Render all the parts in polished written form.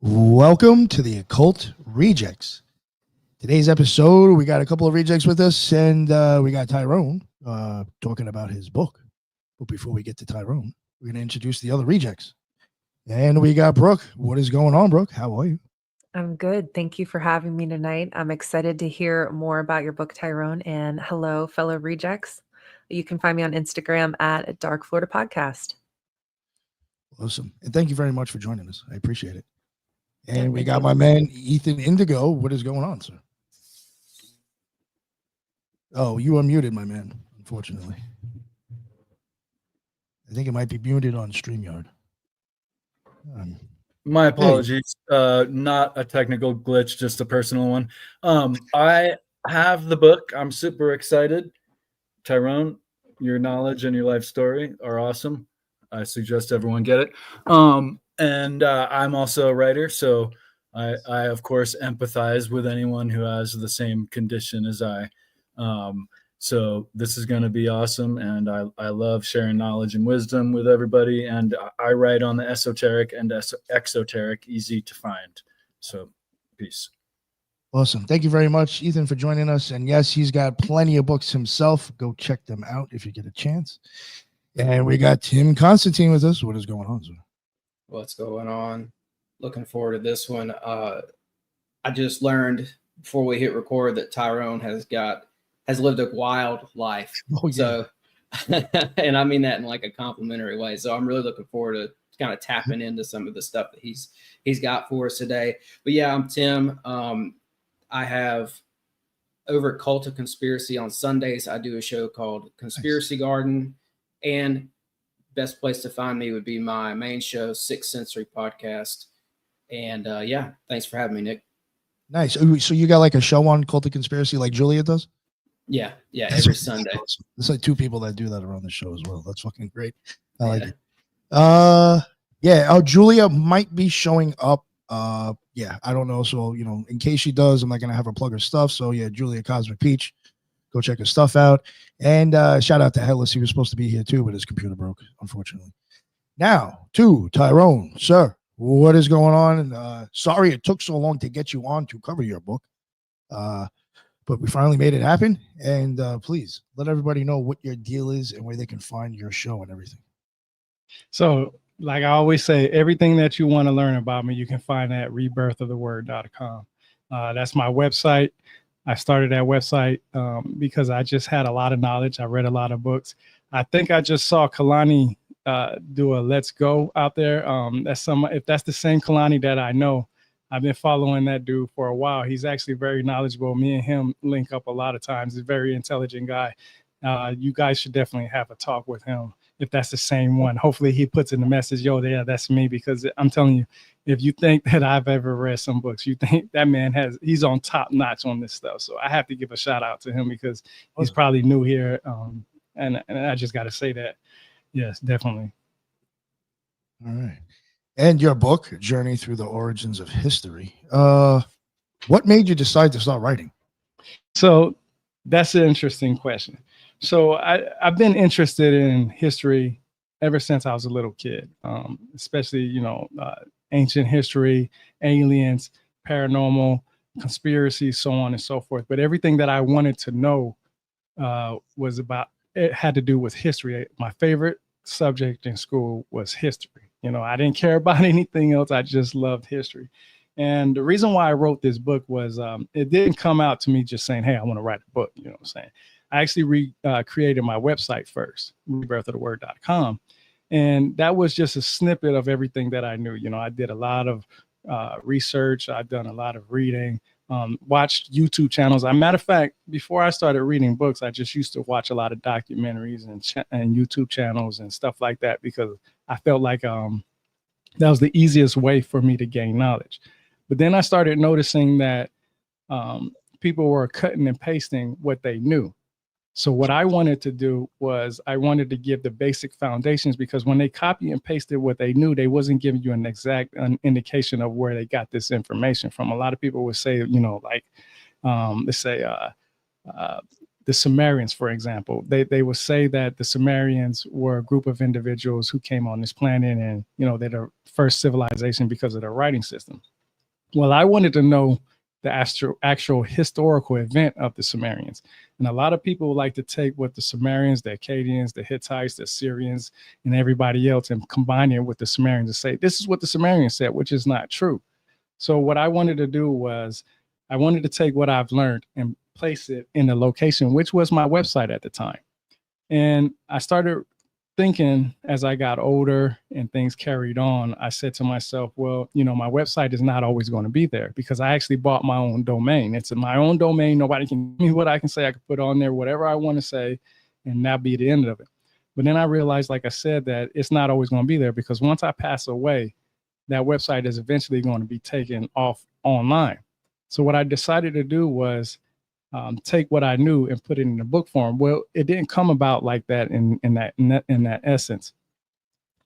Welcome to the Occult Rejects. Today's episode, we got a couple of rejects with us, and we got Tyrone talking about his book. But before we get to Tyrone, we're going to introduce the other rejects. And we got Brooke. What is going on, Brooke? How are you? I'm good. Thank you for having me tonight. I'm excited to hear more about your book, Tyrone. And hello, fellow rejects. You can find me on Instagram at Dark Florida Podcast. Awesome. And thank you very much for joining us. I appreciate it. And Yeah, we got my man, Ethan Indigo. What is going on, sir? Oh, you are muted, my man, unfortunately. I think it might be muted on StreamYard. My apologies. Not a technical glitch, just a personal one. I have the book. I'm super excited. Tyrone, your knowledge and your life story are awesome. I suggest everyone get it. And I'm also a writer, so I of course empathize with anyone who has the same condition as I. So this is going to be awesome, and I love sharing knowledge and wisdom with everybody, and I write on the esoteric and exoteric, easy to find. So peace. Awesome. Thank you very much, Ethan, for joining us. And yes, he's got plenty of books himself. Go check them out if you get a chance. And we got Tim Constantine with us. What is going on, sir? What's going on? Looking forward to this one. I just learned before we hit record that Tyrone has lived a wild life. Oh, yeah. So, and I mean that in like a complimentary way. So I'm really looking forward to kind of tapping into some of the stuff that he's got for us today. But yeah, I'm Tim. I have over at Cult of Conspiracy on Sundays, I do a show called Conspiracy Garden, and best place to find me would be my main show, Sixth Sensory Podcast. And yeah, thanks for having me, Nick. Nice. So you got like a show on Cult of Conspiracy like Julia does? Yeah, every Sunday. Awesome. There's like two people that do that around the show as well. That's fucking great. I like it. Julia might be showing up. I don't know. So, in case she does, I'm not going to have her plug her stuff. So yeah, Julia Cosmic Peach, go check her stuff out. And shout out to Headless. He was supposed to be here too, but his computer broke, unfortunately. Now to Tyrone, sir, what is going on? And sorry it took so long to get you on to cover your book. But we finally made it happen. And please let everybody know what your deal is and where they can find your show and everything. So, like I always say, everything that you want to learn about me, you can find at rebirthoftheword.com. That's my website. I started that website because I just had a lot of knowledge. I read a lot of books. I think I just saw Kalani do a Let's Go out there. If that's the same Kalani that I know, I've been following that dude for a while. He's actually very knowledgeable. Me and him link up a lot of times. He's a very intelligent guy. You guys should definitely have a talk with him if that's the same one. Hopefully he puts in the message, yo, yeah, that's me, because I'm telling you, if you think that I've ever read some books, you think that man he's on top notch on this stuff. So I have to give a shout out to him because he's probably new here. And I just got to say that. Yes, definitely. All right. And your book, Journey Through the Origins of History. What made you decide to start writing? So that's an interesting question. So I've been interested in history ever since I was a little kid, especially, ancient history, aliens, paranormal, conspiracy, so on and so forth. But everything that I wanted to know it had to do with history. My favorite subject in school was history. I didn't care about anything else. I just loved history. And the reason why I wrote this book was it didn't come out to me just saying, hey, I want to write a book. You know what I'm saying? I actually created my website first, rebirthoftheword.com. And that was just a snippet of everything that I knew. I did a lot of research. I've done a lot of reading, watched YouTube channels. As a matter of fact, before I started reading books, I just used to watch a lot of documentaries and YouTube channels and stuff like that, because I felt like that was the easiest way for me to gain knowledge. But then I started noticing that people were cutting and pasting what they knew. So what I wanted to do was I wanted to give the basic foundations, because when they copy and pasted what they knew, they wasn't giving you an exact indication of where they got this information from. A lot of people would say, let's say the Sumerians, for example. They will say that the Sumerians were a group of individuals who came on this planet, and they're the first civilization because of their writing system. Well, I wanted to know the actual historical event of the Sumerians. And a lot of people like to take what the Sumerians, the Akkadians, the Hittites, the Assyrians, and everybody else and combine it with the Sumerians and say, this is what the Sumerians said, which is not true. So what I wanted to do was I wanted to take what I've learned and place it in a location, which was my website at the time. And I started thinking as I got older and things carried on, I said to myself, well, my website is not always going to be there because I actually bought my own domain. It's my own domain. Nobody can tell me what I can say. I can put on there whatever I want to say, and that'll be the end of it. But then I realized, like I said, that it's not always going to be there because once I pass away, that website is eventually going to be taken off online. So what I decided to do was take what I knew and put it in a book form. Well, it didn't come about like that in that essence.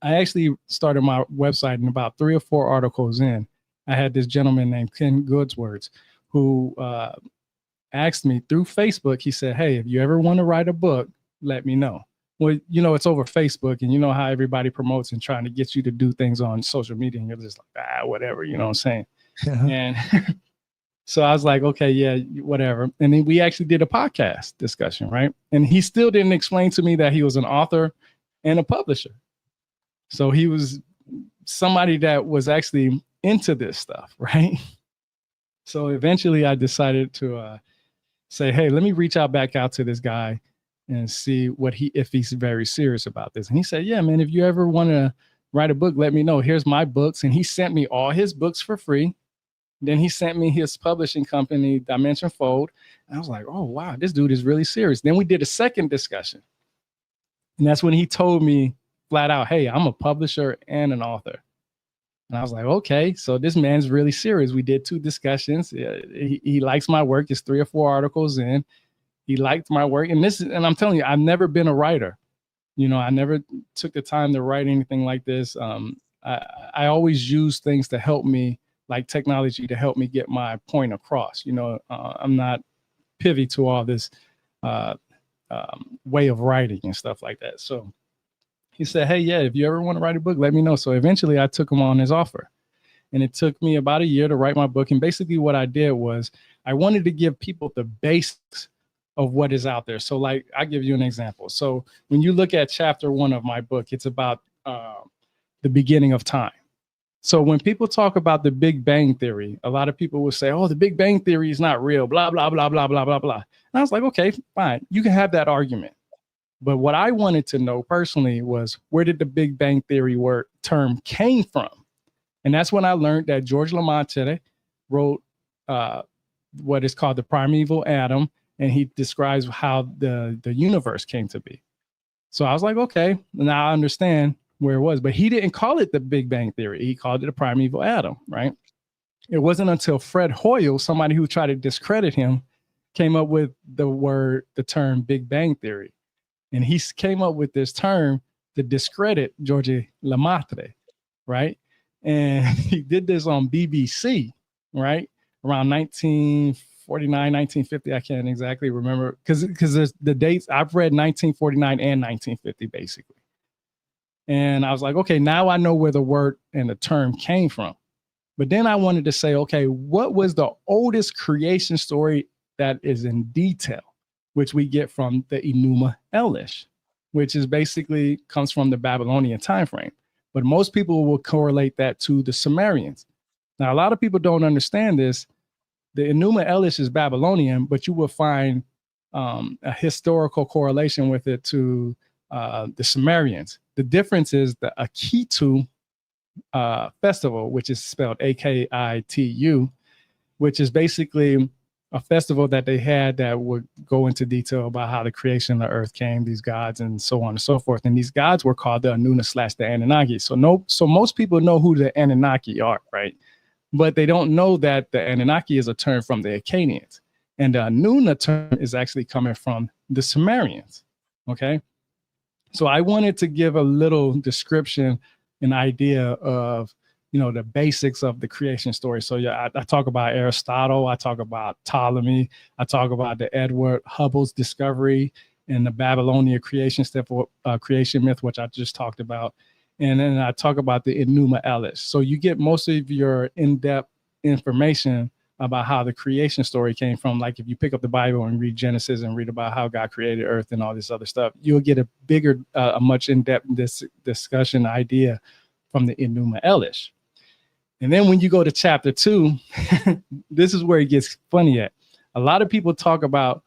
I actually started my website, and about 3 or 4 articles in, I had this gentleman named Ken Goodswords who asked me through Facebook. He said, hey, if you ever want to write a book, let me know. Well, it's over Facebook, and you know how everybody promotes and trying to get you to do things on social media, and you're just like, whatever, you know what I'm saying? And so I was like, okay, yeah, whatever. And then we actually did a podcast discussion, right? And he still didn't explain to me that he was an author and a publisher. So he was somebody that was actually into this stuff, right? So eventually I decided to say, hey, let me reach back out to this guy and see if he's very serious about this. And he said, yeah, man, if you ever want to write a book, let me know. Here's my books. And he sent me all his books for free. Then he sent me his publishing company, Dimension Fold. And I was like, oh, wow, this dude is really serious. Then we did a second discussion. And that's when he told me flat out, hey, I'm a publisher and an author. And I was like, okay, so this man's really serious. We did 2 discussions. He likes my work. It's 3 or 4 articles in. He liked my work. And I'm telling you, I've never been a writer. I never took the time to write anything like this. I always use things to help me, like technology, to help me get my point across. I'm not privy to all this way of writing and stuff like that. So he said, hey, yeah, if you ever want to write a book, let me know. So eventually I took him on his offer. And it took me about a year to write my book. And basically what I did was I wanted to give people the basics of what is out there. So like, I'll give you an example. So when you look at chapter 1 of my book, it's about the beginning of time. So when people talk about the Big Bang Theory, a lot of people will say, oh, the Big Bang Theory is not real, blah, blah, blah, blah, blah, blah, blah. And I was like, okay, fine. You can have that argument. But what I wanted to know personally was, where did the Big Bang Theory term came from? And that's when I learned that George Lamartine wrote what is called the primeval atom, and he describes how the universe came to be. So I was like, okay, now I understand where it was, but he didn't call it the Big Bang Theory. He called it a primeval atom, right? It wasn't until Fred Hoyle, somebody who tried to discredit him, came up with the term Big Bang Theory. And he came up with this term to discredit George Lamartine, right? And he did this on BBC, right? Around 1949, 1950. I can't exactly remember because there's the dates. I've read 1949 and 1950, basically. And I was like, okay, now I know where the word and the term came from. But then I wanted to say, okay, what was the oldest creation story that is in detail, which we get from the Enuma Elish, which is basically comes from the Babylonian time frame. But most people will correlate that to the Sumerians. Now, a lot of people don't understand this. The Enuma Elish is Babylonian, but you will find a historical correlation with it to the Sumerians. The difference is the Akitu festival, which is spelled Akitu, which is basically a festival that they had that would go into detail about how the creation of the earth came, these gods, and so on and so forth. And these gods were called the Anuna / the Anunnaki. So most people know who the Anunnaki are, right? But they don't know that the Anunnaki is a term from the Akkadians. And the Anuna term is actually coming from the Sumerians, okay? So I wanted to give a little description, an idea of the basics of the creation story. So yeah, I talk about Aristotle, I talk about Ptolemy, I talk about the Edward Hubble's discovery and the Babylonian creation myth, which I just talked about. And then I talk about the Enuma Elish. So you get most of your in-depth information about how the creation story came from. Like if you pick up the Bible and read Genesis and read about how God created earth and all this other stuff, you'll get a bigger, a much in-depth discussion idea from the Enuma Elish. And then when you go to chapter 2, this is where it gets funny at. A lot of people talk about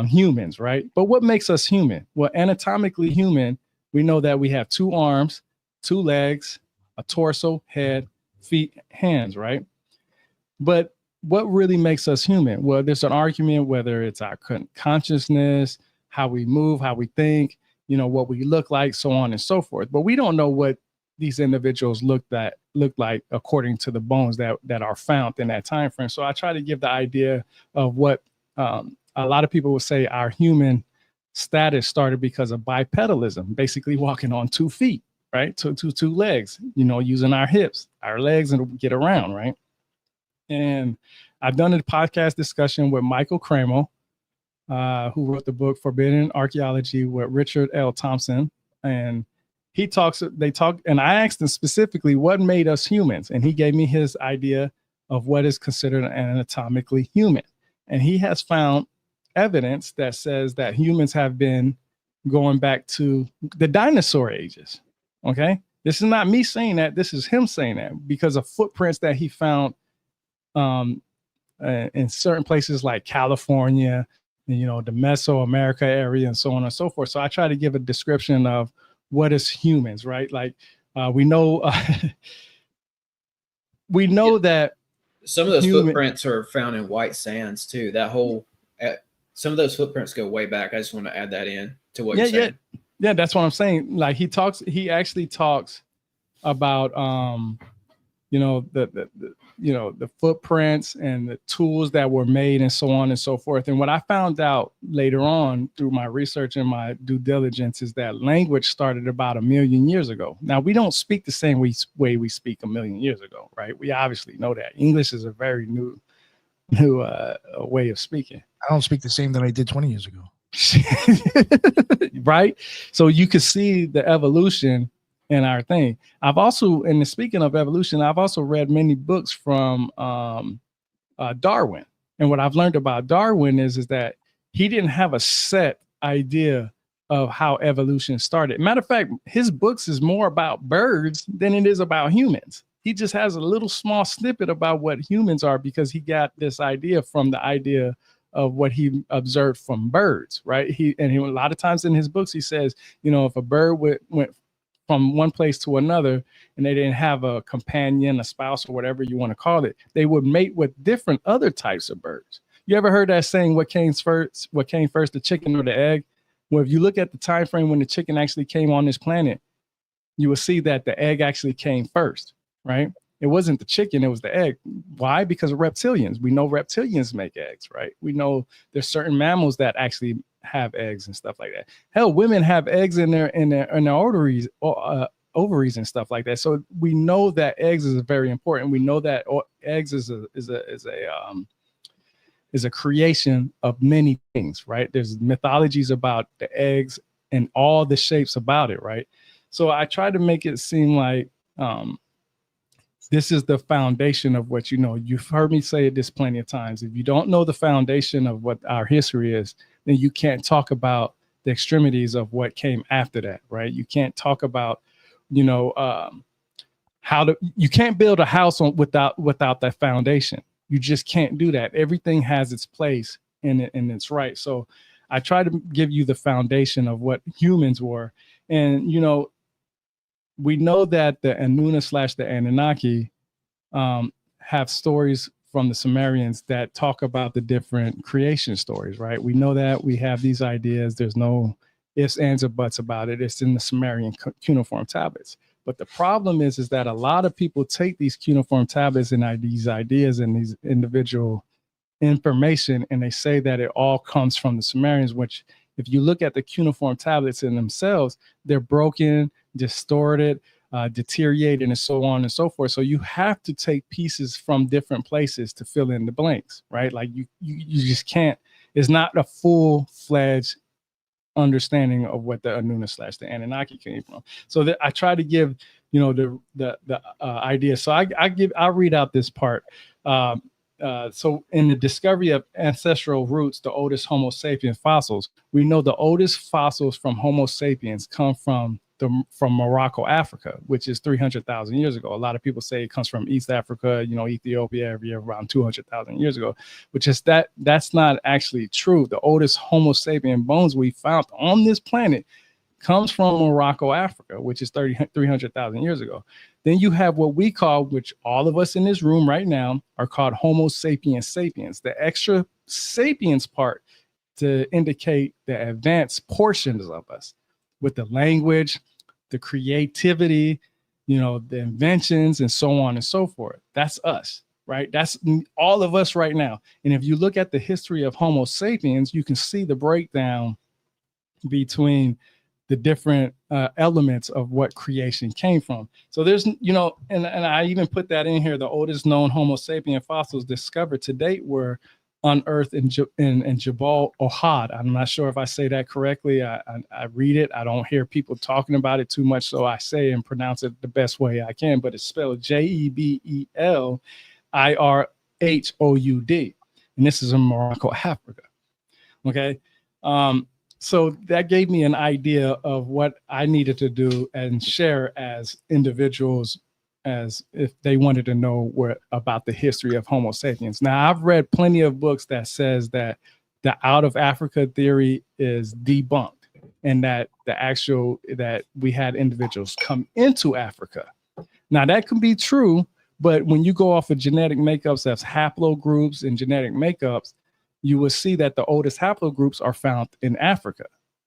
humans, right? But what makes us human? Well, anatomically human, we know that we have 2 arms, 2 legs, a torso, head, feet, hands, right? But what really makes us human? Well, there's an argument whether it's our consciousness, how we move, how we think, what we look like, so on and so forth. But we don't know what these individuals look like according to the bones that are found in that time frame. So I try to give the idea of what a lot of people would say our human status started because of bipedalism, basically walking on 2 feet, right? Two legs, using our hips, our legs, and get around, right? And I've done a podcast discussion with Michael Cramo, who wrote the book Forbidden Archaeology with Richard L. Thompson. And they talk, and I asked him specifically what made us humans. And he gave me his idea of what is considered anatomically human. And he has found evidence that says that humans have been going back to the dinosaur ages. Okay. This is not me saying that. This is him saying that because of footprints that he found in certain places like California, and, the Mesoamerica area and so on and so forth. So I try to give a description of what is humans, right? Like we know that some of those footprints are found in white sands too. That whole some of those footprints go way back. I just want to add that in to what you're saying. Yeah, that's what I'm saying. Like he actually talks about the footprints and the tools that were made and so on and so forth. And what I found out later on through my research and my due diligence is that language started about 1 million years ago. Now, we don't speak the same way we speak 1 million years ago, right? We obviously know that. English is a very new way of speaking. I don't speak the same that I did 20 years ago. Right? So you can see the evolution in our thing. I've also, and speaking of evolution, I've also read many books from Darwin. And what I've learned about Darwin is that he didn't have a set idea of how evolution started. Matter of fact, his books is more about birds than it is about humans. He just has a little small snippet about what humans are because he got this idea from the idea of what he observed from birds, right? A lot of times in his books, he says, if a bird went from one place to another and they didn't have a companion, a spouse, or whatever you want to call it, they would mate with different other types of birds. You ever heard that saying, what came first, the chicken or the egg? Well, if you look at the time frame when the chicken actually came on this planet, you will see that the egg actually came first, right? It wasn't the chicken, it was the egg. Why? Because of reptilians. We know reptilians make eggs, right? We know there's certain mammals that actually have eggs and stuff like that. Hell, women have eggs in their ovaries and stuff like that. So we know that eggs is very important. We know that eggs is a creation of many things, right? There's mythologies about the eggs and all the shapes about it, right? So I try to make it seem like this is the foundation of what you know. You've heard me say this plenty of times. If you don't know the foundation of what our history is, then you can't talk about the extremities of what came after that, right? You can't talk about, you can't build a house without that foundation. You just can't do that. Everything has its place and it's right. So I try to give you the foundation of what humans were. And, we know that the Anuna / the Anunnaki have stories from the Sumerians that talk about the different creation stories, right? We know that we have these ideas. There's no ifs, ands, or buts about it. It's in the Sumerian cuneiform tablets. But the problem is that a lot of people take these cuneiform tablets and these ideas and these individual information, and they say that it all comes from the Sumerians, which if you look at the cuneiform tablets in themselves, they're broken, distorted. deteriorated and so on and so forth. So you have to take pieces from different places to fill in the blanks, right? Like you just can't, it's not a full-fledged understanding of what the Anuna/the Anunnaki came from. So that I try to give, the idea. So I'll read out this part. So in the discovery of ancestral roots, the oldest Homo sapien fossils, we know the oldest fossils from Homo sapiens come from Morocco, Africa, which is 300,000 years ago. A lot of people say it comes from East Africa, Ethiopia, around 200,000 years ago, which is that's not actually true. The oldest Homo sapien bones we found on this planet comes from Morocco, Africa, which is 300,000 years ago. Then you have what we call, which all of us in this room right now are called Homo sapiens sapiens, the extra sapiens part to indicate the advanced portions of us with the language, the creativity, the inventions, and so on and so forth. That's us, right? That's all of us right now. And if you look at the history of Homo sapiens, you can see the breakdown between the different elements of what creation came from. So there's, and I even put that in here, the oldest known Homo sapien fossils discovered to date were unearthed in Jabal Ohad. I'm not sure if I say that correctly. I read it. I don't hear people talking about it too much, so I say and pronounce it the best way I can, but it's spelled Jebelirhoud. And this is in Morocco, Africa. Okay. So that gave me an idea of what I needed to do and share as individuals, as if they wanted to know about the history of Homo sapiens. Now, I've read plenty of books that says that the out of Africa theory is debunked, and that that we had individuals come into Africa. Now, that can be true, but when you go off of genetic makeups, that's haplogroups and genetic makeups, you will see that the oldest haplogroups are found in Africa,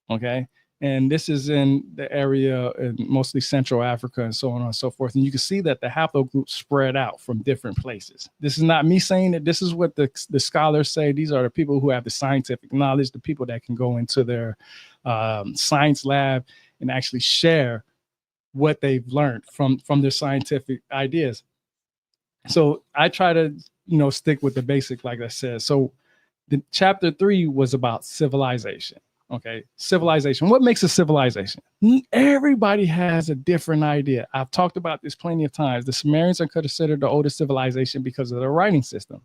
okay? And this is in the area, mostly Central Africa and so on and so forth. And you can see that the haplogroups spread out from different places. This is not me saying it. This is what the scholars say. These are the people who have the scientific knowledge, the people that can go into their science lab and actually share what they've learned from their scientific ideas. So I try to, stick with the basic, like I said. So the chapter 3 was about civilization. Okay, civilization. What makes a civilization? Everybody has a different idea. I've talked about this plenty of times. The Sumerians are considered the oldest civilization because of their writing system,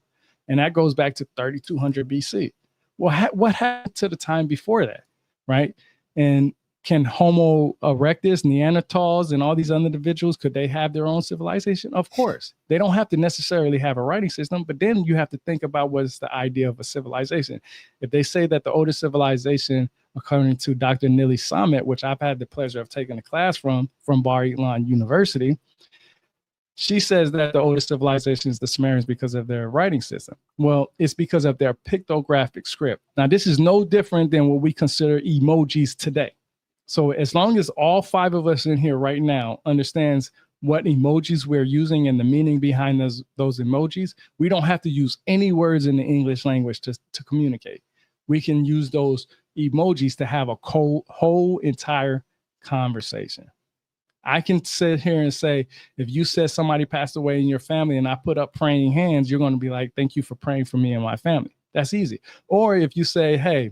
and that goes back to 3200 BC. Well, what happened to the time before that, right? And can Homo erectus, Neanderthals, and all these other individuals, could they have their own civilization? Of course. They don't have to necessarily have a writing system, but then you have to think about what is the idea of a civilization. If they say that the oldest civilization, according to Dr. Nili Samet, which I've had the pleasure of taking a class from Bar Ilan University, she says that the oldest civilization is the Sumerians because of their writing system. Well, it's because of their pictographic script. Now, this is no different than what we consider emojis today. So as long as all 5 of us in here right now understands what emojis we're using and the meaning behind those emojis, we don't have to use any words in the English language to communicate. We can use those emojis to have a whole entire conversation. I can sit here and say, if you said somebody passed away in your family and I put up praying hands, you're going to be like, thank you for praying for me and my family. That's easy. Or if you say, hey,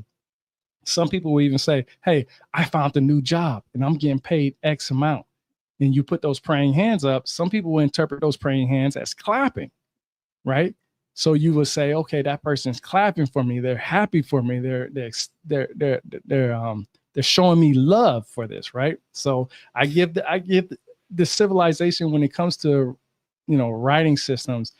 some people will even say, hey, I found a new job and I'm getting paid X amount. And you put those praying hands up. Some people will interpret those praying hands as clapping, right? So you will say, okay, that person's clapping for me. They're happy for me. They're showing me love for this, right? So I give the civilization, when it comes to, writing systems,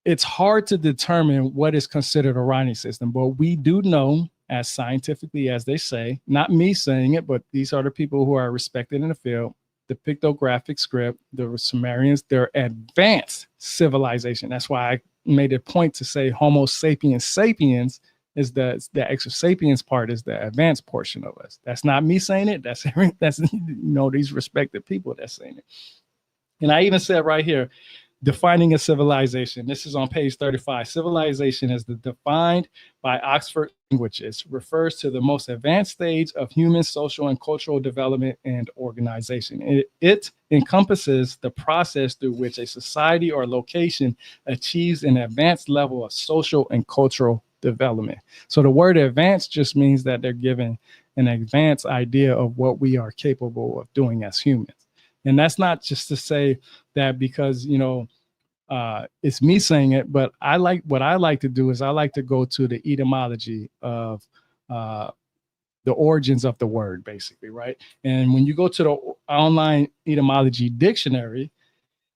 it's hard to determine what is considered a writing system, but we do know, as scientifically as they say, not me saying it, but these are the people who are respected in the field, the pictographic script, the Sumerians, their advanced civilization. That's why I made a point to say Homo sapiens sapiens is the extra sapiens part is the advanced portion of us. That's not me saying it. That's these respected people that's saying it. And I even said right here, Defining a civilization. This is on page 35. Civilization is defined by Oxford Languages, refers to the most advanced stage of human social and cultural development and organization. It encompasses the process through which a society or location achieves an advanced level of social and cultural development. So the word advanced just means that they're given an advanced idea of what we are capable of doing as humans. And that's not just to say that because, it's me saying it, but what I like to do is I like to go to the etymology of the origins of the word, basically, right? And when you go to the online etymology dictionary,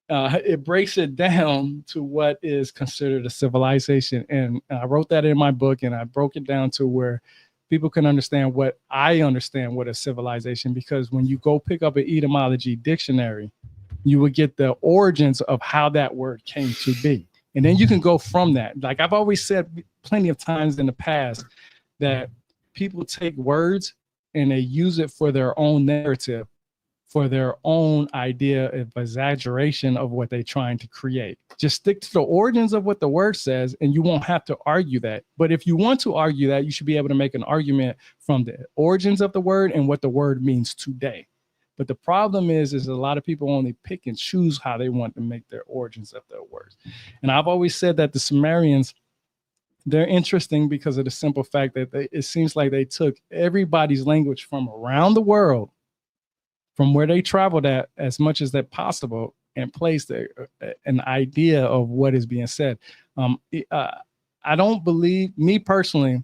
it breaks it down to what is considered a civilization. And I wrote that in my book, and I broke it down to where people can understand what I understand what a civilization, because when you go pick up an etymology dictionary, you would get the origins of how that word came to be. And then you can go from that. Like I've always said plenty of times in the past that people take words and they use it for their own narrative, for their own idea of exaggeration of what they're trying to create. Just stick to the origins of what the word says, and you won't have to argue that. But if you want to argue that, you should be able to make an argument from the origins of the word and what the word means today. But the problem is a lot of people only pick and choose how they want to make their origins of their words. And I've always said that the Sumerians, they're interesting because of the simple fact that it seems like they took everybody's language from around the world, from where they traveled at as much as that possible, and placed an idea of what is being said. I don't believe, me personally,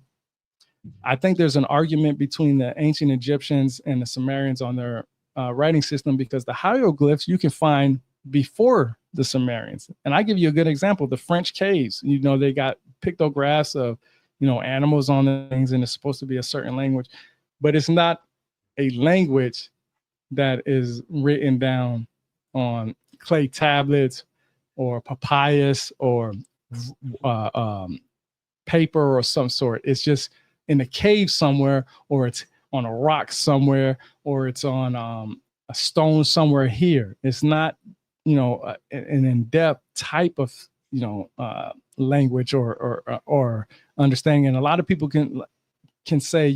I think there's an argument between the ancient Egyptians and the Sumerians on their writing system, because the hieroglyphs you can find before the Sumerians. And I give you a good example, the French caves, they got pictographs of, animals on the things, and it's supposed to be a certain language, but it's not a language that is written down on clay tablets or papyrus or paper or some sort. It's just in a cave somewhere, or it's on a rock somewhere, or it's on a stone somewhere here. It's not, an in-depth type of, language or understanding. And a lot of people can say,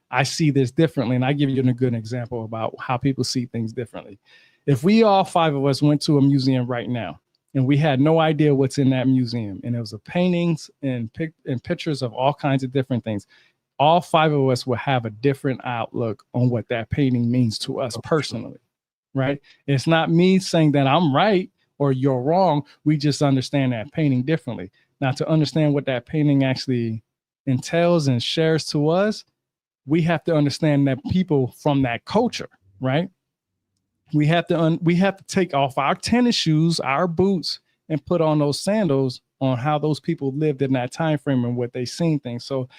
I see this differently. And I give you a good example about how people see things differently. If we all 5 of us went to a museum right now, and we had no idea what's in that museum, and it was paintings and pictures of all kinds of different things, all 5 of us will have a different outlook on what that painting means to us personally, right? It's not me saying that I'm right or you're wrong. We just understand that painting differently. Now, to understand what that painting actually entails and shares to us, we have to understand that people from that culture, right? We have to take off our tennis shoes, our boots, and put on those sandals on how those people lived in that time frame and what they seen things. So,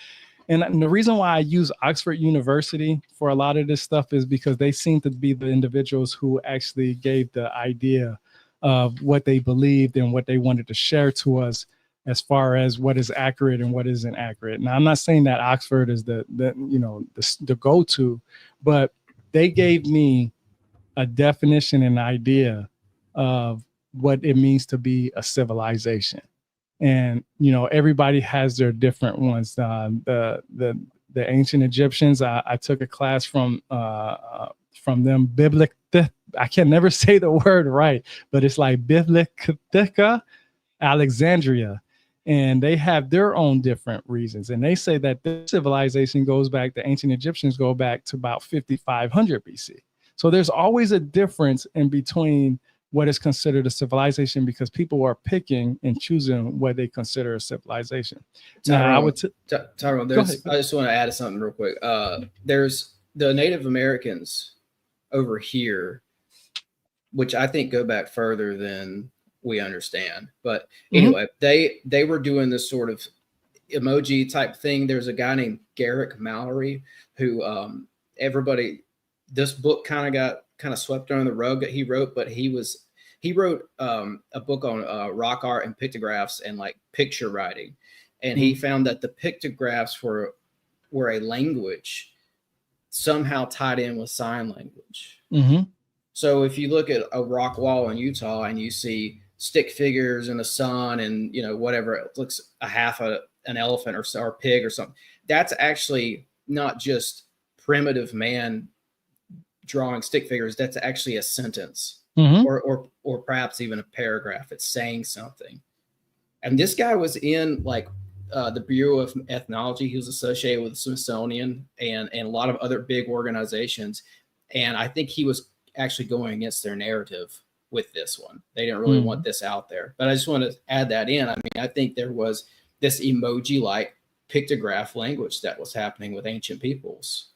and the reason why I use Oxford University for a lot of this stuff is because they seem to be the individuals who actually gave the idea of what they believed and what they wanted to share to us as far as what is accurate and what isn't accurate. Now, I'm not saying that Oxford is the go-to, but they gave me a definition and idea of what it means to be a civilization. And, everybody has their different ones. The ancient Egyptians, I took a class from them, I can never say the word right, but it's like Biblica Alexandria. And they have their own different reasons. And they say that the civilization the ancient Egyptians go back to about 5,500 BC. So there's always a difference in between what is considered a civilization, because people are picking and choosing what they consider a civilization. Tyrone, I just want to add something real quick. There's the Native Americans over here, which I think go back further than we understand. But anyway, they were doing this sort of emoji type thing. There's a guy named Garrick Mallory who this book kind of got swept under the rug that he wrote, but he wrote a book on rock art and pictographs and like picture writing. And he found that the pictographs were a language somehow tied in with sign language. So if you look at a rock wall in Utah and you see stick figures in the sun and, you know, whatever, it looks an elephant or a pig or something. That's actually not just primitive man drawing stick figures. That's actually a sentence, or perhaps even a paragraph. It's saying something. And this guy was in like the Bureau of Ethnology. He was associated with the Smithsonian and a lot of other big organizations. And I think he was actually going against their narrative with this one. They didn't really want this out there. But I just want to add that in. I mean, I think there was this emoji-like pictograph language that was happening with ancient peoples.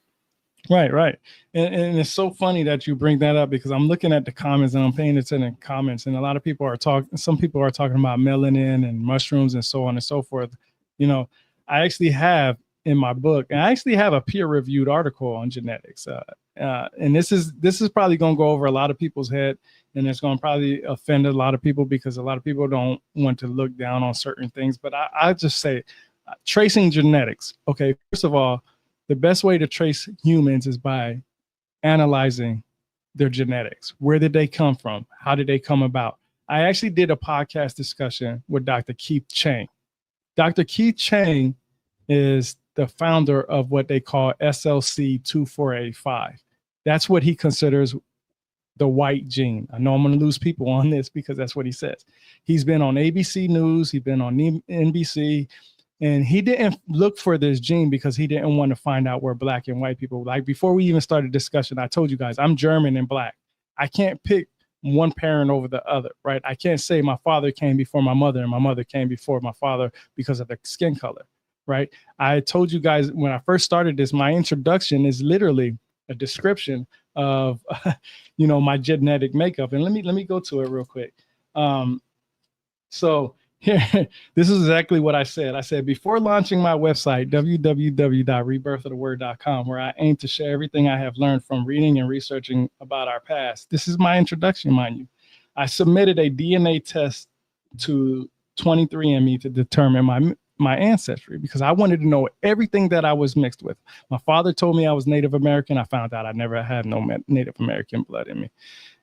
Right. And it's so funny that you bring that up, because I'm looking at the comments and I'm paying attention to the comments, and a lot of people are some people are talking about melanin and mushrooms and so on and so forth. You know, I actually have in my book, and I actually have a peer-reviewed article on genetics. And this is probably going to go over a lot of people's head, and it's going to probably offend a lot of people because a lot of people don't want to look down on certain things. But I just say tracing genetics. Okay, first of all, the best way to trace humans is by analyzing their genetics. Where did they come from? How did they come about? I actually did a podcast discussion with Dr. Keith Chang. Dr. Keith Chang is the founder of what they call SLC 2485. That's what he considers the white gene. I know I'm going to lose people on this because that's what he says. He's been on ABC News. He's been on NBC. And he didn't look for this gene because he didn't want to find out where black and white people, like before we even started discussion, I told you guys, I'm German and black. I can't pick one parent over the other, right? I can't say my father came before my mother and my mother came before my father because of the skin color, right? I told you guys when I first started this, my introduction is literally a description of, you know, my genetic makeup. And let me go to it real quick. So here, this is exactly what I said. I said, before launching my website, www.rebirthoftheword.com, where I aim to share everything I have learned from reading and researching about our past. This is my introduction, mind you. I submitted a DNA test to 23andMe to determine my ancestry because I wanted to know everything that I was mixed with. My father told me I was Native American. I found out I never had no Native American blood in me.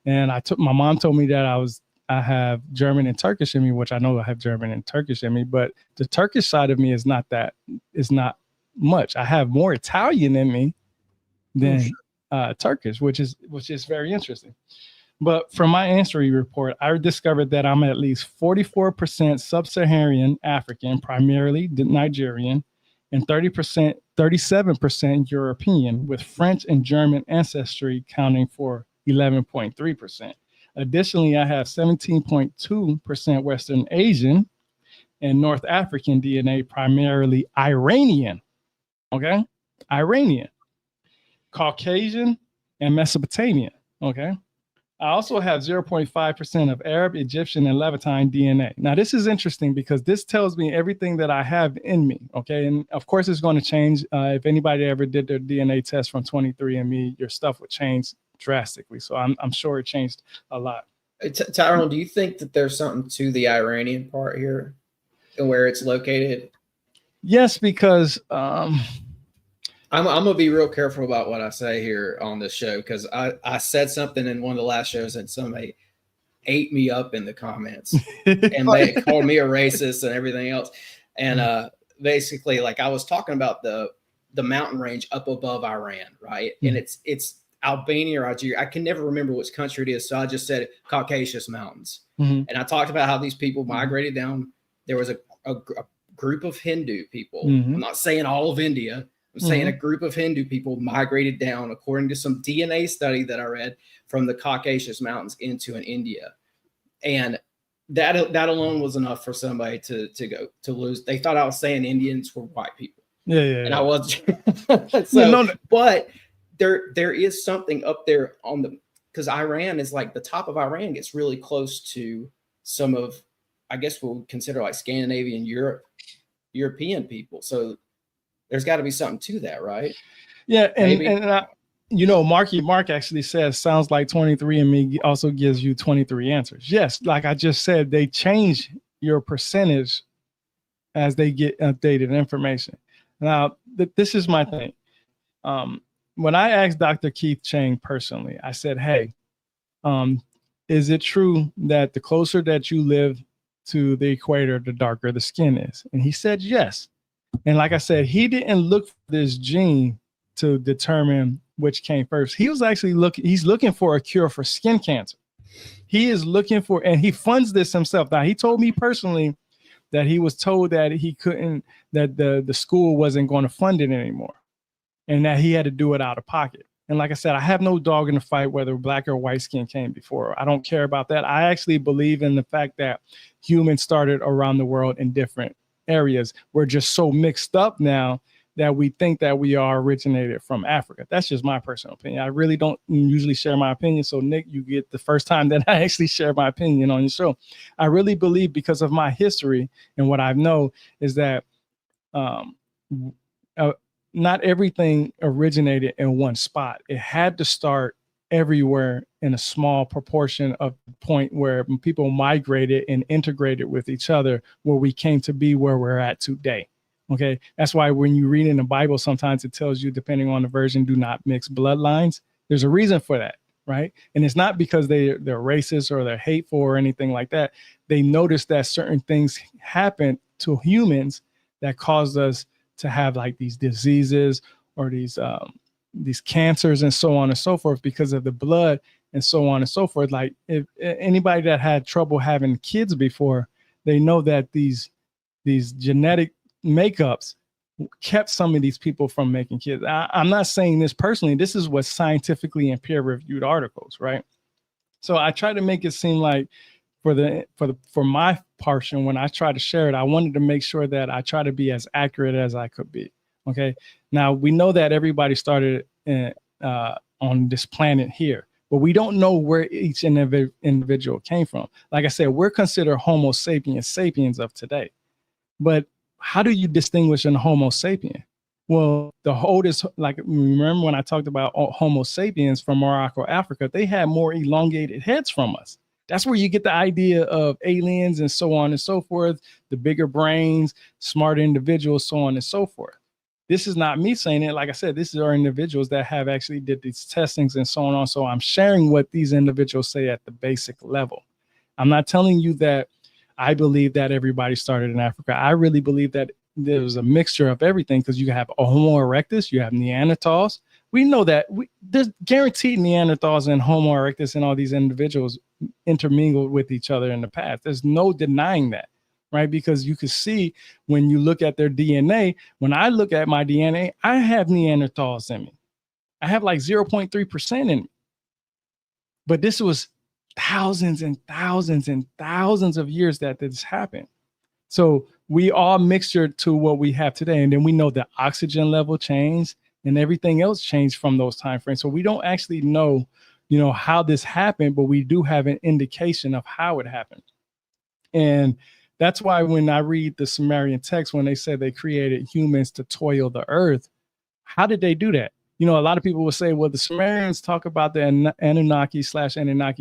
And my mom told me that I have German and Turkish in me, which I know I have German and Turkish in me, but the Turkish side of me is not much. I have more Italian in me than Turkish, which is very interesting. But from my ancestry report, I discovered that I'm at least 44% sub-Saharan African, primarily Nigerian, and 37% European, with French and German ancestry counting for 11.3%. Additionally, I have 17.2% Western Asian and North African DNA, primarily Iranian. Okay? Iranian, Caucasian, and Mesopotamian. Okay? I also have 0.5% of Arab, Egyptian, and Levantine DNA. Now, this is interesting because this tells me everything that I have in me. Okay? And of course, it's going to change. If anybody ever did their DNA test from 23andMe, your stuff would change drastically. So I'm sure it changed a lot. Tyrone, do you think that there's something to the Iranian part here and where it's located? Yes, because I'm gonna be real careful about what I say here on this show because I said something in one of the last shows and somebody ate me up in the comments and they called me a racist and everything else. And basically, like I was talking about the mountain range up above Iran, right? And it's Albania or Algeria. I can never remember which country it is. So I just said Caucasus Mountains. And I talked about how these people migrated down. There was a group of Hindu people. I'm not saying all of India. I'm saying a group of Hindu people migrated down, according to some DNA study that I read, from the Caucasus Mountains into India. And that alone was enough for somebody to lose. They thought I was saying Indians were white people. And I wasn't. But there is something up there because Iran is like the top of Iran gets really close to some of, I guess what we consider like Scandinavian European people. So there's got to be something to that, right? Yeah. And Mark actually says, sounds like 23andMe also gives you 23 answers. Yes. Like I just said, they change your percentage as they get updated information. Now, this is my thing. When I asked Dr. Keith Chang personally, I said, hey, is it true that the closer that you live to the equator, the darker the skin is? And he said yes. And like I said, he didn't look for this gene to determine which came first. He was actually he's looking for a cure for skin cancer. He is looking for, and he funds this himself. Now, he told me personally that he was told that he couldn't, that the school wasn't going to fund it anymore, and that he had to do it out of pocket. And like I said, I have no dog in the fight whether black or white skin came before. I don't care about that. I actually believe in the fact that humans started around the world in different areas. We're just so mixed up now that we think that we are originated from Africa. That's just my personal opinion. I really don't usually share my opinion. So Nick, you get the first time that I actually share my opinion on your show. I really believe, because of my history and what I know, is that not everything originated in one spot. It had to start everywhere in a small proportion of the point where people migrated and integrated with each other, where we came to be where we're at today. Okay, that's why when you read in the Bible, sometimes it tells you, depending on the version, do not mix bloodlines. There's a reason for that, right? And it's not because they're racist or they're hateful or anything like that. They noticed that certain things happened to humans that caused us to have like these diseases or these cancers and so on and so forth because of the blood and so on and so forth. Like, if anybody that had trouble having kids before, they know that these genetic makeups kept some of these people from making kids. I'm not saying this personally. This is what scientifically and peer-reviewed articles, right? So I try to make it seem like for my portion, when I try to share it, I wanted to make sure that I try to be as accurate as I could be. Okay. Now we know that everybody started on this planet here, but we don't know where each individual came from. Like I said, we're considered Homo sapiens of today, but how do you distinguish a Homo sapien? Well, the oldest, like, remember when I talked about Homo sapiens from Morocco, Africa, they had more elongated heads from us. That's where you get the idea of aliens and so on and so forth, the bigger brains, smart individuals, so on and so forth. This is not me saying it. Like I said, this are individuals that have actually did these testings and so on. So I'm sharing what these individuals say at the basic level. I'm not telling you that I believe that everybody started in Africa. I really believe that there was a mixture of everything, because you have a Homo erectus, you have Neanderthals. We know that there's guaranteed Neanderthals and Homo erectus and all these individuals intermingled with each other in the past. There's no denying that, right? Because you can see when you look at their DNA, when I look at my DNA, I have Neanderthals in me. I have like 0.3% in me. But this was thousands and thousands and thousands of years that this happened. So we all mixtured to what we have today. And then we know the oxygen level changed and everything else changed from those time frames. So we don't actually know, how this happened, but we do have an indication of how it happened. And that's why when I read the Sumerian text, when they said they created humans to toil the earth, how did they do that? A lot of people will say, well, the Sumerians talk about the Anunnaki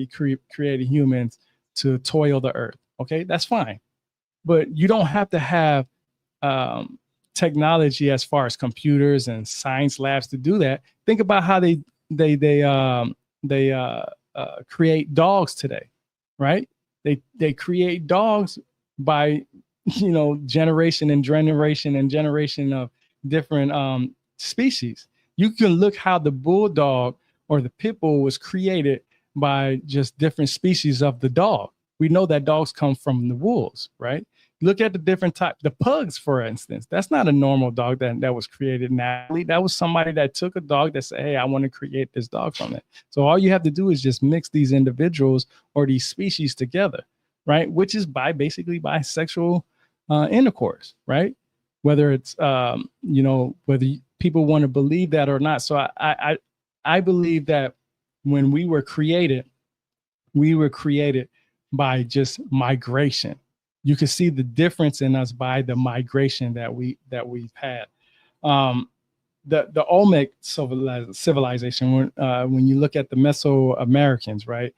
created humans to toil the earth. Okay, that's fine. But you don't have to have technology as far as computers and science labs to do that. Think about how they create dogs today, right? They create dogs by, generation and generation of different species. You can look how the bulldog or the pit bull was created by just different species of the dog. We know that dogs come from the wolves, right? Look at the different type, the pugs, for instance. That's not a normal dog that was created naturally. That was somebody that took a dog that said, hey, I want to create this dog from it. So all you have to do is just mix these individuals or these species together, right? Which is basically by sexual intercourse, right? Whether it's, whether people want to believe that or not. So I believe that when we were created by just migration. You can see the difference in us by the migration that we've had. The Olmec civilization, when you look at the Mesoamericans, right?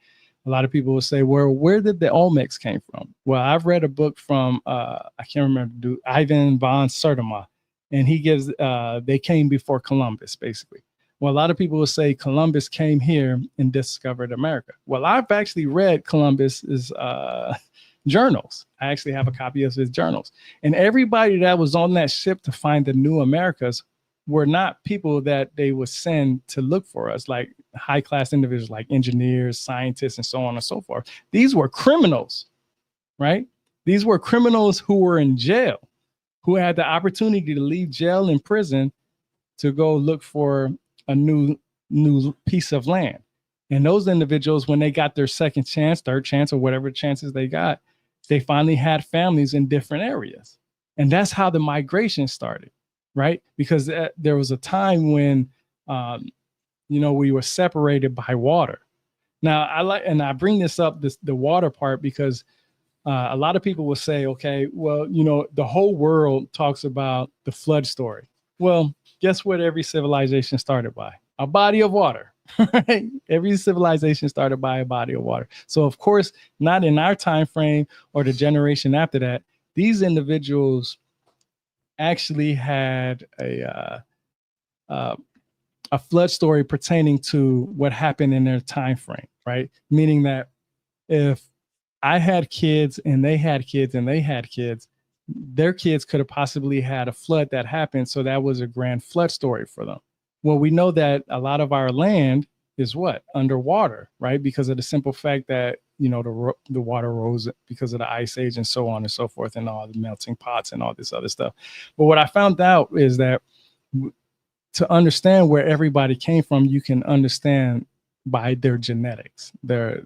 A lot of people will say, well, where did the Olmecs came from? Well, I've read a book from, I can't remember, Ivan von Sertima, and he gives, they came before Columbus, basically. Well, a lot of people will say Columbus came here and discovered America. Well, I've actually read Columbus's journals. I actually have a copy of his journals. And everybody that was on that ship to find the new Americas were not people that they would send to look for us, like high class individuals, like engineers, scientists, and so on and so forth. These were criminals, right? These were criminals who were in jail, who had the opportunity to leave jail and prison to go look for a new piece of land. And those individuals, when they got their second chance, third chance, or whatever chances they got, they finally had families in different areas. And that's how the migration started, right? Because there was a time when, we were separated by water. Now, I bring this up, the water part, because a lot of people will say, okay, well, the whole world talks about the flood story. Well, guess what every civilization started by? A body of water, right? Every civilization started by a body of water. So, of course, not in our time frame or the generation after that, these individuals actually had a flood story pertaining to what happened in their time frame, right? Meaning that if I had kids and they had kids and they had kids, their kids could have possibly had a flood that happened. So that was a grand flood story for them. Well, we know that a lot of our land is what? Underwater, right? Because of the simple fact that, the water rose because of the ice age and so on and so forth, and all the melting pots and all this other stuff. But what I found out is that to understand where everybody came from, you can understand by their genetics, their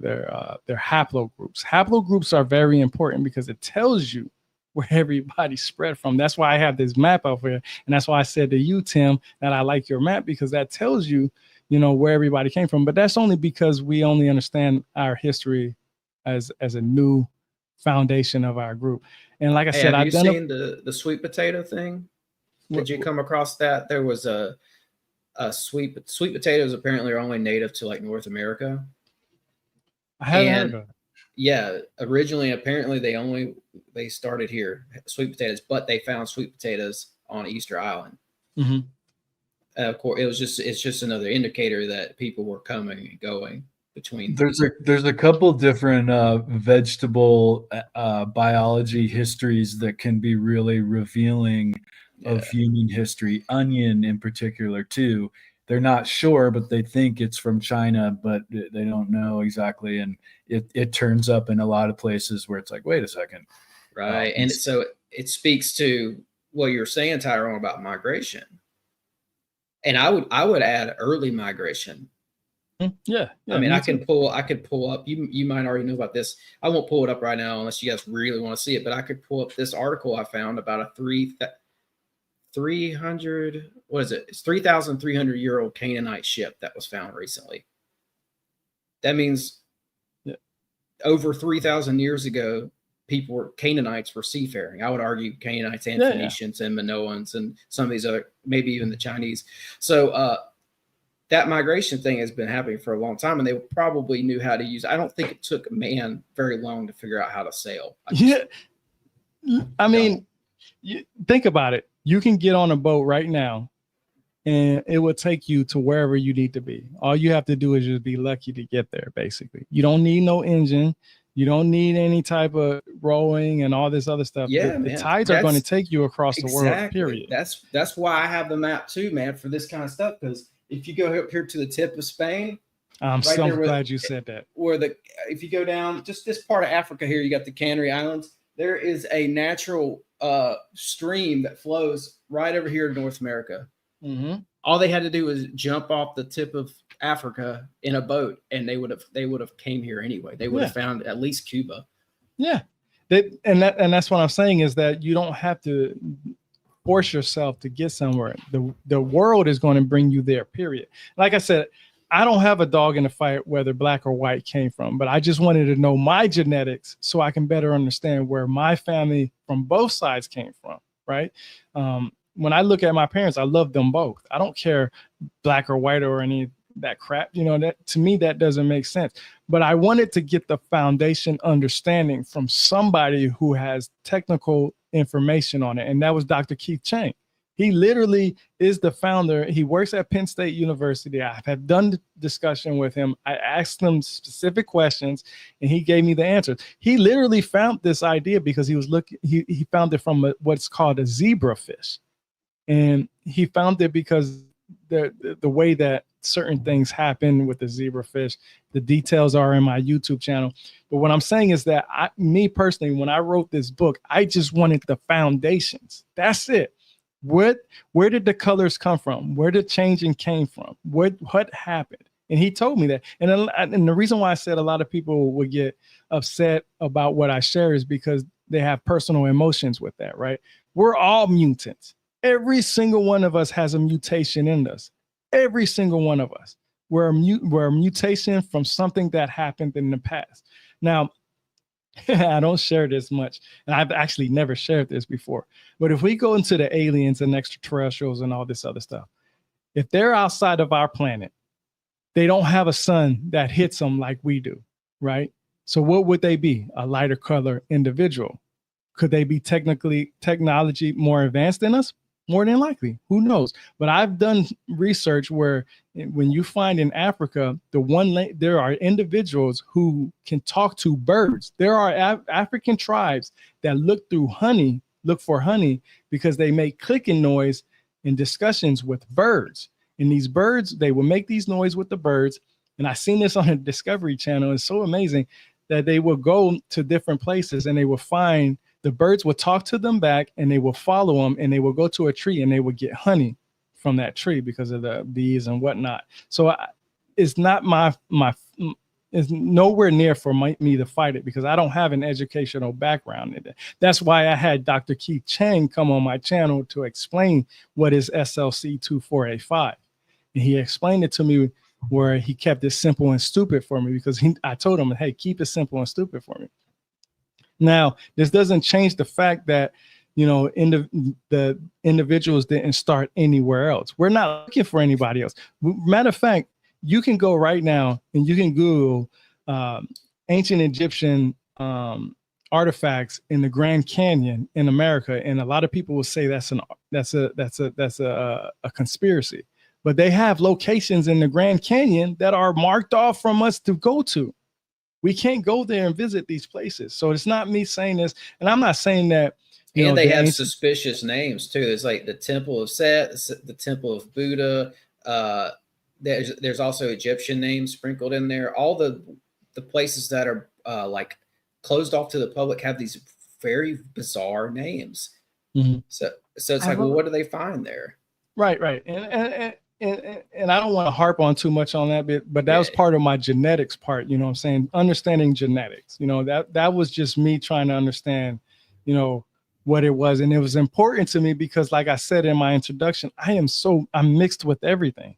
haplogroups. Haplogroups are very important because it tells you where everybody spread from. That's why I have this map out here. And that's why I said to you, Tim, that I like your map, because that tells you, where everybody came from. But that's only because we only understand our history as a new foundation of our group. And like I said, have you seen the sweet potato thing? Did you come across that? There was a sweet potatoes apparently are only native to like North America. I haven't heard of it. Yeah, originally apparently they started here, sweet potatoes, but they found sweet potatoes on Easter Island. Mm-hmm. Of course, it's just another indicator that people were coming and going between. There's a couple different vegetable biology histories that can be really revealing of human history. Onion in particular too. They're not sure, but they think it's from China, but they don't know exactly. And it turns up in a lot of places where it's like, wait a second. Right. And so it speaks to what you're saying, Tyrone, about migration. And I would add early migration. Yeah. I mean, I could pull up, you might already know about this. I won't pull it up right now unless you guys really want to see it, but I could pull up this article I found about a 3,300-year-old Canaanite ship that was found recently. That means over 3,000 years ago, Canaanites were seafaring. I would argue Canaanites and Phoenicians and Minoans and some of these other, maybe even the Chinese. So that migration thing has been happening for a long time, and they probably knew how to use. I don't think it took man very long to figure out how to sail. I mean, think about it. You can get on a boat right now and it will take you to wherever you need to be. All you have to do is just be lucky to get there, basically. You don't need no engine. You don't need any type of rowing and all this other stuff. Yeah, the tides are going to take you across the world, period. That's why I have the map too, man, for this kind of stuff. Because if you go up here to the tip of Spain, I'm so glad you said that. If you go down just this part of Africa here, you got the Canary Islands. There is a natural stream that flows right over here in North America. Mm-hmm. All they had to do was jump off the tip of Africa in a boat, and they would have came here anyway. They would have found at least Cuba. Yeah, and that's what I'm saying is that you don't have to force yourself to get somewhere. The world is going to bring you there. Period. Like I said, I don't have a dog in the fight whether black or white came from, but I just wanted to know my genetics so I can better understand where my family from both sides came from. Right. When I look at my parents, I love them both. I don't care black or white or any that crap. That to me, that doesn't make sense. But I wanted to get the foundation understanding from somebody who has technical information on it. And that was Dr. Keith Chang. He literally is the founder. He works at Penn State University. I have done the discussion with him. I asked him specific questions and he gave me the answers. He literally found this idea because he was looking, he found it from what's called a zebrafish. And he found it because the way that certain things happen with the zebrafish, the details are in my YouTube channel. But what I'm saying is that me personally, when I wrote this book, I just wanted the foundations. That's it. Where did the colors come from? Where did changing came from? What happened? And he told me that. And the reason why I said a lot of people would get upset about what I share is because they have personal emotions with that, right? We're all mutants. Every single one of us has a mutation in us. Every single one of us. We're a mutation from something that happened in the past. Now, I don't share this much, and I've actually never shared this before. But if we go into the aliens and extraterrestrials and all this other stuff, if they're outside of our planet, they don't have a sun that hits them like we do, right? So what would they be? A lighter color individual. Could they be technology more advanced than us? More than likely, who knows? But I've done research where when you find in Africa, there are individuals who can talk to birds. There are African tribes that look for honey because they make clicking noise in discussions with birds. And these birds, they will make these noise with the birds. And I seen this on the Discovery Channel. It's so amazing that they will go to different places and they will find the birds will talk to them back and they will follow them and they will go to a tree and they will get honey from that tree because of the bees and whatnot. So it's not it's nowhere near for me to fight it because I don't have an educational background in it. That's why I had Dr. Keith Chang come on my channel to explain what is SLC 2485. And he explained it to me where he kept it simple and stupid for me because I told him, hey, keep it simple and stupid for me. Now, this doesn't change the fact that, you know, the individuals didn't start anywhere else. We're not looking for anybody else. Matter of fact, you can go right now and you can Google ancient Egyptian artifacts in the Grand Canyon in America, and a lot of people will say that's a conspiracy. But they have locations in the Grand Canyon that are marked off from us to go to. We can't go there and visit these places. So it's not me saying this, and I'm not saying that. And they have suspicious names too. There's like the Temple of Set, the Temple of Buddha. There's also Egyptian names sprinkled in there. All the places that are like closed off to the public have these very bizarre names. Mm-hmm. So it's like, well, what do they find there? Right. And I don't want to harp on too much on that bit, but that was part of my genetics part, you know what I'm saying? Understanding genetics, you know, that was just me trying to understand, you know, what it was. And it was important to me because like I said in my introduction, I'm mixed with everything.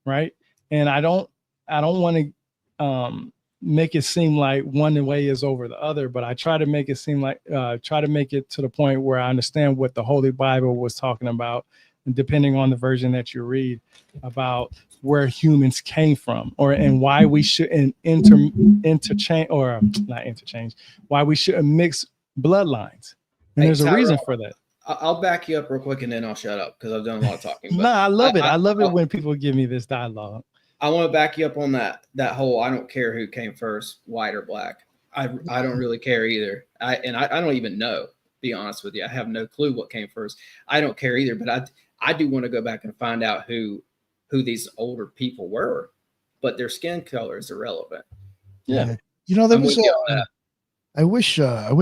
Right. And I don't want to make it seem like one way is over the other, but I try to make it seem like, try to make it to the point where I understand what the Holy Bible was talking about. And depending on the version that you read about where humans came from and why we shouldn't interchange or not interchange, why we shouldn't mix bloodlines. And there's a reason for that. I'll back you up real quick and then I'll shut up because I've done a lot of talking. No, I love it. I love it when people give me this dialogue. I want to back you up on that whole, I don't care who came first, white or black. I don't really care either. I don't even know, to be honest with you. I have no clue what came first. I don't care either, but I do want to go back and find out who these older people were, but their skin color is irrelevant. Yeah. You know, there was I wish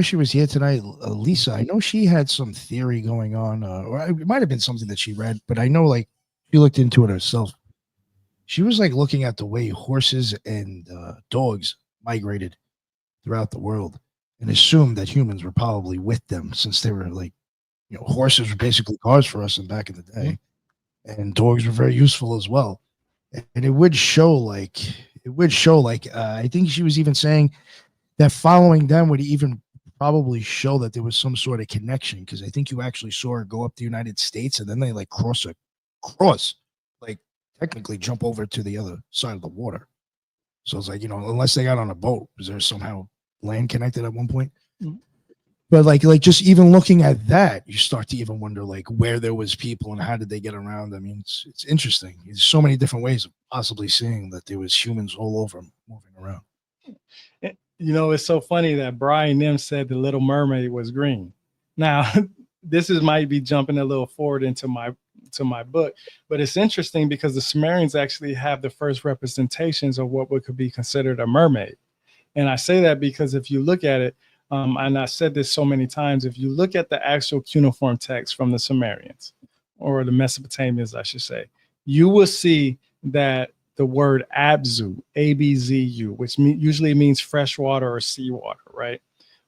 she was here tonight, Lisa. I know she had some theory going on, or it might have been something that she read, but I know like she looked into it herself. She was like looking at the way horses and dogs migrated throughout the world and assumed that humans were probably with them since they were like, you know, horses were basically cars for us back in the day, and dogs were very useful as well. And it would show like I think she was even saying that following them would even probably show that there was some sort of connection, because I think you actually saw her go up the United States and then they like cross like technically jump over to the other side of the water. So it's like, you know, unless they got on a boat, was there somehow land connected at one point? Mm-hmm. But like just even looking at that, you start to even wonder like where there was people and how did they get around. I mean, it's interesting. There's so many different ways of possibly seeing that there was humans all over moving around. You know, it's so funny that Brian Nim said the Little Mermaid was green. Now, this might be jumping a little forward into my book, but it's interesting because the Sumerians actually have the first representations of what could be considered a mermaid. And I say that because if you look at it, and I said this so many times, if you look at the actual cuneiform text from the Sumerians, or the Mesopotamians, I should say, you will see that the word Abzu, A-B-Z-U, which usually means fresh water or seawater, right?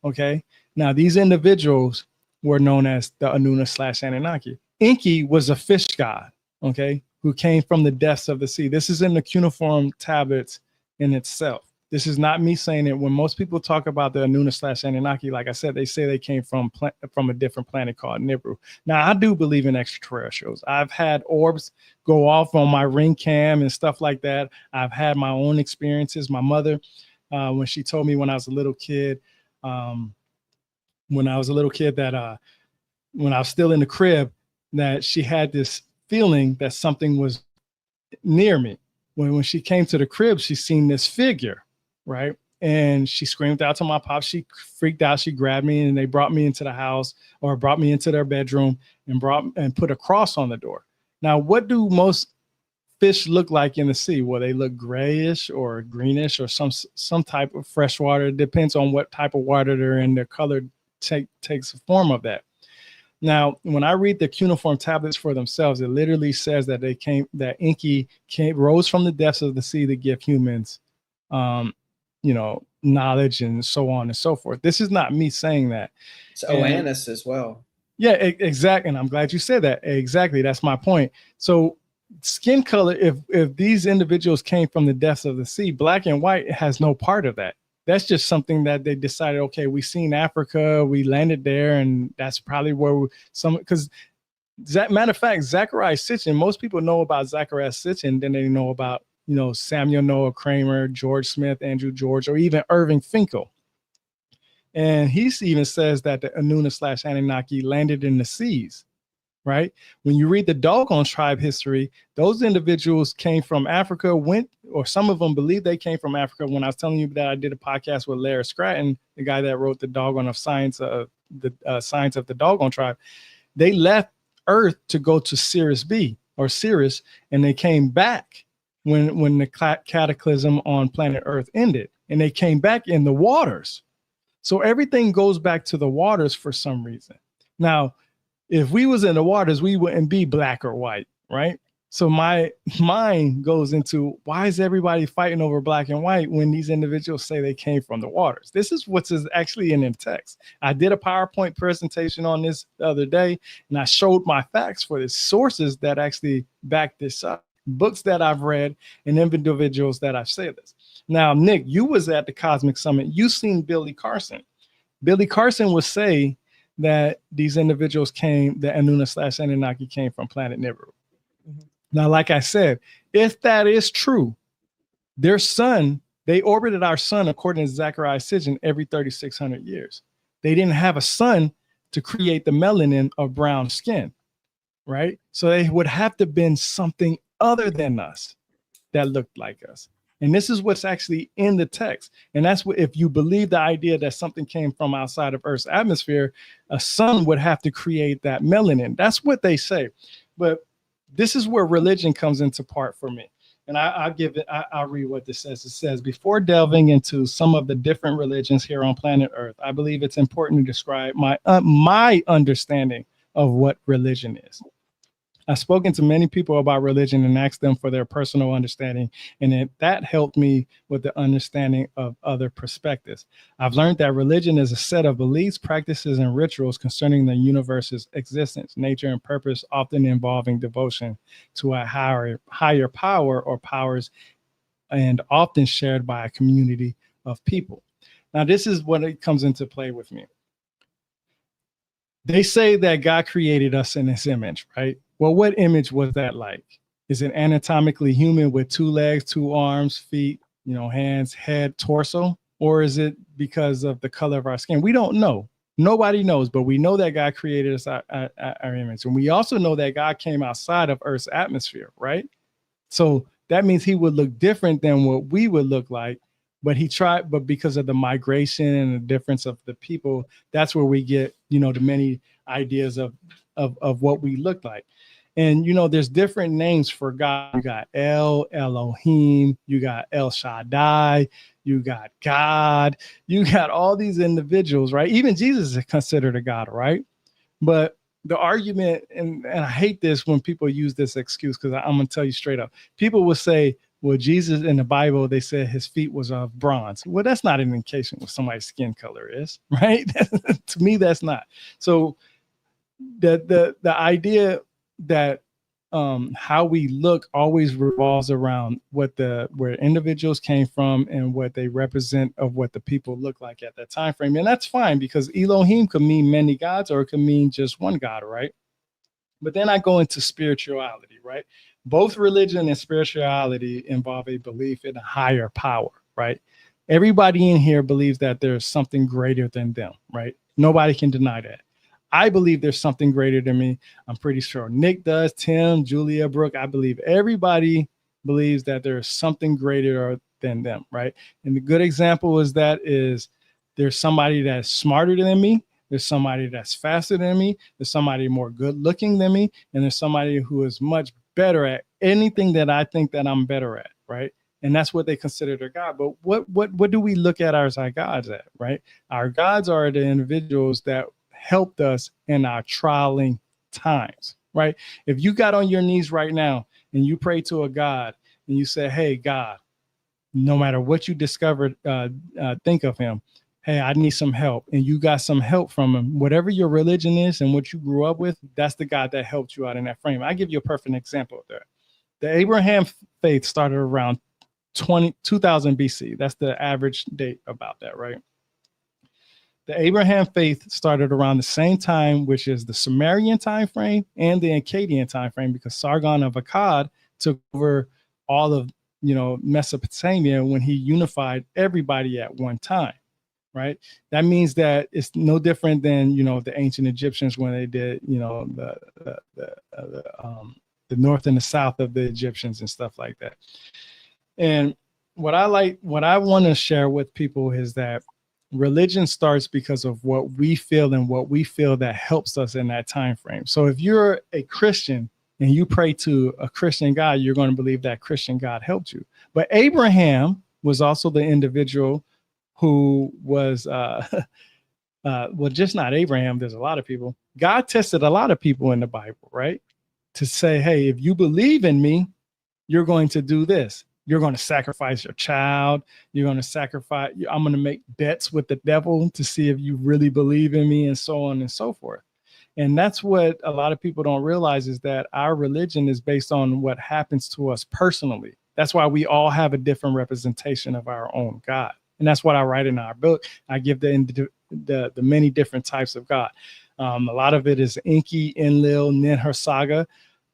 Okay. Now, these individuals were known as the Anuna/Anunnaki. Enki was a fish god, okay, who came from the depths of the sea. This is in the cuneiform tablets in itself. This is not me saying it. When most people talk about the Anuna/Anunnaki, like I said, they say they came from a different planet called Nibiru. Now, I do believe in extraterrestrials. I've had orbs go off on my ring cam and stuff like that. I've had my own experiences. My mother, when she told me when I was a little kid, that when I was still in the crib, that she had this feeling that something was near me. When she came to the crib, she seen this figure. Right. And she screamed out to my pop. She freaked out. She grabbed me and they brought me into the house, or brought me into their bedroom and put a cross on the door. Now, what do most fish look like in the sea? Well, they look grayish or greenish or some type of fresh water. It depends on what type of water they're in. Their color takes the form of that. Now, when I read the cuneiform tablets for themselves, it literally says that Enki rose from the depths of the sea to give humans knowledge and so on and so forth. This is not me saying that. It's Oannes as well. Yeah, exactly. And I'm glad you said that. Exactly. That's my point. So skin color, if these individuals came from the depths of the sea, black and white has no part of that. That's just something that they decided, okay, we seen Africa, we landed there, and that's probably where because matter of fact, Zachariah Sitchin, most people know about Zachariah Sitchin, then they know about Samuel Noah Kramer, George Smith, Andrew George, or even Irving Finkel. And he even says that the Anuna/Anunnaki landed in the seas, right? When you read the Dogon tribe history, those individuals came from Africa, or some of them believe they came from Africa. When I was telling you that I did a podcast with Larry Scratton, the guy that wrote the Dogon of Science, the Science of the Dogon tribe, they left Earth to go to Sirius B, or Sirius, and they came back when the cataclysm on planet Earth ended, and they came back in the waters. So everything goes back to the waters for some reason. Now, if we was in the waters, we wouldn't be black or white, right? So my mind goes into, why is everybody fighting over black and white when these individuals say they came from the waters? This is what's actually in the text. I did a PowerPoint presentation on this the other day, and I showed my facts for the sources that actually back this up. Books that I've read and individuals that I've said this. Now, Nick, you was at the Cosmic Summit. You seen Billy Carson. Billy Carson would say that these individuals the Anuna/Anunnaki came from planet Nibiru. Mm-hmm. Now, like I said, if that is true, their sun, they orbited our sun, according to Zachariah Sitchin, every 3,600 years. They didn't have a sun to create the melanin of brown skin, right? So they would have to have been something other than us that looked like us. And this is what's actually in the text. And that's what, if you believe the idea that something came from outside of Earth's atmosphere, a sun would have to create that melanin. That's what they say. But this is where religion comes into part for me. And I'll read what this says. It says, before delving into some of the different religions here on planet Earth, I believe it's important to describe my understanding of what religion is. I've spoken to many people about religion and asked them for their personal understanding, and that helped me with the understanding of other perspectives. I've learned that religion is a set of beliefs, practices, and rituals concerning the universe's existence, nature, and purpose, often involving devotion to a higher power or powers, and often shared by a community of people. Now, this is what it comes into play with me. They say that God created us in his image, right? Well, what image was that like? Is it anatomically human with 2 legs, 2 arms, feet, hands, head, torso? Or is it because of the color of our skin? We don't know. Nobody knows, but we know that God created us our image. And we also know that God came outside of Earth's atmosphere, right? So that means he would look different than what we would look like. But because of the migration and the difference of the people, that's where we get, the many ideas of what we look like. And, there's different names for God. You got Elohim, you got El Shaddai, you got God, you got all these individuals, right? Even Jesus is considered a God, right? But the argument, and I hate this when people use this excuse, because I'm going to tell you straight up. People will say, well, Jesus in the Bible, they said his feet was of bronze. Well, that's not an indication what somebody's skin color is, right? To me, that's not. So the idea that how we look always revolves around where individuals came from and what they represent of what the people look like at that time frame. And that's fine, because Elohim could mean many gods or it could mean just one God, right? But then I go into spirituality, right? Both religion and spirituality involve a belief in a higher power, right? Everybody in here believes that there's something greater than them, right? Nobody can deny that. I believe there's something greater than me. I'm pretty sure Nick does, Tim, Julia, Brooke. I believe everybody believes that there's something greater than them, right? And the good example is there's somebody that's smarter than me. There's somebody that's faster than me. There's somebody more good looking than me. And there's somebody who is much better at anything that I think that I'm better at, right? And that's what they consider their God. But what do we look at our gods at, right? Our gods are the individuals that helped us in our trialing times, right? If you got on your knees right now and you pray to a God and you say, hey, God, no matter what you discovered, think of him. Hey, I need some help. And you got some help from him. Whatever your religion is and what you grew up with, that's the God that helped you out in that frame. I give you a perfect example of that. The Abraham faith started around 2000 BC. That's the average date about that, right? The Abraham faith started around the same time, which is the Sumerian time frame and the Akkadian time frame, because Sargon of Akkad took over all of Mesopotamia when he unified everybody at one time. Right. That means that it's no different than, the ancient Egyptians when they did, the north and the south of the Egyptians and stuff like that. And what I want to share with people is that religion starts because of what we feel and what we feel that helps us in that time frame. So if you're a Christian and you pray to a Christian God, you're going to believe that Christian God helped you. But Abraham was also the individual who was, well, just not Abraham. There's a lot of people. God tested a lot of people in the Bible, right? To say, hey, if you believe in me, you're going to do this. You're going to sacrifice your child. You're going to sacrifice. I'm going to make bets with the devil to see if you really believe in me, and so on and so forth. And that's what a lot of people don't realize, is that our religion is based on what happens to us personally. That's why we all have a different representation of our own God. And that's what I write in our book. I give the many different types of God. A lot of it is Enki, Enlil, Ninhursag,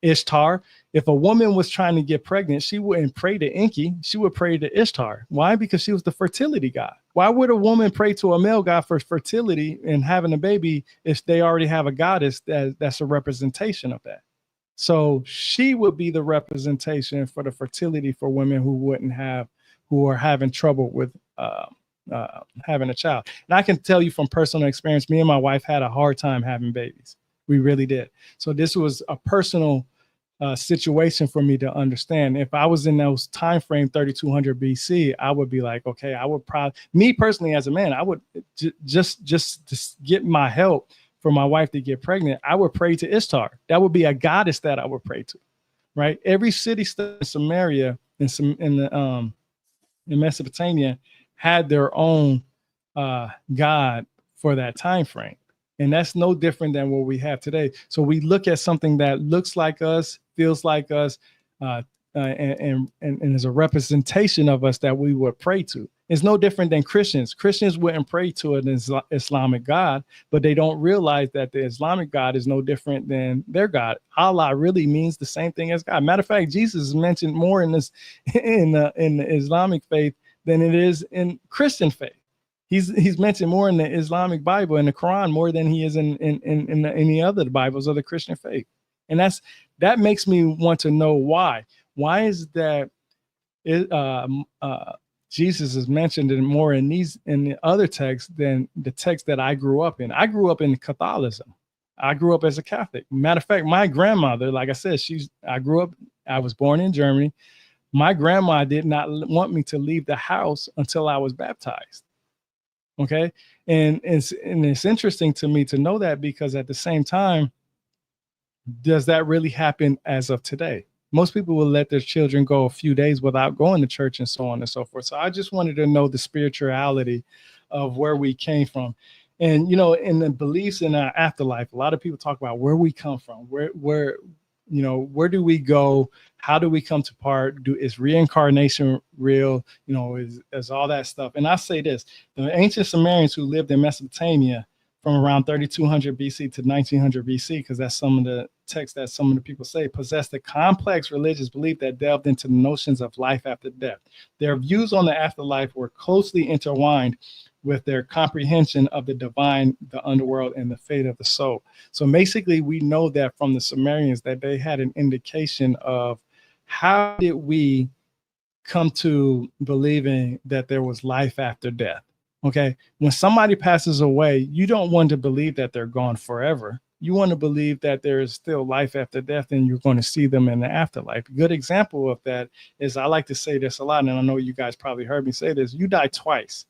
Ishtar. If a woman was trying to get pregnant, she wouldn't pray to Enki. She would pray to Ishtar. Why? Because she was the fertility god. Why would a woman pray to a male god for fertility and having a baby if they already have a goddess that's a representation of that? So she would be the representation for the fertility for women who are having trouble with having a child. And I can tell you from personal experience, me and my wife had a hard time having babies. We really did. So this was a personal situation for me to understand. If I was in those time frame 3200 BC, I would be like, okay, I would probably, me personally as a man, I would just to get my help for my wife to get pregnant, I would pray to Ishtar. That would be a goddess that I would pray to, right? Every city state in Samaria in Mesopotamia had their own god for that time frame. And that's no different than what we have today. So we look at something that looks like us, feels like us, and is a representation of us that we would pray to. It's no different than Christians. Christians wouldn't pray to an Islamic God, but they don't realize that the Islamic God is no different than their God. Allah really means the same thing as God. Matter of fact, Jesus is mentioned more in the Islamic faith than it is in Christian faith. He's mentioned more in the Islamic Bible and the Quran more than he is in any other Bibles of the Christian faith. And that makes me want to know why. Why is that Jesus is mentioned more in the other texts than the text that I grew up in? I grew up in Catholicism. I grew up as a Catholic. Matter of fact, my grandmother, like I said, I was born in Germany. My grandma did not want me to leave the house until I was baptized. Okay. And it's interesting to me to know that, because at the same time, does that really happen as of today? Most people will let their children go a few days without going to church and so on and so forth. So I just wanted to know the spirituality of where we came from. And, you know, in the beliefs in our afterlife, a lot of people talk about where we come from, where do we go? How do we come to part? Is reincarnation real? You know, is all that stuff. And I say this, the ancient Sumerians who lived in Mesopotamia from around 3200 BC to 1900 BC, because that's some of the texts that some of the people say, possessed a complex religious belief that delved into the notions of life after death. Their views on the afterlife were closely intertwined with their comprehension of the divine, the underworld, and the fate of the soul. So basically, we know that from the Sumerians that they had an indication of how did we come to believing that there was life after death. Okay, when somebody passes away, you don't want to believe that they're gone forever. You want to believe that there is still life after death and you're going to see them in the afterlife. A good example of that is, I like to say this a lot, and I know you guys probably heard me say this, you die twice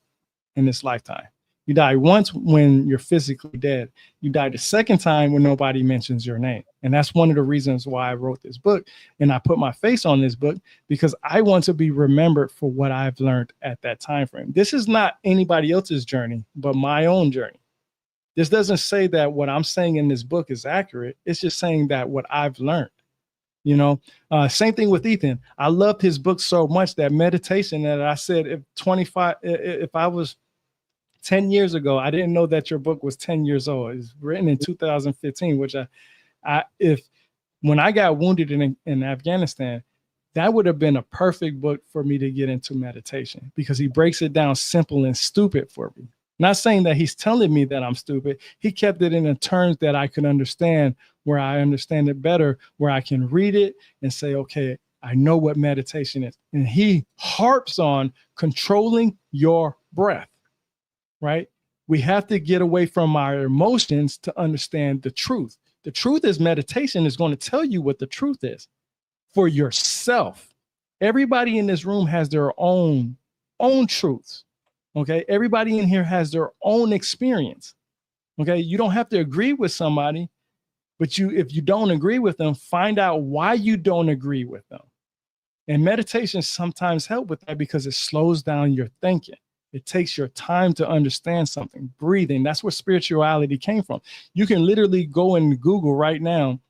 in this lifetime. You die once when you're physically dead. You die the second time when nobody mentions your name. And that's one of the reasons why I wrote this book. And I put my face on this book because I want to be remembered for what I've learned at that time frame. This is not anybody else's journey, but my own journey. This doesn't say that what I'm saying in this book is accurate. It's just saying that what I've learned. You know, same thing with Ethan. I loved his book so much that meditation that I said, if I was 10 years ago, I didn't know that your book was 10 years old. It's written in 2015, which when I got wounded in Afghanistan, that would have been a perfect book for me to get into meditation, because he breaks it down simple and stupid for me. Not saying that he's telling me that I'm stupid. He kept it in the terms that I could understand, where I understand it better, where I can read it and say, okay, I know what meditation is. And he harps on controlling your breath. Right? We have to get away from our emotions to understand the truth. The truth is, meditation is going to tell you what the truth is for yourself. Everybody in this room has their own truths. Okay. Everybody in here has their own experience. Okay. You don't have to agree with somebody, but if you don't agree with them, find out why you don't agree with them. And meditation sometimes help with that, because it slows down your thinking. It takes your time to understand something. Breathing, that's where spirituality came from. You can literally go into Google right now,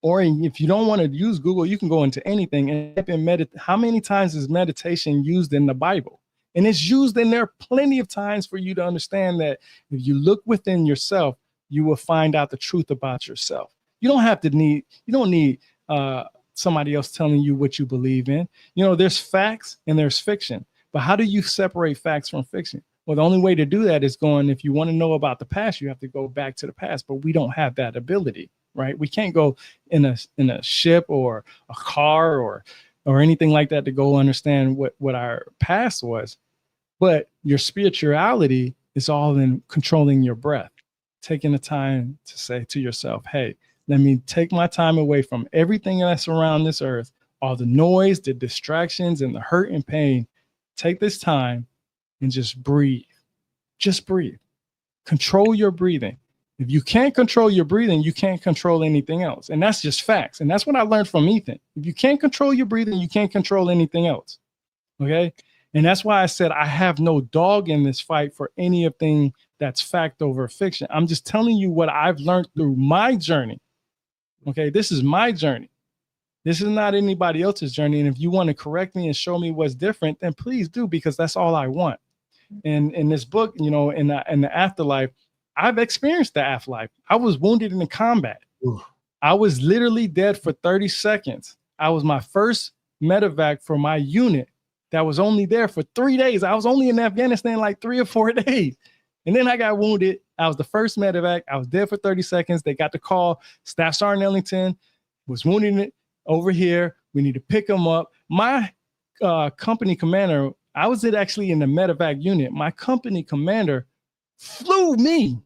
or if you don't want to use Google, you can go into anything and type in how many times is meditation used in the Bible? And it's used in there plenty of times for you to understand that if you look within yourself, you will find out the truth about yourself. You don't need somebody else telling you what you believe in. You know, there's facts and there's fiction. But how do you separate facts from fiction? Well, the only way to do that is if you want to know about the past, you have to go back to the past, but we don't have that ability, right? We can't go in a ship or a car or anything like that to go understand what our past was. But your spirituality is all in controlling your breath, taking the time to say to yourself, hey, let me take my time away from everything that's around this earth, all the noise, the distractions, and the hurt and pain. Take this time and just breathe. Just breathe. Control your breathing. If you can't control your breathing, you can't control anything else. And that's just facts. And that's what I learned from Ethan. If you can't control your breathing, you can't control anything else. Okay. And that's why I said I have no dog in this fight for anything that's fact over fiction. I'm just telling you what I've learned through my journey. Okay. This is my journey. This is not anybody else's journey. And if you want to correct me and show me what's different, then please do, because that's all I want. And in this book, you know, in the afterlife, I've experienced the afterlife. I was wounded in the combat. Ooh. I was literally dead for 30 seconds. I was my first medevac for my unit that was only there for 3 days. I was only in Afghanistan like 3 or 4 days. And then I got wounded. I was the first medevac. I was dead for 30 seconds. They got the call. Staff Sergeant Ellington was wounded over here. We need to pick him up. My company commander, I was actually in the medevac unit. My company commander flew me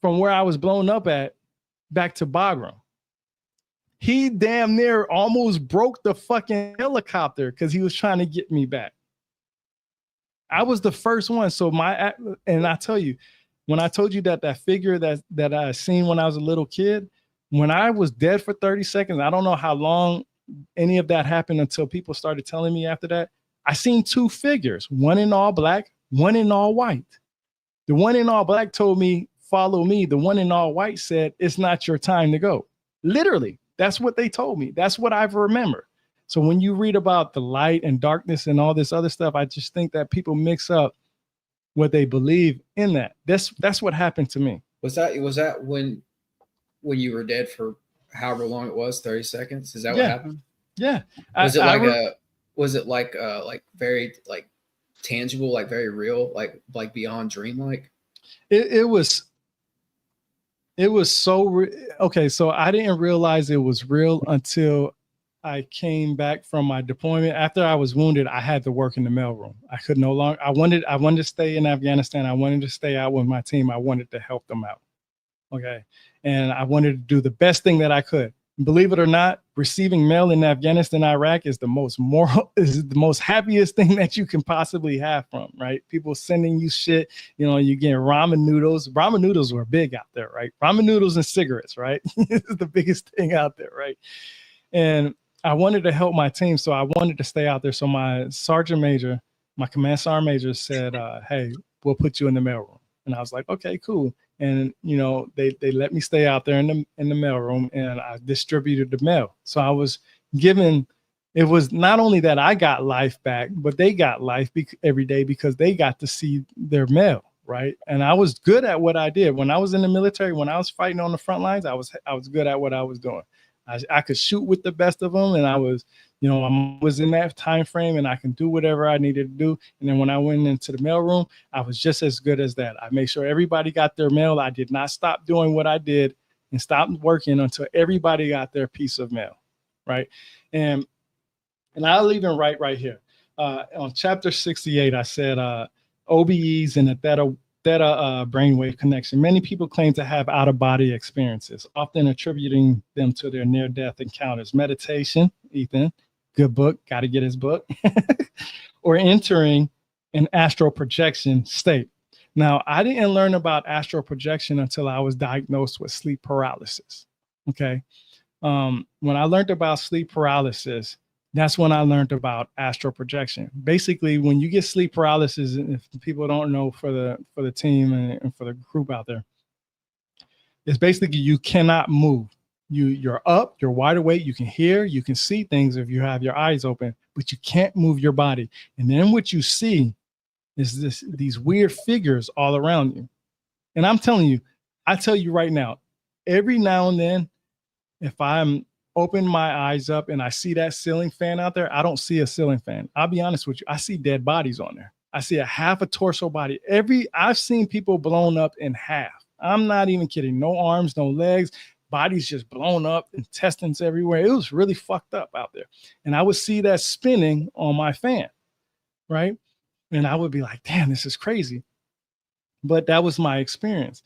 from where I was blown up at back to Bagram. He damn near almost broke the fucking helicopter because he was trying to get me back. I was the first one. So and I tell you, when I told you that figure that I seen when I was a little kid, when I was dead for 30 seconds, I don't know how long any of that happened until people started telling me after that. I seen 2 figures, one in all black, one in all white. The one in all black told me, follow me. The one in all white said, it's not your time to go. Literally, that's what they told me. That's what I remember. So when you read about the light and darkness and all this other stuff, I just think that people mix up what they believe in that. That's what happened to me. Was that when you were dead for however long it was, 30 seconds? Is that what happened? Yeah. Was it like very like tangible, like very real, like beyond dreamlike? It was so okay. So I didn't realize it was real until I came back from my deployment. After I was wounded, I had to work in the mailroom. I could no longer. I wanted to stay in Afghanistan. I wanted to stay out with my team. I wanted to help them out. Okay, and I wanted to do the best thing that I could. Believe it or not, receiving mail in Afghanistan, Iraq is the most happiest thing that you can possibly have from, right? People sending you shit, you get ramen noodles. Ramen noodles were big out there, right? Ramen noodles and cigarettes, right? It's the biggest thing out there, right? And I wanted to help my team, so I wanted to stay out there. So my sergeant major, my command sergeant major said, hey, we'll put you in the mailroom. And I was like, okay, cool. And, they let me stay out there in the mailroom, and I distributed the mail. So I was given, it was not only that I got life back, but they got life every day because they got to see their mail, right? And I was good at what I did. When I was in the military, when I was fighting on the front lines, I was good at what I was doing. I could shoot with the best of them, and I was in that time frame, and I can do whatever I needed to do. And then when I went into the mailroom, I was just as good as that. I made sure everybody got their mail. I did not stop doing what I did and stop working until everybody got their piece of mail, right? And I'll even write right here on chapter 68. I said OBEs and the theta brainwave connection. Many people claim to have out-of-body experiences, often attributing them to their near-death encounters. Meditation, Ethan, good book, got to get his book, or entering an astral projection state. Now, I didn't learn about astral projection until I was diagnosed with sleep paralysis. Okay. When I learned about sleep paralysis, that's when I learned about astral projection. Basically, when you get sleep paralysis, and if people don't know for the team and for the group out there, it's basically you cannot move. You're up, you're wide awake, you can hear, you can see things if you have your eyes open, but you can't move your body. And then what you see is these weird figures all around you. And I'm telling you, I tell you right now, every now and then, if I'm open my eyes up and I see that ceiling fan out there, I don't see a ceiling fan. I'll be honest with you. I see dead bodies on there. I see a half a torso body. I've seen people blown up in half. I'm not even kidding. No arms, no legs, bodies just blown up, intestines everywhere. It was really fucked up out there. And I would see that spinning on my fan, right? And I would be like, damn, this is crazy. But that was my experience.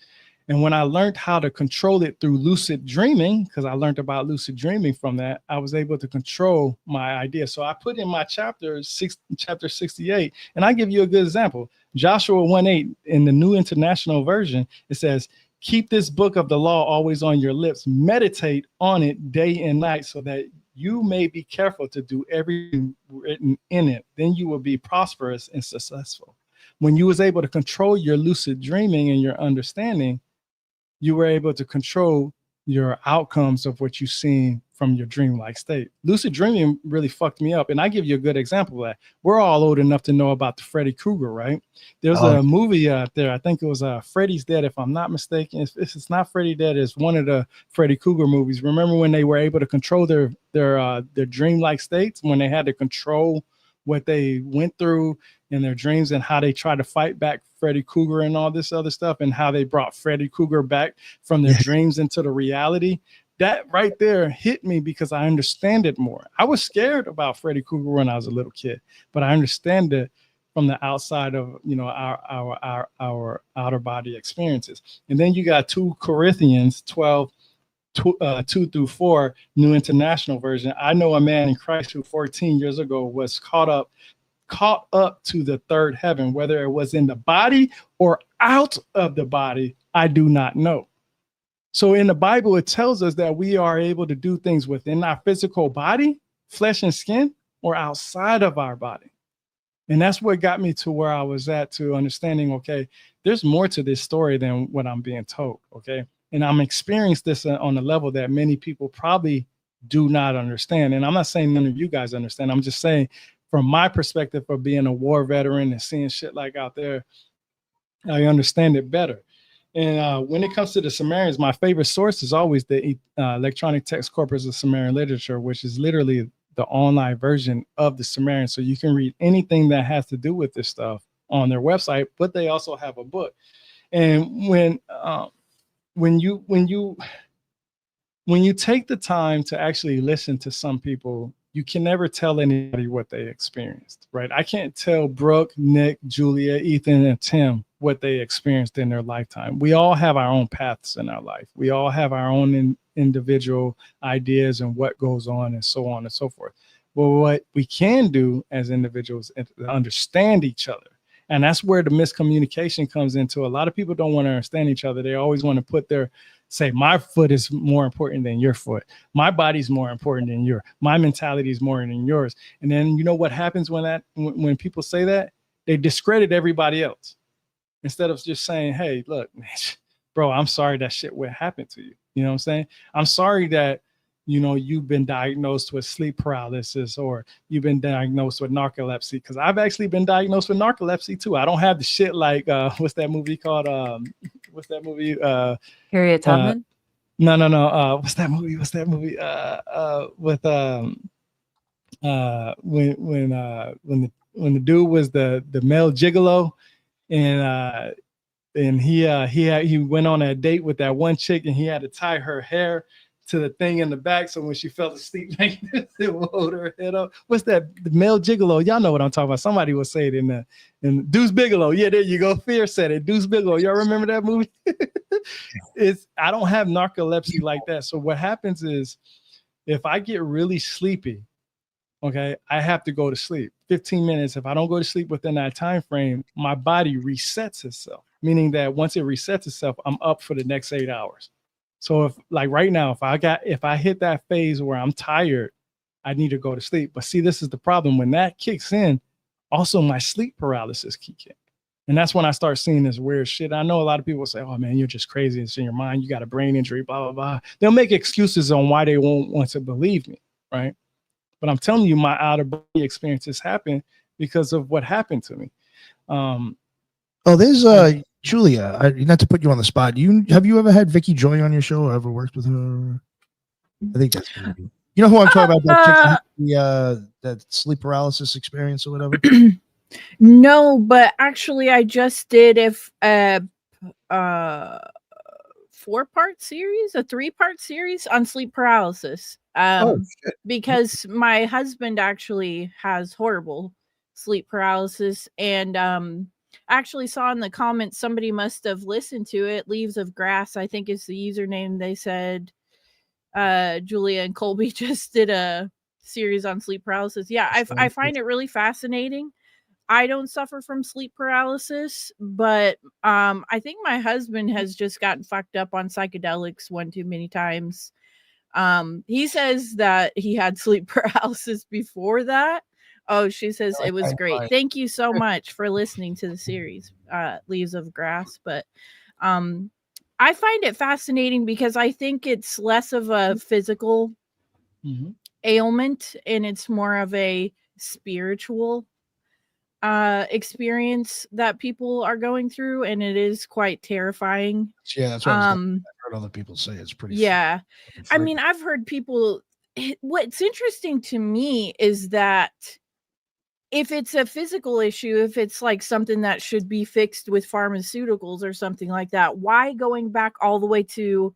And when I learned how to control it through lucid dreaming, because I learned about lucid dreaming from that, I was able to control my idea. So I put in my chapter 68, and I give you a good example. Joshua 1:8 in the New International Version, it says, keep this book of the law always on your lips. Meditate on it day and night so that you may be careful to do everything written in it. Then you will be prosperous and successful. When you was able to control your lucid dreaming and your understanding, you were able to control your outcomes of what you've seen from your dreamlike state. Lucid dreaming really fucked me up. And I give you a good example of that. We're all old enough to know about the Freddy Krueger, right? There's a movie out there. I think it was Freddy's Dead, if I'm not mistaken. If it's not Freddy Dead, it's one of the Freddy Krueger movies. Remember when they were able to control their dreamlike states, when they had to control what they went through in their dreams and how they tried to fight back Freddy Krueger and all this other stuff, and how they brought Freddy Krueger back from their dreams into the reality. That right there hit me because I understand it more. I was scared about Freddy Krueger when I was a little kid, but I understand it from the outside of, you know, our outer body experiences. And then you got 2 Corinthians 12, 2 through 4, New International Version. I know a man in Christ who 14 years ago was caught up to the third heaven, whether it was in the body or out of the body, I do not know. So in the Bible, it tells us that we are able to do things within our physical body, flesh and skin, or outside of our body. And that's what got me to where I was at, to understanding, okay, there's more to this story than what I'm being told, okay? And I'm experiencing this on a level that many people probably do not understand. And I'm not saying none of you guys understand. I'm just saying from my perspective of being a war veteran and seeing shit like out there, I understand it better. And when it comes to the Sumerians, my favorite source is always the electronic text corpus of Sumerian literature, which is literally the online version of the Sumerian. So you can read anything that has to do with this stuff on their website, but they also have a book. And when you take the time to actually listen to some people, you can never tell anybody what they experienced, right? I can't tell Brooke, Nick, Julia, Ethan, and Tim what they experienced in their lifetime. We all have our own paths in our life. We all have our own individual ideas and what goes on and so on and so forth. But what we can do as individuals is understand each other. And that's where the miscommunication comes into. A lot of people don't want to understand each other. They always want to say, my foot is more important than your foot. My body's more important than yours. My mentality is more than yours. And then you know what happens when people say that? They discredit everybody else. Instead of just saying, hey, look, bro, I'm sorry that shit would happen to you. You know what I'm saying? I'm sorry that, you know, you've been diagnosed with sleep paralysis, or you've been diagnosed with narcolepsy, because I've actually been diagnosed with narcolepsy too. I don't have the shit like, what's that movie called? Harriet Tubman? No. What's that movie? When the dude was the male gigolo, and he went on a date with that one chick, and he had to tie her hair to the thing in the back, so when she fell asleep, it would hold her head up. What's that? The male gigolo. Y'all know what I'm talking about. Somebody will say it in Deuce Bigelow. Yeah, there you go. Fear said it. Deuce Bigelow. Y'all remember that movie? I don't have narcolepsy like that. So what happens is, if I get really sleepy, okay, I have to go to sleep. 15 minutes. If I don't go to sleep within that time frame, my body resets itself, meaning that once it resets itself, I'm up for the next 8 hours. So if, like right now, if I hit that phase where I'm tired, I need to go to sleep. But see, this is the problem. When that kicks in, also my sleep paralysis kicks in. And that's when I start seeing this weird shit. I know a lot of people say, oh man, you're just crazy. It's in your mind. You got a brain injury, blah, blah, blah. They'll make excuses on why they won't want to believe me, right? But I'm telling you, my outer body experiences happen because of what happened to me. There's Julia. Not to put you on the spot. Have you ever had Vicky Joy on your show or ever worked with her? I think that's maybe. You know who I'm talking about? That sleep paralysis experience or whatever. No, but actually, I just did a 4-part series, a 3-part series on sleep paralysis. Because my husband actually has horrible sleep paralysis, and actually saw in the comments somebody must have listened to it. Leaves of Grass, I think, is the username. They said Julia and Colby just did a series on sleep paralysis. Yeah, I find it really fascinating. I don't suffer from sleep paralysis, but I think my husband has just gotten fucked up on psychedelics one too many times. He says that he had sleep paralysis before that. Oh, she says it was great. Thank you so much for listening to the series, Leaves of Grass. But I find it fascinating because I think it's less of a physical ailment, and it's more of a spiritual experience that people are going through, and it is quite terrifying. Yeah, that's what I've heard other people say. It's pretty. Yeah, I mean, I've heard people. What's interesting to me is that if it's a physical issue, if it's like something that should be fixed with pharmaceuticals or something like that, why going back all the way to,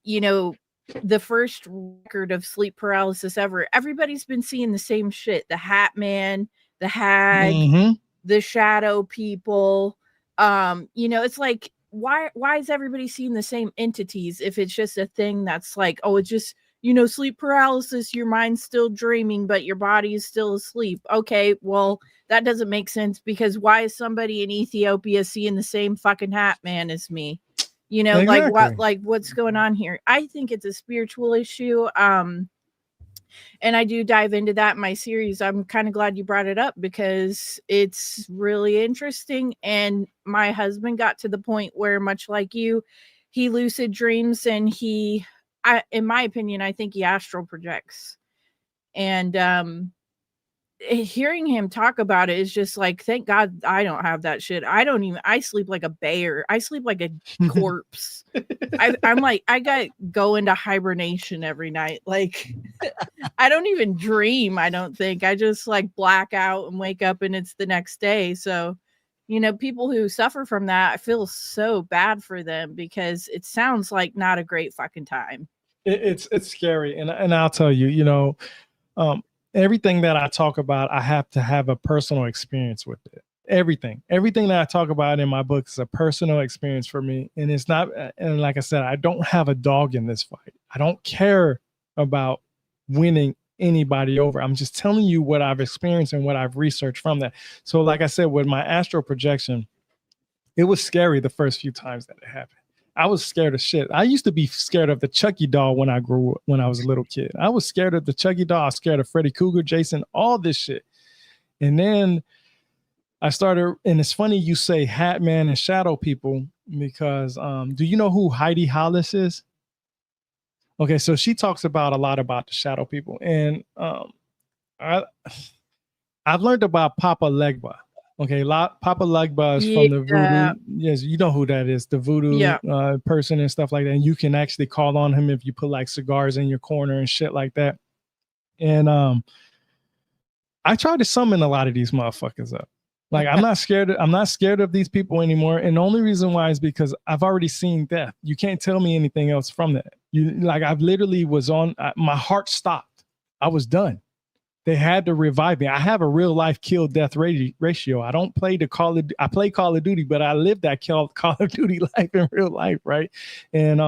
you know, the first record of sleep paralysis ever? Everybody's been seeing the same shit: the Hat Man, the Hag, the Shadow People. You know, it's like, why is everybody seeing the same entities if it's just a thing that's like, oh, it's just, you know, sleep paralysis, your mind's still dreaming, but your body is still asleep. Okay, well, that doesn't make sense, because why is somebody in Ethiopia seeing the same fucking Hat Man as me? You know, Exactly. what's going on here? I think it's a spiritual issue. And I do dive into that in my series. I'm kind of glad you brought it up, because it's really interesting. And my husband got to the point where, much like you, he lucid dreams, and in my opinion, I think he astral projects. And hearing him talk about it is just like, thank God I don't have that shit. I sleep like a bear. I sleep like a corpse. I'm like, I got go into hibernation every night. Like, I don't even dream, I don't think. I just like black out and wake up and it's the next day. So, you know, people who suffer from that, I feel so bad for them, because it sounds like not a great fucking time. It's scary. And I'll tell you, you know, everything that I talk about, I have to have a personal experience with it. Everything that I talk about in my book is a personal experience for me. And it's not, and like I said, I don't have a dog in this fight. I don't care about winning anybody over. I'm just telling you what I've experienced and what I've researched from that. So like I said, with my astral projection, it was scary the first few times that it happened. I was scared of shit. I used to be scared of the Chucky doll when I was a little kid. I was scared of the Chucky doll. I was scared of Freddy Krueger, Jason, all this shit. And then I started, and it's funny you say Hat Man and Shadow People, because do you know who Heidi Hollis is? Okay, so she talks about a lot about the Shadow People. And I've learned about Papa Legba. Okay, Papa Legba is from the voodoo. Yes, you know who that is, the voodoo person and stuff like that. And you can actually call on him if you put like cigars in your corner and shit like that. And I tried to summon a lot of these motherfuckers up. Like, I'm not scared of these people anymore. And the only reason why is because I've already seen death. You can't tell me anything else from that. I've literally was on, my heart stopped. I was done. They had to revive me. I have a real life kill death ratio. I don't play I play Call of Duty, but I live that Call of Duty life in real life. Right. And,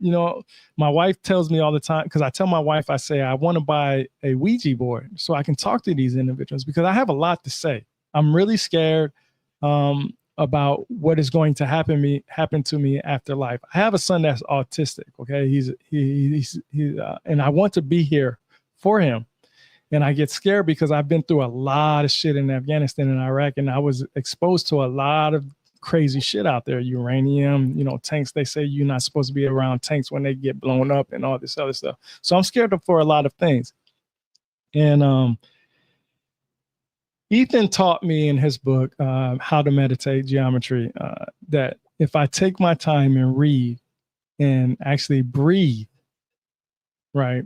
you know, my wife tells me all the time, because I tell my wife, I say, I want to buy a Ouija board so I can talk to these individuals, because I have a lot to say. I'm really scared about what is going to happen to me after life. I have a son that's autistic. Okay. He's and I want to be here for him. And I get scared because I've been through a lot of shit in Afghanistan and Iraq, and I was exposed to a lot of crazy shit out there. Uranium, you know, tanks. They say you're not supposed to be around tanks when they get blown up and all this other stuff. So I'm scared for a lot of things. And Ethan taught me in his book, How to Meditate Geometry, that if I take my time and read and actually breathe, right,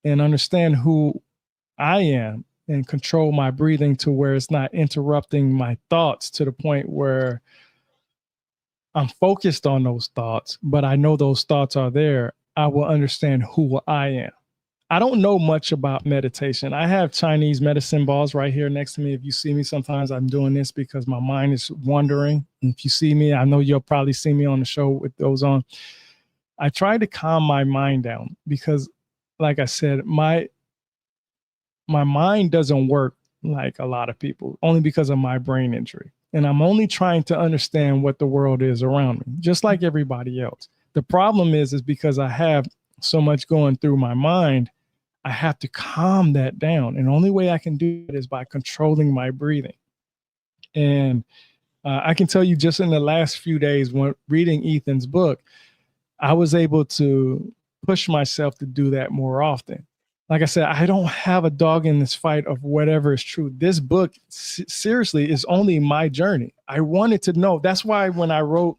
and understand who I am and control my breathing to where it's not interrupting my thoughts to the point where I'm focused on those thoughts, but I know those thoughts are there, I will understand who I am. I don't know much about meditation. I have Chinese medicine balls right here next to me. If you see me, sometimes I'm doing this because my mind is wandering. And if you see me, I know you'll probably see me on the show with those on. I try to calm my mind down because, like I said, my mind doesn't work like a lot of people, only because of my brain injury. And I'm only trying to understand what the world is around me, just like everybody else. The problem is because I have so much going through my mind, I have to calm that down. And the only way I can do it is by controlling my breathing. And I can tell you, just in the last few days when reading Ethan's book, I was able to push myself to do that more often. Like I said, I don't have a dog in this fight of whatever is true. This book, seriously, is only my journey. I wanted to know. That's why when I wrote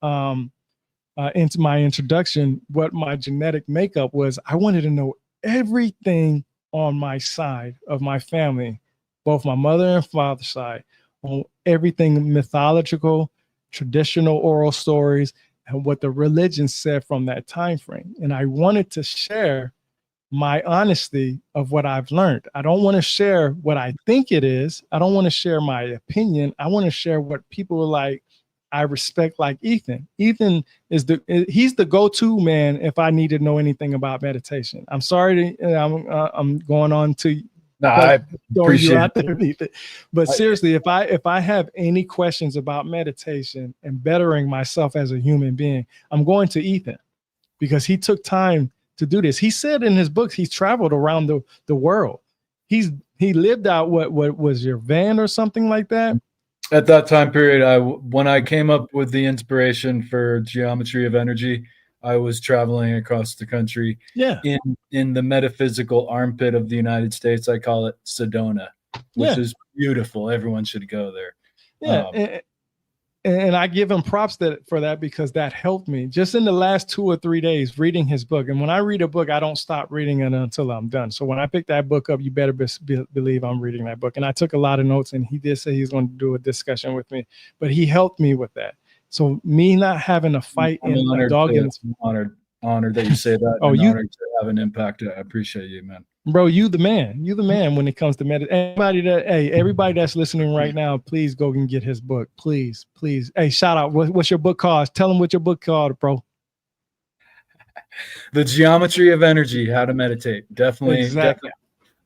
into my introduction what my genetic makeup was, I wanted to know everything on my side of my family both my mother and father's side, on everything mythological, traditional oral stories, and what the religion said from that time frame. And I wanted to share my honesty of what I've learned. I don't want to share what I think it is. I don't want to share my opinion. I want to share what people like I respect, like Ethan. Ethan is he's the go-to man if I need to know anything about meditation. I'm sorry I'm going on to I appreciate you out there, Ethan. But seriously, if I have any questions about meditation and bettering myself as a human being, I'm going to Ethan, because he took time to do this. He said in his books he's traveled around the world. He lived out what was your van or something like that. At that time period, when I came up with the inspiration for Geometry of Energy, I was traveling across the country. Yeah. In the metaphysical armpit of the United States, I call it Sedona, which is beautiful. Everyone should go there. Yeah. And I give him props for that, because that helped me just in the last 2 or 3 days reading his book. And when I read a book, I don't stop reading it until I'm done. So when I pick that book up, you better believe I'm reading that book. And I took a lot of notes, and he did say he's going to do a discussion with me, but he helped me with that. So me not having a fight in a dog. I'm honored that you say that. Honored to have an impact. I appreciate you, man. Bro, you the man when it comes to meditation. Everybody that's listening right now, please go and get his book. Please. Hey, shout out. What's your book called? Tell them what your book called, bro. The Geometry of Energy, How to Meditate. Definitely. Exactly.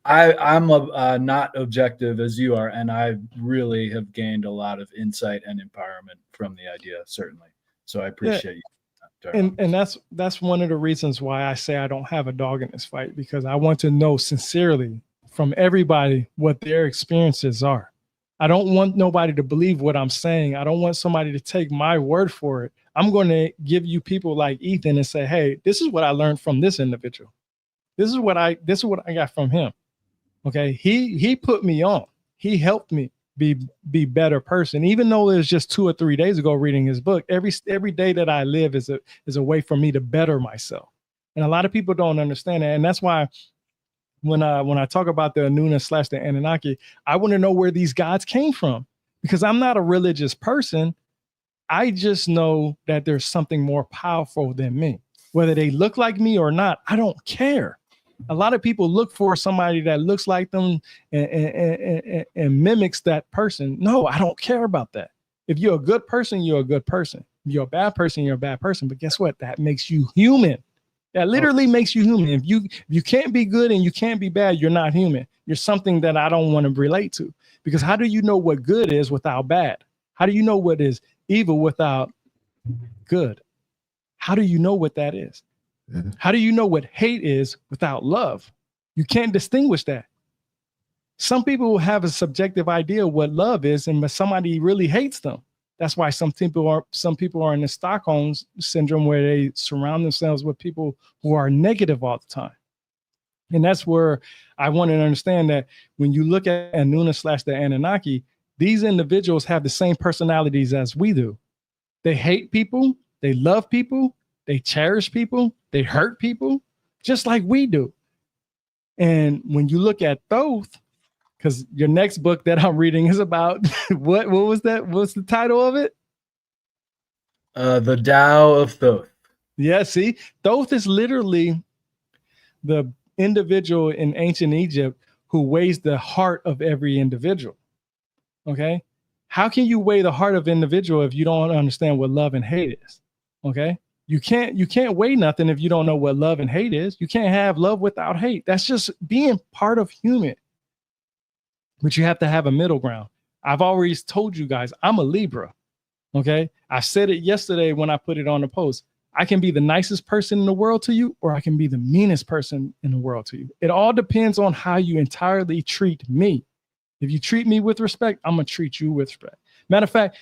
I'm not objective as you are, and I really have gained a lot of insight and empowerment from the idea, certainly. So I appreciate you. And that's one of the reasons why I say I don't have a dog in this fight, because I want to know sincerely from everybody what their experiences are. I don't want nobody to believe what I'm saying. I don't want somebody to take my word for it. I'm going to give you people like Ethan and say, hey, this is what I learned from this individual. This is what I got from him. Okay. He put me on. He helped me be better person, even though it was just 2 or 3 days ago reading his book. Every day that I live is a way for me to better myself. And a lot of people don't understand that. And that's why when I talk about the Anuna / the Anunnaki, I want to know where these gods came from, because I'm not a religious person. I just know that there's something more powerful than me. Whether they look like me or not, I don't care. A lot of people look for somebody that looks like them and mimics that person. No, I don't care about that. If you're a good person, you're a good person. If you're a bad person, you're a bad person. But guess what? That makes you human. That literally makes you human. If you can't be good and you can't be bad, you're not human. You're something that I don't want to relate to. Because how do you know what good is without bad? How do you know what is evil without good? How do you know what that is? How do you know what hate is without love? You can't distinguish that. Some people have a subjective idea of what love is, and somebody really hates them. That's why some people are in the Stockholm syndrome, where they surround themselves with people who are negative all the time. And that's where I want to understand that when you look at Anuna / the Anunnaki, these individuals have the same personalities as we do. They hate people, they love people, they cherish people, they hurt people, just like we do. And when you look at Thoth, because your next book that I'm reading is about what was that? What's the title of it? The Tao of Thoth. Yeah, see, Thoth is literally the individual in ancient Egypt who weighs the heart of every individual. Okay, how can you weigh the heart of an individual if you don't understand what love and hate is? Okay. You can't weigh nothing if you don't know what love and hate is. You can't have love without hate. That's just being part of human. But you have to have a middle ground. I've always told you guys, I'm a Libra. Okay. I said it yesterday when I put it on the post. I can be the nicest person in the world to you, or I can be the meanest person in the world to you. It all depends on how you entirely treat me. If you treat me with respect, I'm going to treat you with respect. Matter of fact,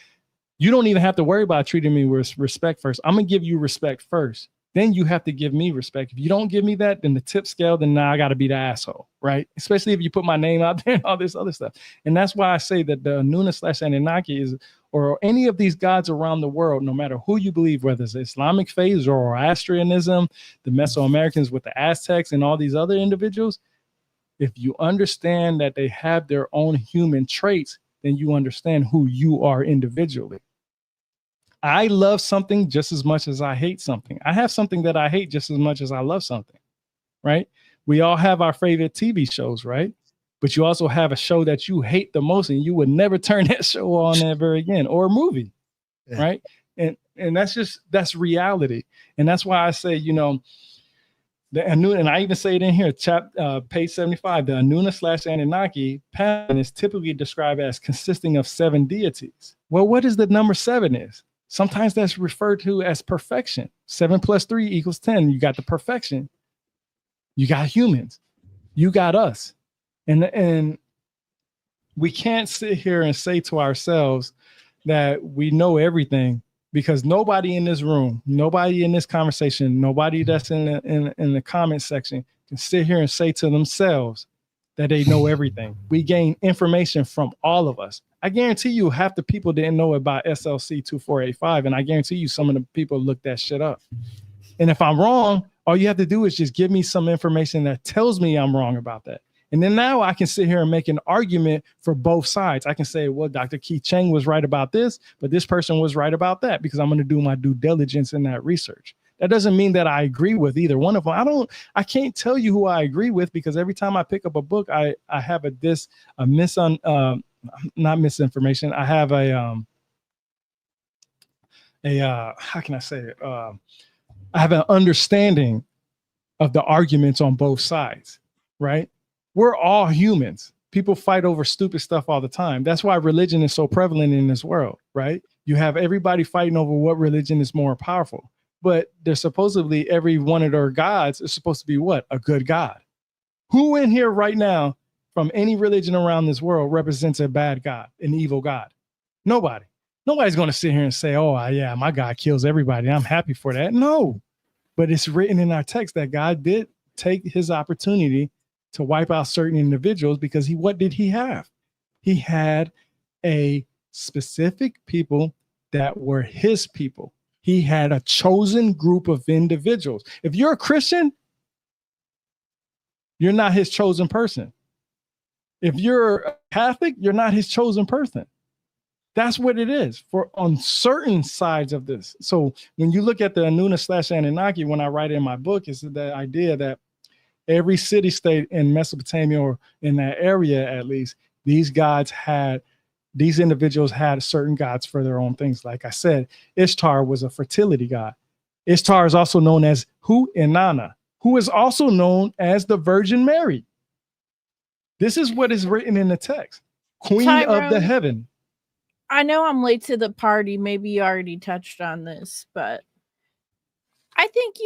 you don't even have to worry about treating me with respect first. I'm going to give you respect first. Then you have to give me respect. If you don't give me that, then the tip scale, then now I got to be the asshole, right? Especially if you put my name out there and all this other stuff. And that's why I say that the Anuna / Anunnaki is, or any of these gods around the world, no matter who you believe, whether it's Islamic faith, Zoroastrianism, the Mesoamericans with the Aztecs and all these other individuals, If you understand that they have their own human traits, then you understand who you are individually. I love something just as much as I hate something. I have something that I hate just as much as I love something, right? We all have our favorite TV shows, right? But you also have a show that you hate the most and you would never turn that show on ever again, or a movie, right? And that's reality. And that's why I say, you know, the Anuna, and I even say it in here, page 75, the Anuna/Anunnaki pattern is typically described as consisting of 7 deities. Well, what is the number 7 is? Sometimes that's referred to as perfection. 7 + 3 = 10. You got the perfection. You got humans. You got us. And we can't sit here and say to ourselves that we know everything, because nobody in this room, nobody in this conversation, nobody that's in the comment section can sit here and say to themselves that they know everything. We gain information from all of us. I guarantee you half the people didn't know about SLC 2485, and I guarantee you some of the people looked that shit up. And if I'm wrong, all you have to do is just give me some information that tells me I'm wrong about that. And then now I can sit here and make an argument for both sides. I can say, well, Dr. Keith Chang was right about this, but this person was right about that, because I'm going to do my due diligence in that research. That doesn't mean that I agree with either one of them. I can't tell you who I agree with, because every time I pick up a book, I have not misinformation. I have how can I say it? I have an understanding of the arguments on both sides, right? We're all humans. People fight over stupid stuff all the time. That's why religion is so prevalent in this world, right? You have everybody fighting over what religion is more powerful. But there's supposedly every one of their gods is supposed to be what? A good God. Who in here right now from any religion around this world represents a bad God, an evil God? Nobody. Nobody's going to sit here and say, oh, yeah, my God kills everybody. I'm happy for that. No. But it's written in our text that God did take his opportunity to wipe out certain individuals, because what did he have? He had a specific people that were his people. He had a chosen group of individuals. If you're a Christian, you're not his chosen person. If you're a Catholic, you're not his chosen person. That's what it is for on certain sides of this. So when you look at the Anuna/Anunnaki, when I write in my book, is the idea that every city-state in Mesopotamia, or in that area at least, these individuals had certain gods for their own things. Like I said, Ishtar was a fertility god. Ishtar is also known as who? Inanna, who is also known as the Virgin Mary. This is what is written in the text. Queen Tyrone, of the heaven. I know I'm late to the party. Maybe you already touched on this, but I think,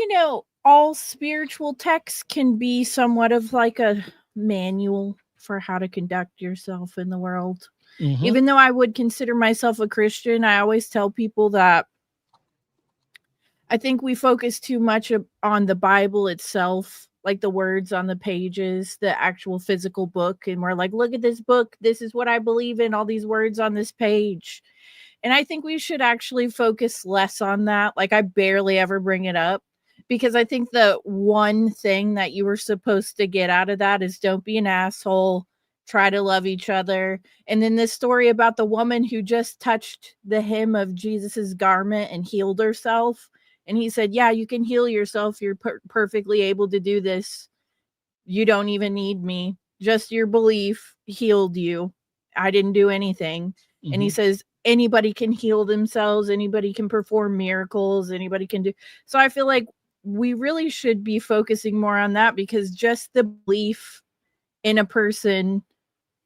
all spiritual texts can be somewhat of like a manual for how to conduct yourself in the world. Mm-hmm. Even though I would consider myself a Christian, I always tell people that I think we focus too much on the Bible itself, like the words on the pages, the actual physical book. And we're like, look at this book. This is what I believe in, all these words on this page. And I think we should actually focus less on that. Like, I barely ever bring it up, because I think the one thing that you were supposed to get out of that is don't be an asshole, try to love each other. And then this story about the woman who just touched the hem of Jesus's garment and healed herself. And he said, yeah, you can heal yourself. You're perfectly able to do this. You don't even need me. Just your belief healed you. I didn't do anything. Mm-hmm. And he says, anybody can heal themselves. Anybody can perform miracles. Anybody can do. So I feel like we really should be focusing more on that, because just the belief in a person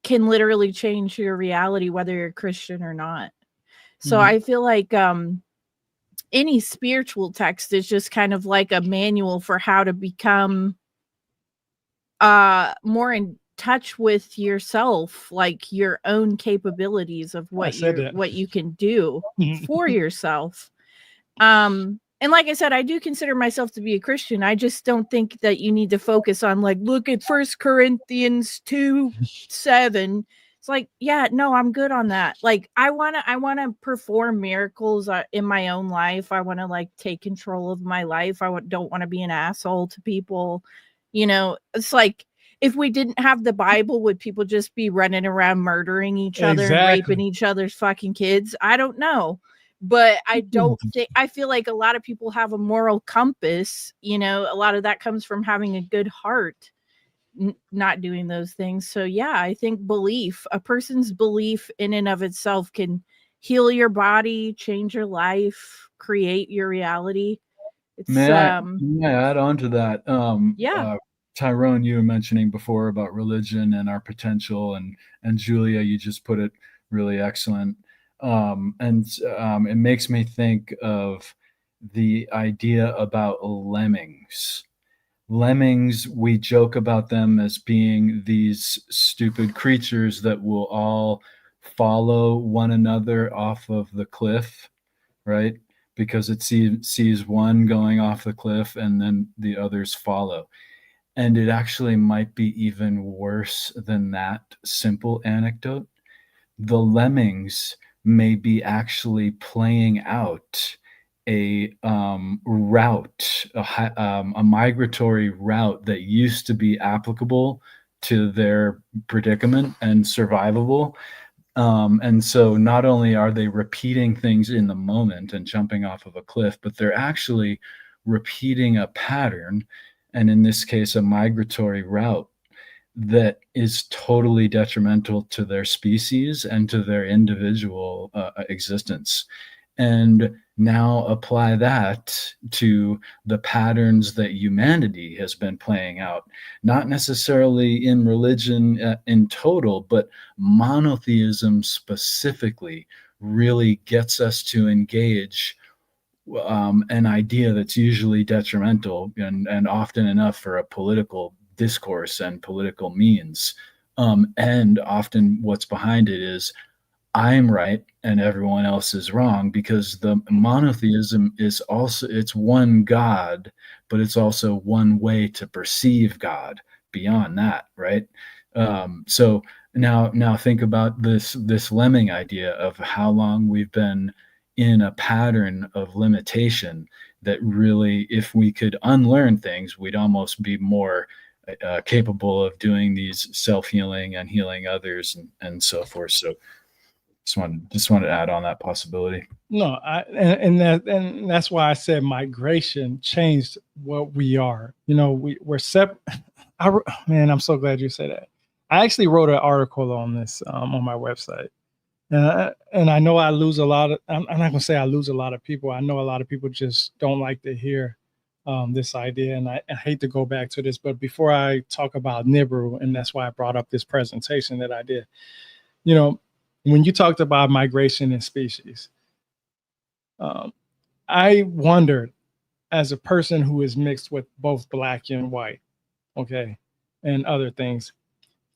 can literally change your reality, whether you're a Christian or not. So mm-hmm. I feel like any spiritual text is just kind of like a manual for how to become more in touch with yourself, like your own capabilities of what you can do for yourself. And like I said, I do consider myself to be a Christian. I just don't think that you need to focus on, like, look at 1 Corinthians 2:7. It's like, yeah, no, I'm good on that. Like, I want to perform miracles in my own life. I want to, like, take control of my life. Don't want to be an asshole to people. It's like, if we didn't have the Bible, would people just be running around murdering each other and raping each other's fucking kids? I don't know. But I don't think, I feel like a lot of people have a moral compass. You know, a lot of that comes from having a good heart, not doing those things. So yeah, I think a person's belief in and of itself can heal your body, change your life, create your reality. It's, may I add on to that? Yeah. Tyrone, you were mentioning before about religion and our potential, and Julia, you just put it really excellent. It makes me think of the idea about lemmings. Lemmings, we joke about them as being these stupid creatures that will all follow one another off of the cliff, right? Because it sees one going off the cliff and then the others follow. And it actually might be even worse than that simple anecdote. The lemmings may be actually playing out a route, a migratory route that used to be applicable to their predicament and survivable. And so not only are they repeating things in the moment and jumping off of a cliff, but they're actually repeating a pattern, and in this case, a migratory route that is totally detrimental to their species and to their individual existence. And now apply that to the patterns that humanity has been playing out, not necessarily in religion in total, but monotheism specifically really gets us to engage an idea that's usually detrimental and often enough for a political discourse and political means. And often what's behind it is I'm right and everyone else is wrong, because the monotheism is also, it's one God, but it's also one way to perceive God beyond that, right? So now think about this lemming idea of how long we've been in a pattern of limitation that really, if we could unlearn things, we'd almost be more capable of doing these self-healing and healing others and so forth. So just wanted to add on that possibility. No, and that's why I said migration changed what we are. You know, we're man, I'm so glad you said that. I actually wrote an article on this on my website. And I know I lose a lot of, I'm not gonna say I lose a lot of people. I know a lot of people just don't like to hear this idea. And I hate to go back to this, but before I talk about Nibiru, and that's why I brought up this presentation that I did, you know, when you talked about migration and species, I wondered, as a person who is mixed with both black and white, okay, and other things,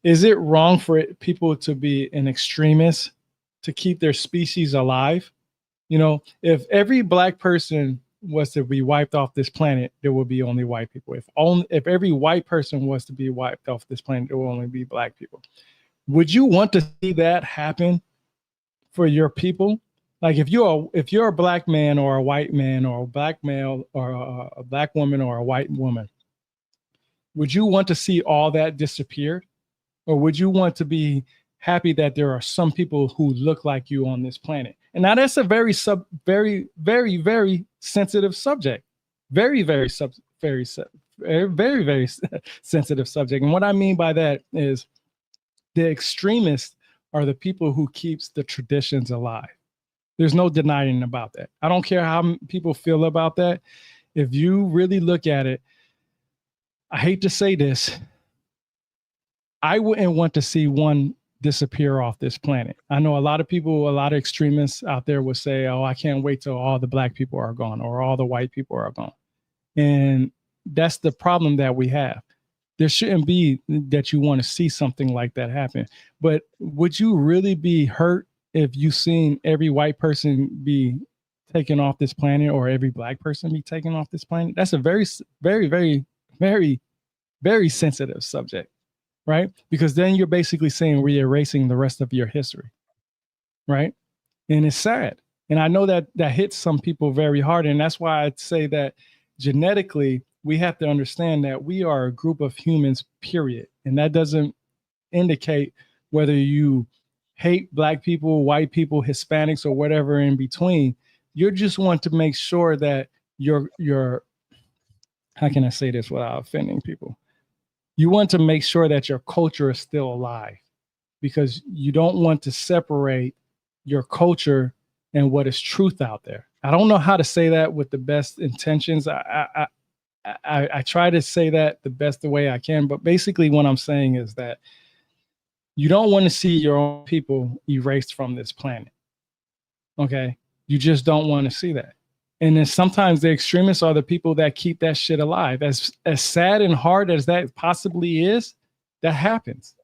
is it wrong for people to be an extremist to keep their species alive? You know, if every black person was to be wiped off this planet, there will be only white people. If every white person was to be wiped off this planet, there will only be black people. Would you want to see that happen for your people? Like if you're a black man or a white man or a black male or a black woman or a white woman, would you want to see all that disappear? Or would you want to be happy that there are some people who look like you on this planet? And now that's a very sensitive subject. Very sensitive subject. And what I mean by that is the extremists are the people who keeps the traditions alive. There's no denying about that. I don't care how people feel about that. If you really look at it, I hate to say this, I wouldn't want to see one disappear off this planet. I know a lot of people, a lot of extremists out there would say, oh, I can't wait till all the black people are gone or all the white people are gone. And that's the problem that we have. There shouldn't be that you want to see something like that happen. But would you really be hurt if you seen every white person be taken off this planet or every black person be taken off this planet? That's a very sensitive subject, right? Because then you're basically saying we're erasing the rest of your history, right? And it's sad. And I know that hits some people very hard. And that's why I'd say that genetically, we have to understand that we are a group of humans, period. And that doesn't indicate whether you hate Black people, white people, Hispanics, or whatever in between. You just want to make sure that your how can I say this without offending people? You want to make sure that your culture is still alive, because you don't want to separate your culture and what is truth out there. I don't know how to say that with the best intentions. I try to say that the best way I can, but basically what I'm saying is that you don't want to see your own people erased from this planet. Okay? You just don't want to see that. And then sometimes the extremists are the people that keep that shit alive. As sad and hard as that possibly is, that happens.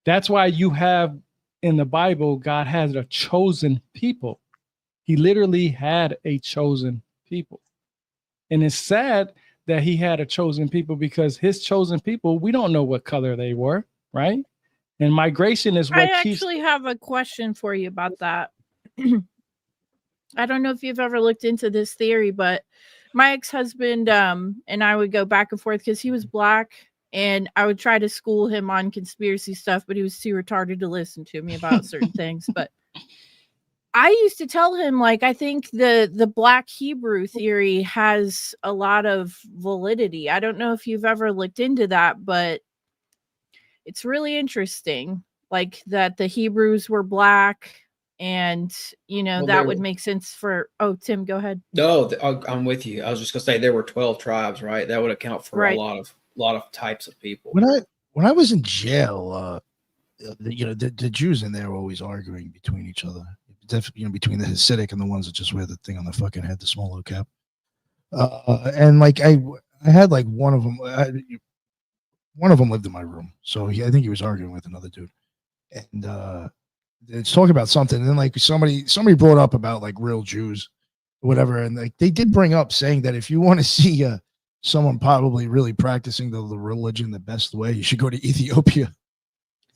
That's why you have in the Bible, God has a chosen people. He literally had a chosen people. And it's sad that he had a chosen people, because his chosen people, we don't know what color they were, right? And migration is what I actually have a question for you about that. I don't know if you've ever looked into this theory, but my ex-husband and I would go back and forth because he was Black, and I would try to school him on conspiracy stuff, but he was too retarded to listen to me about certain things. But I used to tell him, like, I think the Black Hebrew theory has a lot of validity. I don't know if you've ever looked into that, but it's really interesting, like that the Hebrews were Black. And, you know, that would make sense for, Tim, go ahead. No, I'm with you. I was just gonna say there were 12 tribes, right? That would account for a lot of types of people. When I was in jail, the Jews in there were always arguing between each other. Between the Hasidic and the ones that just wear the thing on the fucking head, the small little cap. And like I had like one of them lived in my room, so I think he was arguing with another dude, and it's talking about something, and then like somebody brought up about like real Jews or whatever, and like they did bring up saying that if you want to see someone probably really practicing the religion the best way, you should go to Ethiopia.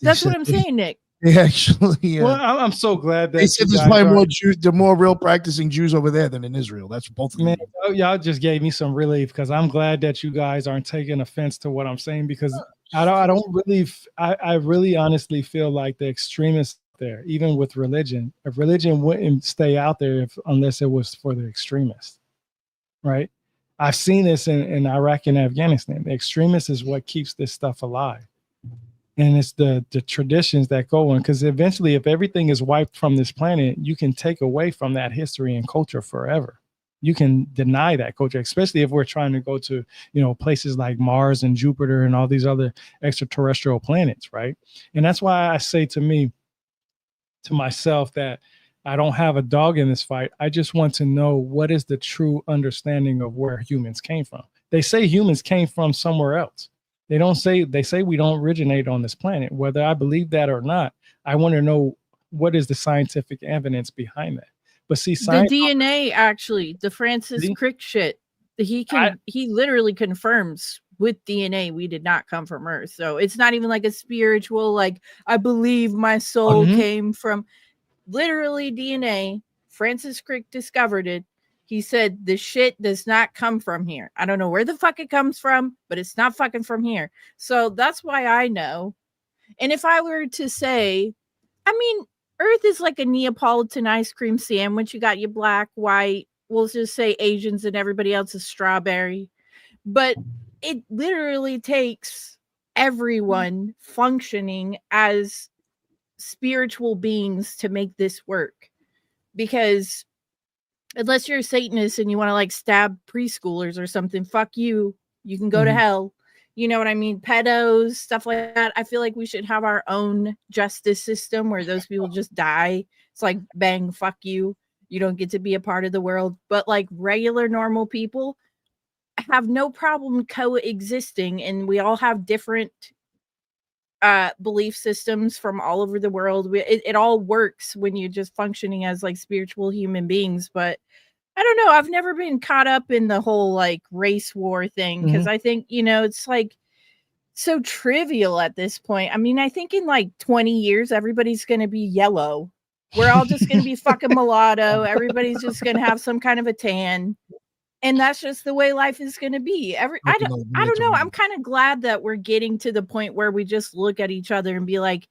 That's what I'm saying, Nick. They actually well, I'm so glad that they said there's probably more Jews, the more real practicing Jews over there than in Israel. That's both of them. Man, y'all just gave me some relief, because I'm glad that you guys aren't taking offense to what I'm saying, because I really honestly feel like the extremists there, even with religion, if religion wouldn't stay out there unless it was for the extremists, right? I've seen this in Iraq and Afghanistan. The extremists is what keeps this stuff alive. And it's the traditions that go on, because eventually if everything is wiped from this planet, you can take away from that history and culture forever. You can deny that culture, especially if we're trying to go to, places like Mars and Jupiter and all these other extraterrestrial planets, right? And that's why I say to myself that I don't have a dog in this fight. I just want to know what is the true understanding of where humans came from. They say humans came from somewhere else. They say we don't originate on this planet. Whether I believe that or not, I want to know what is the scientific evidence behind that. But see, the DNA, actually, the Francis Crick shit, he literally confirms with DNA we did not come from Earth. So it's not even like a spiritual, like, I believe my soul came from, literally DNA. Francis Crick discovered it. He said the shit does not come from here. I don't know where the fuck it comes from, but it's not fucking from here. So that's why I know. And if I were to say, I mean, Earth is like a Neapolitan ice cream sandwich. You got your black, white, we'll just say Asians, and everybody else is strawberry. But it literally takes everyone functioning as spiritual beings to make this work. Because unless you're a Satanist and you want to like stab preschoolers or something, fuck you. You can go to hell. You know what I mean? Pedos, stuff like that. I feel like we should have our own justice system where those people just die. It's like, bang, fuck you. You don't get to be a part of the world. But like regular, normal people have no problem coexisting. And we all have different belief systems from all over the world. It all works when you're just functioning as like spiritual human beings. But I don't know. I've never been caught up in the whole like race war thing, because I think, it's like so trivial at this point. I mean, I think in like 20 years, everybody's going to be yellow. We're all just going to be fucking mulatto. Everybody's just going to have some kind of a tan. and that's just the way life is going to be. I don't know. I'm kind of glad that we're getting to the point where we just look at each other and be like,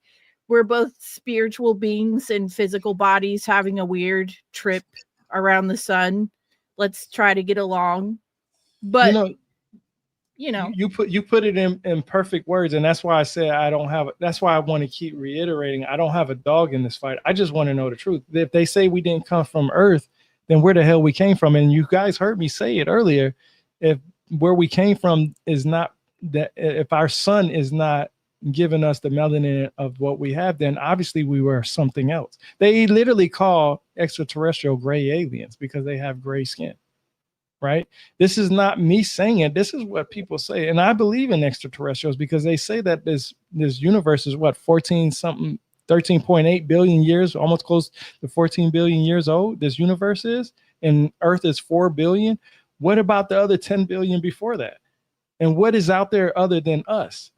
we're both spiritual beings in physical bodies having a weird trip around the sun. Let's try to get along. But you put it in perfect words, and that's why I say that's why I want to keep reiterating, I don't have a dog in this fight. I just want to know the truth. If they say we didn't come from Earth, then where the hell we came from? And you guys heard me say it earlier. If where we came from is not that, if our sun is not giving us the melanin of what we have, then obviously we were something else. They literally call extraterrestrial gray aliens because they have gray skin. Right? This is not me saying it. This is what people say. And I believe in extraterrestrials because they say that this universe is what, 13.8 billion years, almost close to 14 billion years old. This universe is, and Earth is 4 billion. What about the other 10 billion before that? And what is out there other than us?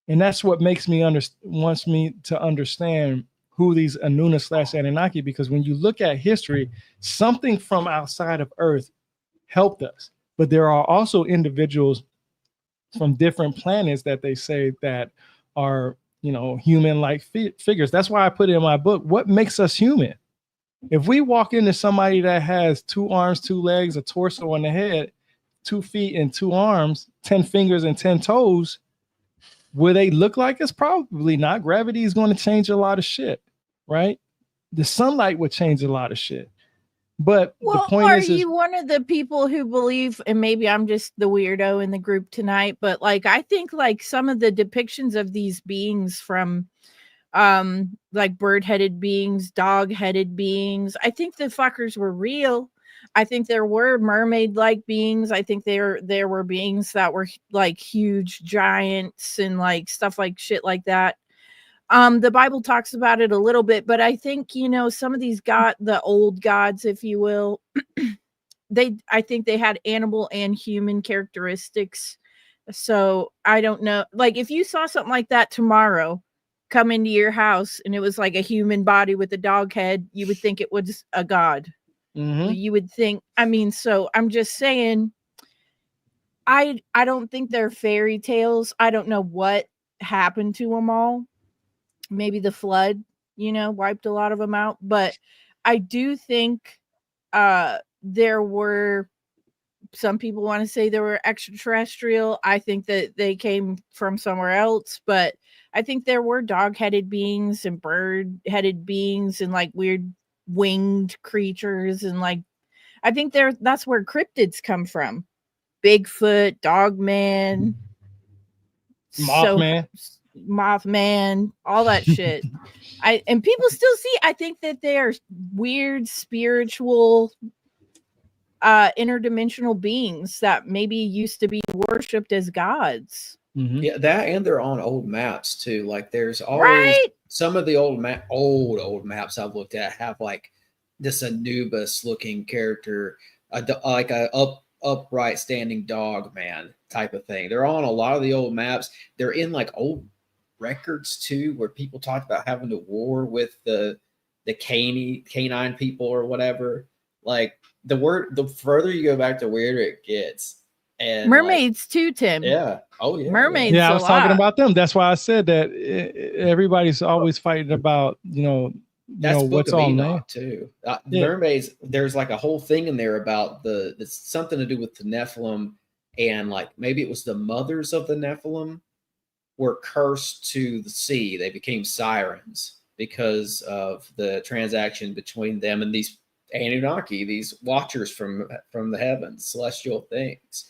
And that's what makes me wants me to understand who these Anuna/Anunnaki, because when you look at history, something from outside of Earth helped us, but there are also individuals from different planets that they say that are, human-like figures. That's why I put it in my book, what makes us human? If we walk into somebody that has 2 arms, 2 legs, a torso on the head, 2 feet and 2 arms, 10 fingers and 10 toes, will they look like us? Probably not. Gravity is going to change a lot of shit, right? The sunlight would change a lot of shit. But the point is, you one of the people who believe, and maybe I'm just the weirdo in the group tonight, but like I think like some of the depictions of these beings from like bird-headed beings, dog-headed beings, I think the fuckers were real. I think there were mermaid-like beings. I think there were beings that were like huge giants and like stuff like shit like that. The Bible talks about it a little bit, but I think, some of these the old gods, if you will, I think they had animal and human characteristics. So I don't know. Like if you saw something like that tomorrow come into your house and it was like a human body with a dog head, you would think it was a god. Mm-hmm. You would think, so I'm just saying, I don't think they're fairy tales. I don't know what happened to them all. Maybe the flood, wiped a lot of them out. But I do think there were, some people want to say there were extraterrestrial. I think that they came from somewhere else. But I think there were dog-headed beings and bird-headed beings and like weird winged creatures. And like, I think that's where cryptids come from. Bigfoot, Dogman, Mothman, all that shit. And people still see, I think that they are weird spiritual interdimensional beings that maybe used to be worshipped as gods. Mm-hmm. Yeah, that, and they're on old maps too. Like there's always some of the old maps I've looked at have like this Anubis looking character, like a upright standing dog man type of thing. They're on a lot of the old maps. They're in like old records too, where people talked about having a war with the canine people or whatever. Like the further you go back, the weirder it gets. And mermaids too, Tim. Yeah. Oh yeah. Mermaids. Yeah, I was talking about them. That's why I said that everybody's always fighting about, that's what's on there too. Mermaids. There's like a whole thing in there about it's something to do with the Nephilim, and like maybe it was the mothers of the Nephilim were cursed to the sea. They became sirens because of the transaction between them and these Anunnaki, these watchers from the heavens, celestial things.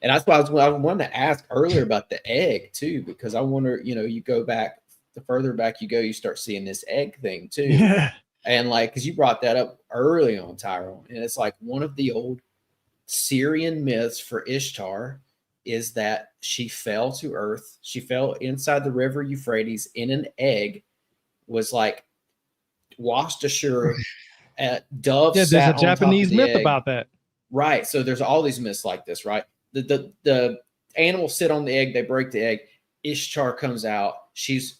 And that's why I wanted to ask earlier about the egg too, because I wonder, you go back, the further back you go, you start seeing this egg thing too. Yeah. And like, because you brought that up early on, Tyrone, and it's like one of the old Syrian myths for Ishtar is that she fell to earth. She fell inside the river Euphrates in an egg, was like washed ashore. Dove. Yeah, there's a Japanese myth about that. Right. So there's all these myths like this, right? The animals sit on the egg, they break the egg. Ishtar comes out. She's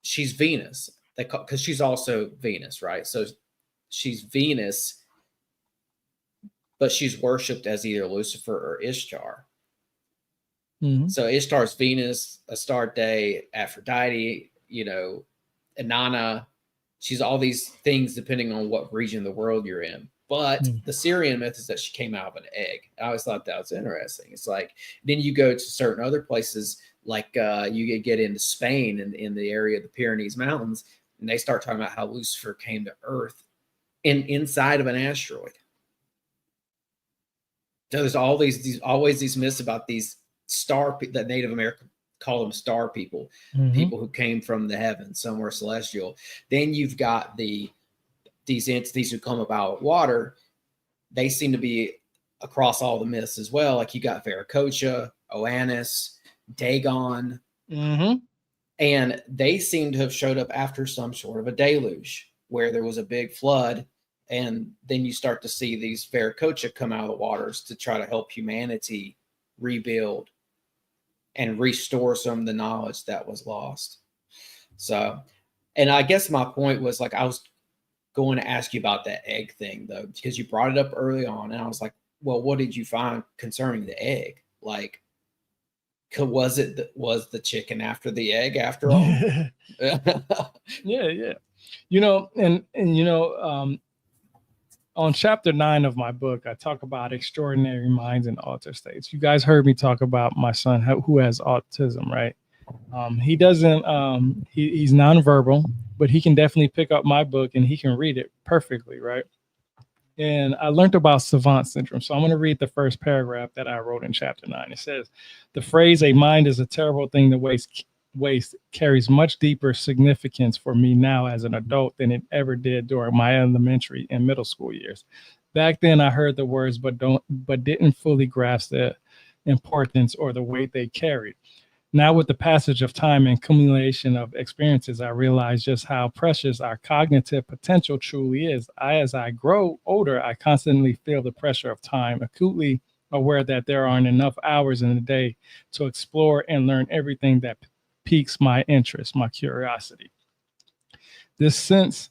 Venus. Because she's also Venus, right? So she's Venus but she's worshipped as either Lucifer or Ishtar. Mhm. So Ishtar's Venus, Astarte, Aphrodite, Inanna. She's all these things depending on what region of the world you're in. But the Syrian myth is that she came out of an egg. I always thought that was interesting. It's like, then you go to certain other places, like you get into Spain and in the area of the Pyrenees Mountains, and they start talking about how Lucifer came to Earth inside of an asteroid. So there's always these myths about these that Native American call them star people, people who came from the heavens, somewhere celestial. Then you've got these entities who come about water. They seem to be across all the myths as well. Like you got Viracocha, Oannes, Dagon, and they seem to have showed up after some sort of a deluge where there was a big flood. And then you start to see these Viracocha come out of the waters to try to help humanity rebuild and restore some of the knowledge that was lost. So, and I guess my point was, like, I was going to ask you about that egg thing, though, because you brought it up early on. And I was like, well, what did you find concerning the egg? Like, was the chicken after the egg after all? Yeah. On chapter 9 of my book, I talk about extraordinary minds and altered states. You guys heard me talk about my son who has autism, right? He doesn't, he's nonverbal, but he can definitely pick up my book and he can read it perfectly, right? And I learned about Savant syndrome. So I'm going to read the first paragraph that I wrote in chapter 9. It says, the phrase, a mind is a terrible thing to waste carries much deeper significance for me now as an adult than it ever did during my elementary and middle school years. Back then I heard the words, but didn't fully grasp the importance or the weight they carried. Now, with the passage of time and accumulation of experiences, I realize just how precious our cognitive potential truly is. As I grow older, I constantly feel the pressure of time, acutely aware that there aren't enough hours in the day to explore and learn everything that piques my interest, my curiosity. This sense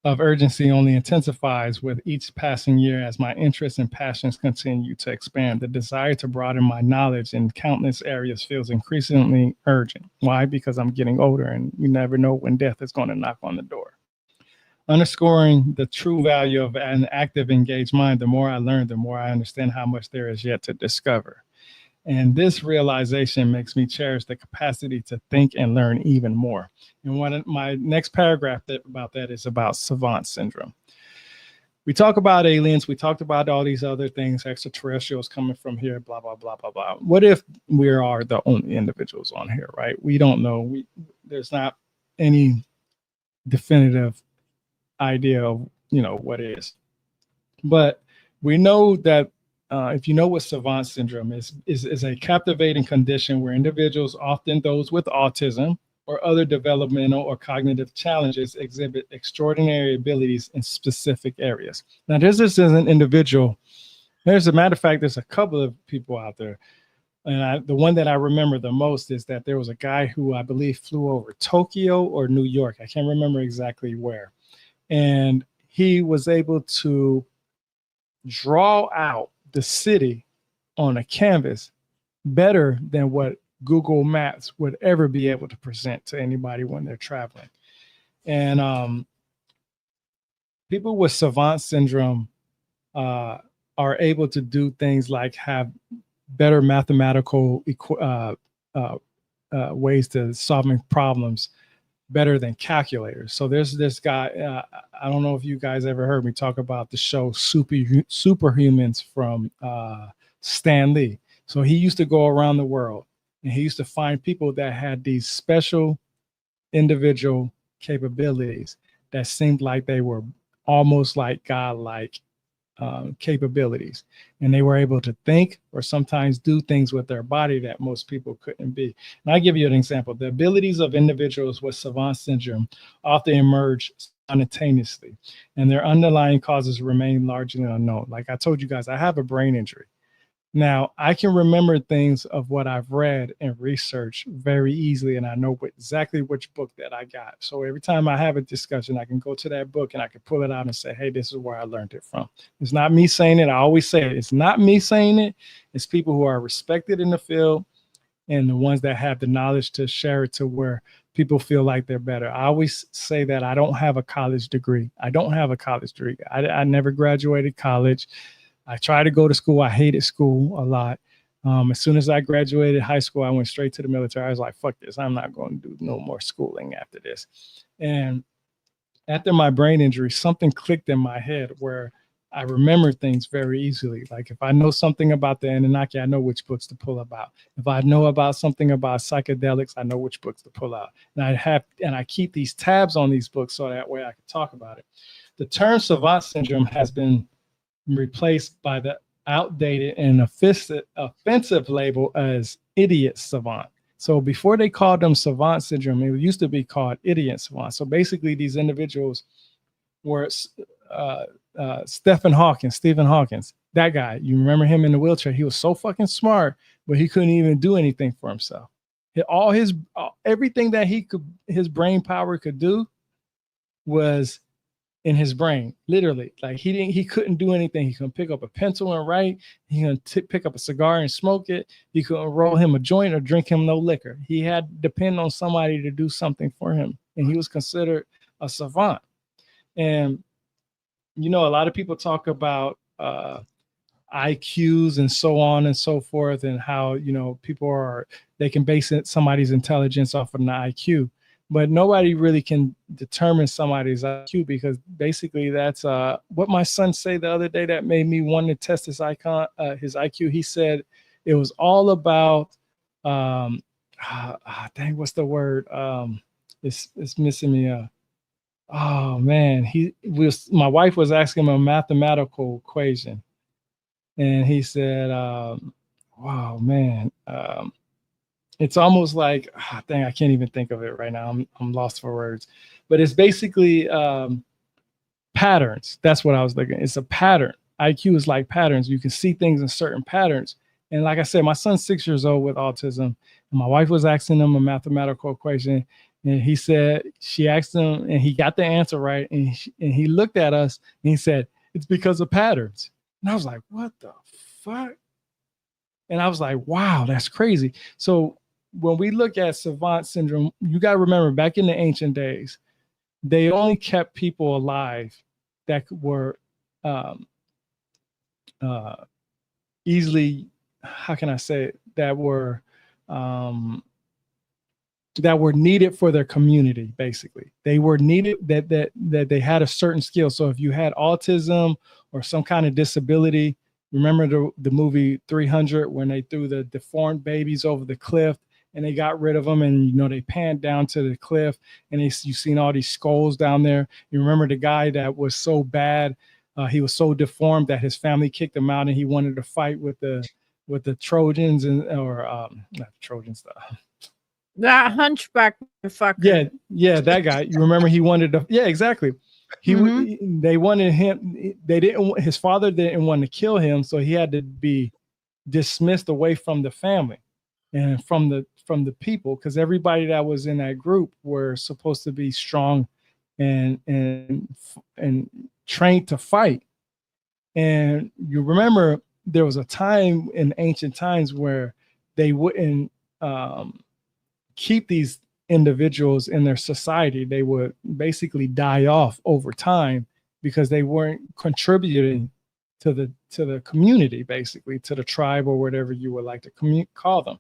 of urgency only intensifies with each passing year as my interests and passions continue to expand. The desire to broaden my knowledge in countless areas feels increasingly urgent. Why? Because I'm getting older and you never know when death is going to knock on the door. Underscoring the true value of an active, engaged mind, the more I learn, the more I understand how much there is yet to discover. And this realization makes me cherish the capacity to think and learn even more. And one of my next paragraph about that is about Savant syndrome. We talk about aliens. We talked about all these other things, extraterrestrials coming from here, blah, blah, blah, blah, blah. What if we are the only individuals on here, right? We don't know. There's not any definitive idea of, what it is. But we know that if you know what Savant syndrome is a captivating condition where individuals, often those with autism or other developmental or cognitive challenges, exhibit extraordinary abilities in specific areas. Now, this is an individual. As a matter of fact, there's a couple of people out there. And the one that I remember the most is that there was a guy who I believe flew over Tokyo or New York. I can't remember exactly where. And he was able to draw out the city on a canvas better than what Google Maps would ever be able to present to anybody when they're traveling. And people with Savant syndrome are able to do things like have better mathematical ways to solving problems better than calculators. So there's this guy, I don't know if you guys ever heard me talk about the show Superhumans from Stan Lee. So he used to go around the world and he used to find people that had these special individual capabilities that seemed like they were almost like God-like capabilities, and they were able to think or sometimes do things with their body that most people couldn't be. And I'll give you an example. The abilities of individuals with Savant syndrome often emerge simultaneously, and their underlying causes remain largely unknown. Like I told you guys, I have a brain injury. Now, I can remember things of what I've read and researched very easily, and I know exactly which book that I got. So every time I have a discussion, I can go to that book and I can pull it out and say, hey, this is where I learned it from. It's not me saying it. I always say it. It's not me saying it. It's people who are respected in the field and the ones that have the knowledge to share it to where people feel like they're better. I always say that I don't have a college degree. I don't have a college degree. I never graduated college. I tried to go to school. I hated school a lot. As soon as I graduated high school, I went straight to the military. I was like, fuck this. I'm not going to do no more schooling after this. And after my brain injury, something clicked in my head where I remember things very easily. Like if I know something about the Anunnaki, I know which books to pull about. If I know about something about psychedelics, I know which books to pull out. And I keep these tabs on these books so that way I can talk about it. The term Savant syndrome has been replaced by the outdated and offensive label as idiot savant. So before they called them savant syndrome, it used to be called idiot savant. So basically these individuals were Stephen Hawkins, that guy. You remember him in the wheelchair? He was so fucking smart, but he couldn't even do anything for himself. Everything that his brain power could do was in his brain, literally. Like he couldn't do anything. He couldn't pick up a pencil and write. He couldn't pick up a cigar and smoke it. He couldn't roll him a joint or drink him no liquor. He had to depend on somebody to do something for him. And he was considered a savant. And, you know, a lot of people talk about IQs and so on and so forth, and how, you know, they can base somebody's intelligence off of an IQ. But nobody really can determine somebody's IQ, because basically that's what my son said the other day that made me want to test his IQ. He said it was all about, dang, what's the word? It's missing me. Oh man, my wife was asking him a mathematical equation, and he said, wow, man. It's almost like, dang, I can't even think of it right now. I'm lost for words. But it's basically patterns. That's what I was looking at. It's a pattern. IQ is like patterns. You can see things in certain patterns. And like I said, my son's 6 years old with autism. And my wife was asking him a mathematical equation. And he said, she asked him, and he got the answer right. And he looked at us and he said, it's because of patterns. And I was like, what the fuck? And I was like, wow, that's crazy. So when we look at savant syndrome, you got to remember, back in the ancient days, they only kept people alive that were easily, how can I say it, that were needed for their community. Basically, they were needed, that they had a certain skill. So if you had autism or some kind of disability, remember the movie 300 when they threw the deformed babies over the cliff and they got rid of them, and you know they panned down to the cliff and you've seen all these skulls down there. You remember the guy that was so bad, he was so deformed that his family kicked him out, and he wanted to fight with the Trojans not Trojans. That hunchback fucker. Yeah, that guy. You remember he wanted to? Yeah, exactly. They wanted him. His father didn't want to kill him, so he had to be dismissed away from the family and from the people, because everybody that was in that group were supposed to be strong and trained to fight. And you remember there was a time in ancient times where they wouldn't keep these individuals in their society. They would basically die off over time because they weren't contributing to the community, basically to the tribe or whatever you would like to call them.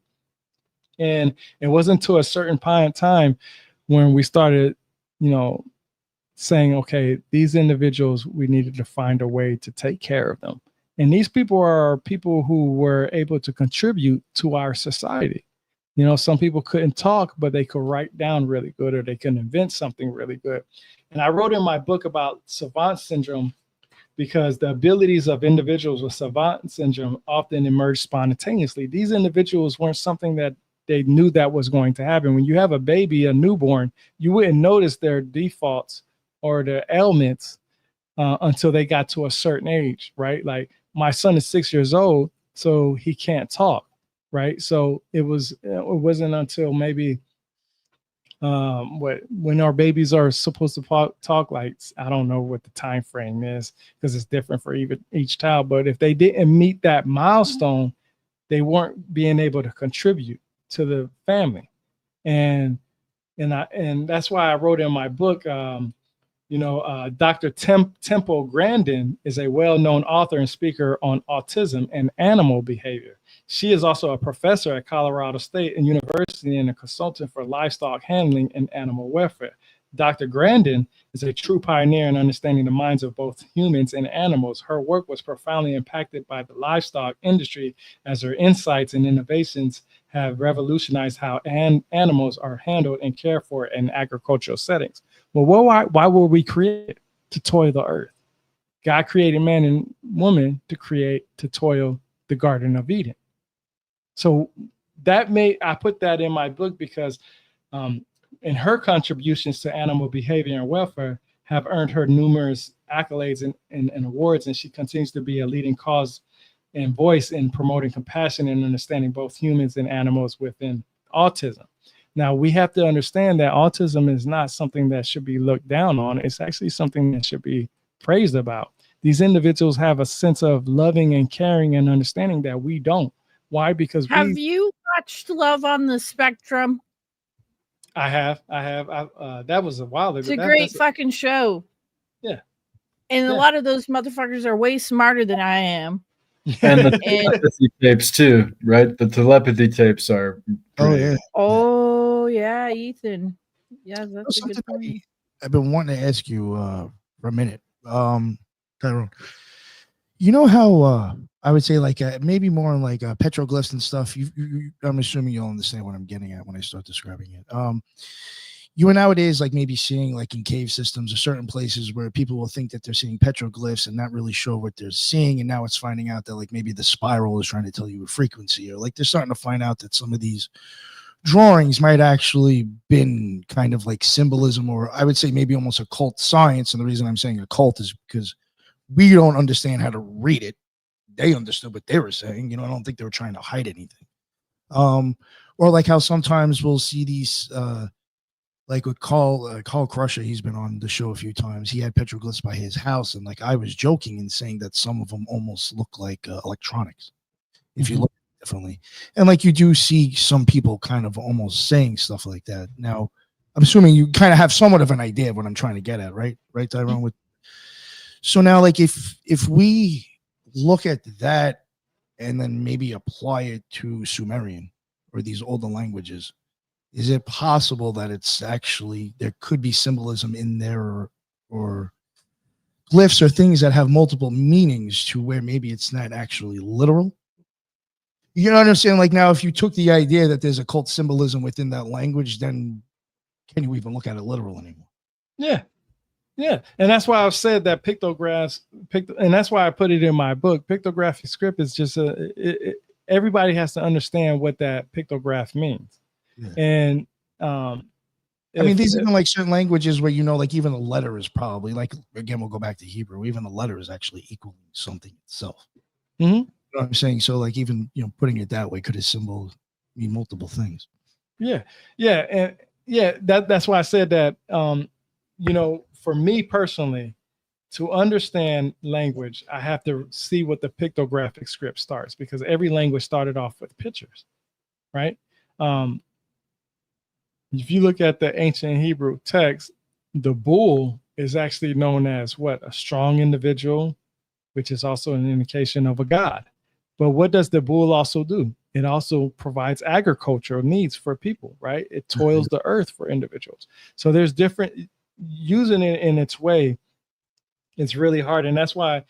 And it wasn't until a certain time when we started, you know, saying, okay, these individuals, we needed to find a way to take care of them. And these people are people who were able to contribute to our society. You know, some people couldn't talk, but they could write down really good, or they could invent something really good. And I wrote in my book about savant syndrome because the abilities of individuals with savant syndrome often emerge spontaneously. These individuals weren't something that they knew that was going to happen. When you have a baby, a newborn, you wouldn't notice their defaults or their ailments until they got to a certain age, right? Like my son is 6 years old, so he can't talk, right? So it wasn't until maybe when our babies are supposed to talk, like, I don't know what the time frame is because it's different for each child, but if they didn't meet that milestone, they weren't being able to contribute to the family. And that's why I wrote in my book, Dr. Temple Grandin is a well-known author and speaker on autism and animal behavior. She is also a professor at Colorado State and University and a consultant for livestock handling and animal welfare. Dr. Grandin is a true pioneer in understanding the minds of both humans and animals. Her work was profoundly impacted by the livestock industry, as her insights and innovations have revolutionized how animals are handled and cared for in agricultural settings. Well, why were we created? To toil the earth. God created man and woman to toil the Garden of Eden. So I put that in my book because and her contributions to animal behavior and welfare have earned her numerous accolades and awards, and she continues to be a leading cause and voice in promoting compassion and understanding both humans and animals within autism. Now, we have to understand that autism is not something that should be looked down on. It's actually something that should be praised about. These individuals have a sense of loving and caring and understanding that we don't. Why? Because have you watched Love on the Spectrum? I have. That was a while ago. It's a great fucking show. Yeah. And a lot of those motherfuckers are way smarter than I am. And the telepathy tapes too, right? The telepathy tapes are great. Oh yeah, Ethan. Yeah, that's a good point. I've been wanting to ask you for a minute, Tyrone. You know how I would say like maybe more like petroglyphs and stuff. I'm assuming you'll understand what I'm getting at when I start describing it. You are nowadays like maybe seeing like in cave systems or certain places where people will think that they're seeing petroglyphs and not really sure what they're seeing, and now it's finding out that like maybe the spiral is trying to tell you a frequency, or like they're starting to find out that some of these drawings might actually been kind of like symbolism, or I would say maybe almost occult science. And the reason I'm saying occult is because we don't understand how to read it. They understood what they were saying. I don't think they were trying to hide anything. Or like how sometimes we'll see these like with Carl Crusher, he's been on the show a few times. He had petroglyphs by his house, and like I was joking and saying that some of them almost look like electronics if you look differently. And like you do see some people kind of almost saying stuff like that. Now, I'm assuming you kind of have somewhat of an idea of what I'm trying to get at, right? Right, Tyrone? So now, like if we look at that and then maybe apply it to Sumerian or these older languages, is it possible that it's actually, there could be symbolism in there or glyphs or things that have multiple meanings to where maybe it's not actually literal? You know what I'm saying? Like now, if you took the idea that there's occult symbolism within that language, then can you even look at it literal anymore? Yeah. Yeah. And that's why I've said that pictographs, and that's why I put it in my book. Pictographic script is just everybody has to understand what that pictograph means. Yeah. And I mean, these even like certain languages where like even the letter is probably like, again, we'll go back to Hebrew. Even the letter is actually equaling something itself. Mm-hmm. You know what I'm saying? So like even putting it that way could a symbol mean multiple things. Yeah, yeah, and yeah, that's why I said that. For me personally, to understand language, I have to see what the pictographic script starts, because every language started off with pictures, right? If you look at the ancient Hebrew text, the bull is actually known as what? A strong individual, which is also an indication of a god. But what does the bull also do? It also provides agricultural needs for people, right? It toils the earth for individuals. So there's different, using it in its way, it's really hard. And that's why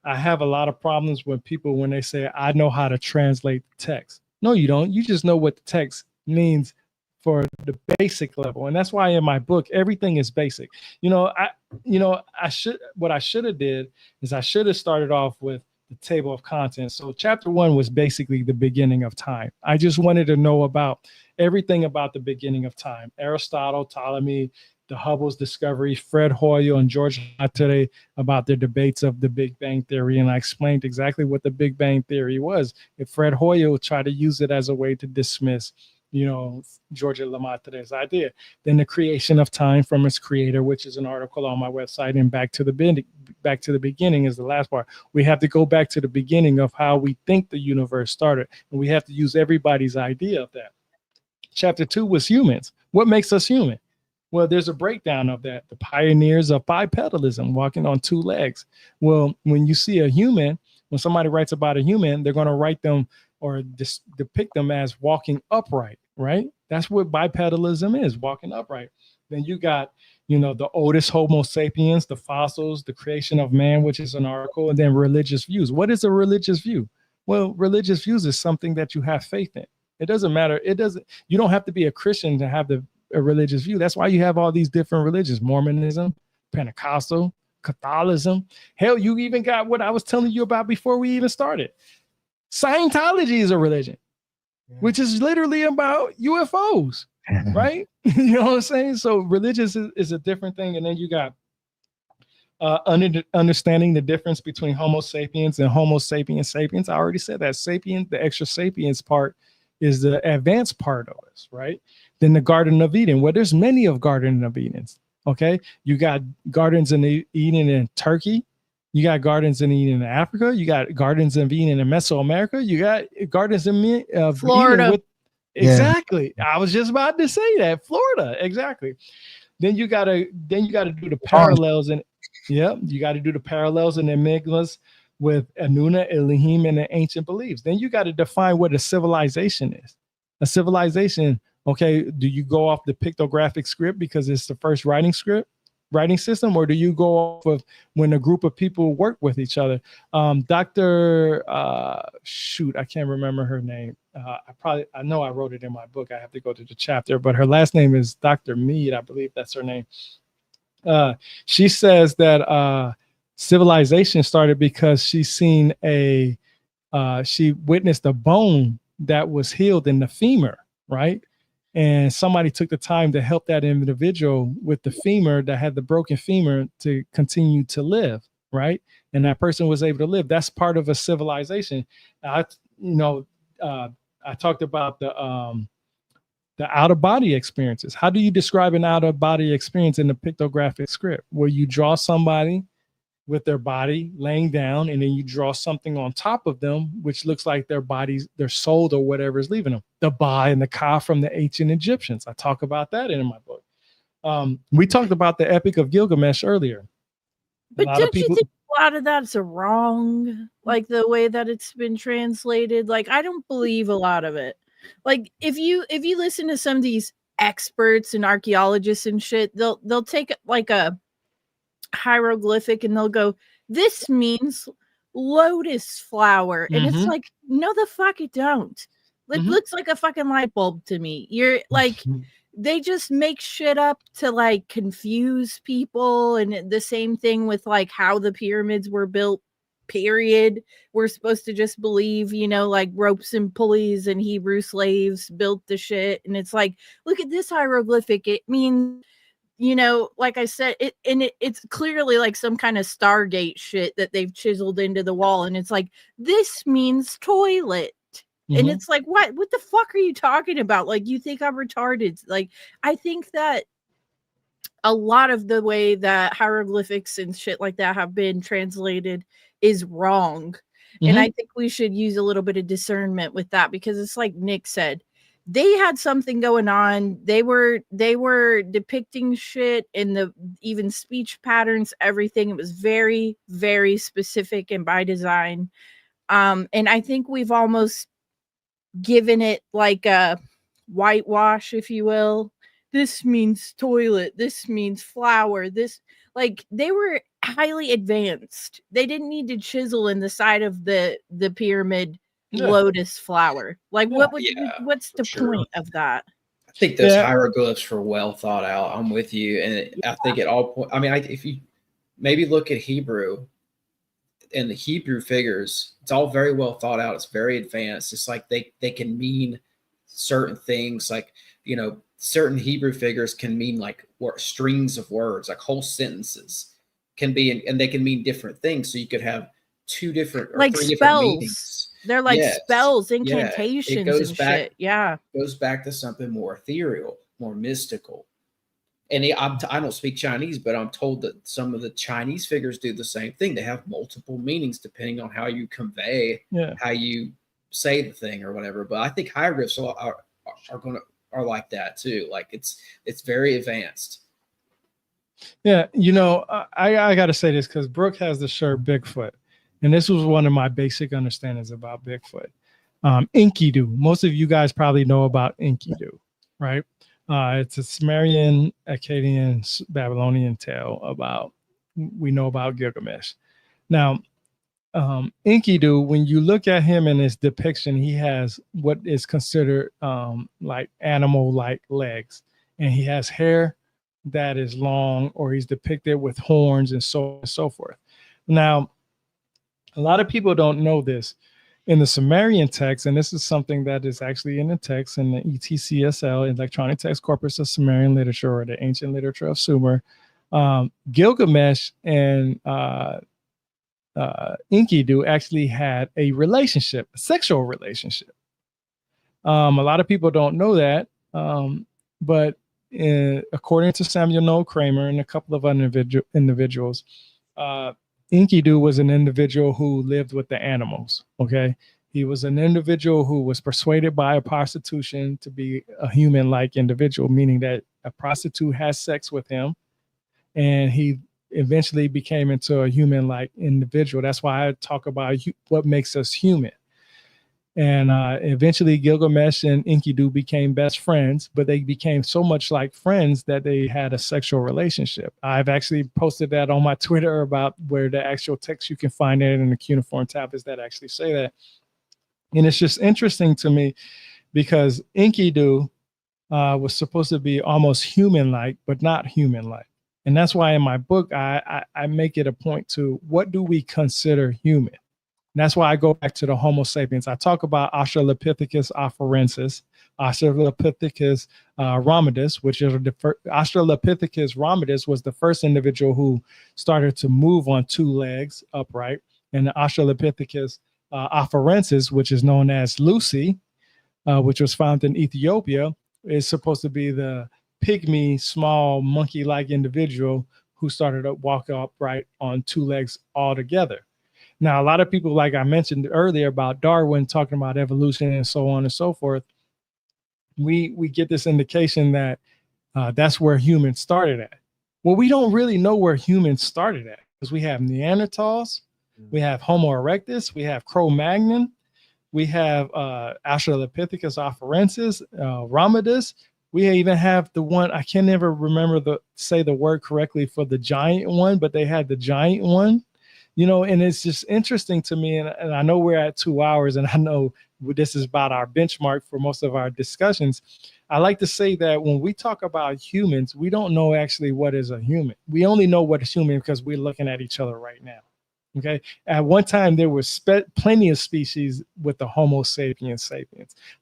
I have a lot of problems with people when they say, I know how to translate the text. No, you don't. You just know what the text means for the basic level. And that's why in my book, everything is basic. What I should have did is I should have started off with the table of contents. So chapter 1 was basically the beginning of time. I just wanted to know about everything about the beginning of time. Aristotle, Ptolemy, the Hubble's discovery, Fred Hoyle and George today about their debates of the Big Bang Theory. And I explained exactly what the Big Bang Theory was. If Fred Hoyle tried to use it as a way to dismiss, Georgia Lamatre's idea. Then the creation of time from its creator, which is an article on my website, and back to the beginning is the last part. We have to go back to the beginning of how we think the universe started, and we have to use everybody's idea of that. Chapter 2 was humans. What makes us human? Well, there's a breakdown of that. The pioneers of bipedalism, walking on two legs. Well, when you see a human, when somebody writes about a human, they're going to write them or depict them as walking upright, right? That's what bipedalism is, walking upright. Then you got, the oldest Homo sapiens, the fossils, the creation of man, which is an article, and then religious views. What is a religious view? Well, religious views is something that you have faith in. It doesn't matter. You don't have to be a Christian to have a religious view. That's why you have all these different religions: Mormonism, Pentecostal, Catholicism. Hell, you even got what I was telling you about before we even started. Scientology is a religion, which is literally about UFOs, right? You know what I'm saying? So religious is a different thing. And then you got understanding the difference between Homo sapiens and Homo sapiens sapiens. I already said that. Sapien, the extra sapiens part, is the advanced part of us, right? Then the Garden of Eden. Well, there's many of Garden of Edens. Okay, you got gardens in Eden in Turkey. You got gardens in Eden in Africa. You got gardens of Eden in Mesoamerica. You got gardens in Florida. Exactly. I was just about to say that. Florida. Exactly. Then you gotta do the parallels you got to do the parallels and enigmas with Anuna, Elohim, and the ancient beliefs. Then you got to define what a civilization is. A civilization, okay, do you go off the pictographic script because it's the first writing system, or do you go off of when a group of people work with each other? Dr. I can't remember her name. I know I wrote it in my book. I have to go to the chapter, but her last name is Dr. Mead. I believe that's her name. She says that civilization started because she witnessed a bone that was healed in the femur, right? And somebody took the time to help that individual with the femur that had the broken femur to continue to live, right? And that person was able to live. That's part of a civilization. I talked about the out-of-body experiences. How do you describe an out-of-body experience in the pictographic script? Where you draw somebody with their body laying down, and then you draw something on top of them, which looks like their bodies, their soul or whatever is leaving them. The Ba and the Ka from the ancient Egyptians. I talk about that in my book. We talked about the Epic of Gilgamesh earlier. But don't you think a lot of that's wrong? Like the way that it's been translated? Like, I don't believe a lot of it. Like, if you listen to some of these experts and archaeologists and shit, they'll take like a hieroglyphic and they'll go, this means lotus flower, and it's like, no the fuck it don't. It looks like a fucking light bulb to me. You're like, they just make shit up to like confuse people. And the same thing with like how the pyramids were built, period. We're supposed to just believe, like ropes and pulleys and Hebrew slaves built the shit, and it's like, look at this hieroglyphic, it means, like I said, it's clearly like some kind of Stargate shit that they've chiseled into the wall, and it's like, this means toilet. And it's like, what the fuck are you talking about? Like, you think I'm retarded? Like, I think that a lot of the way that hieroglyphics and shit like that have been translated is wrong. And I think we should use a little bit of discernment with that, because it's like Nick said, they had something going on. They were depicting shit in the even speech patterns, everything. It was very, very specific and by design. And I think we've almost given it like a whitewash, if you will. This means toilet. This means flower. This, like, they were highly advanced. They didn't need to chisel in the side of the pyramid lotus flower. Like, what's the point of that? I think those hieroglyphs were well thought out. I'm with you, and I think at all points. I mean, if you maybe look at Hebrew and the Hebrew figures, it's all very well thought out. It's very advanced. It's like they can mean certain things, like, you know, certain Hebrew figures can mean like strings of words, like whole sentences can be, and they can mean different things. So you could have 2 different or like 3 different spells. Meanings. They're like Yes. spells, Yeah. incantations, It goes and back, shit. Yeah. Goes back to something more ethereal, more mystical. And I don't speak Chinese, but I'm told that some of the Chinese figures do the same thing. They have multiple meanings depending on how you convey, how you say the thing or whatever. But I think hieroglyphs are like that too. Like it's very advanced. Yeah, you know, I got to say this because Brooke has the shirt Bigfoot, and this was one of my basic understandings about Bigfoot. Enkidu. Most of you guys probably know about Enkidu, right? It's a Sumerian, Akkadian, Babylonian tale we know about Gilgamesh. Now, Enkidu, when you look at him in his depiction, he has what is considered like animal-like legs, and he has hair that is long, or he's depicted with horns and so on and so forth. Now, a lot of people don't know this. In the Sumerian text, and this is something that is actually in the text in the ETCSL, Electronic Text Corpus of Sumerian Literature, or the Ancient Literature of Sumer, Gilgamesh and Enkidu actually had a relationship, a sexual relationship. A lot of people don't know that, but according to Samuel Noel Kramer and a couple of other individuals, Enkidu was an individual who lived with the animals. Okay, he was an individual who was persuaded by a prostitution to be a human-like individual, meaning that a prostitute has sex with him, and he eventually became into a human-like individual. That's why I talk about what makes us human. And eventually Gilgamesh and Enkidu became best friends, but they became so much like friends that they had a sexual relationship. I've actually posted that on my Twitter about where the actual text you can find it in the cuneiform tablets that actually say that. And it's just interesting to me because Enkidu was supposed to be almost human-like, but not human-like. And that's why in my book, I make it a point to what do we consider human? And that's why I go back to the Homo sapiens. I talk about Australopithecus afarensis, Australopithecus ramidus, which is Australopithecus ramidus was the first individual who started to move on 2 legs upright. And the Australopithecus afarensis, which is known as Lucy, which was found in Ethiopia, is supposed to be the pygmy, small, monkey-like individual who started to walk upright on 2 legs altogether. Now, a lot of people, like I mentioned earlier about Darwin talking about evolution and so on and so forth, we get this indication that that's where humans started at. Well, we don't really know where humans started at because we have Neanderthals, we have Homo erectus, we have Cro-Magnon, we have Australopithecus afarensis, ramidus. We even have the one, I can never remember say the word correctly for the giant one, but they had the giant one. You know, and it's just interesting to me, and I know we're at 2 hours, and I know this is about our benchmark for most of our discussions. I like to say that when we talk about humans, we don't know actually what is a human. We only know what is human because we're looking at each other right now. Okay. At one time, there was plenty of species with the Homo sapiens,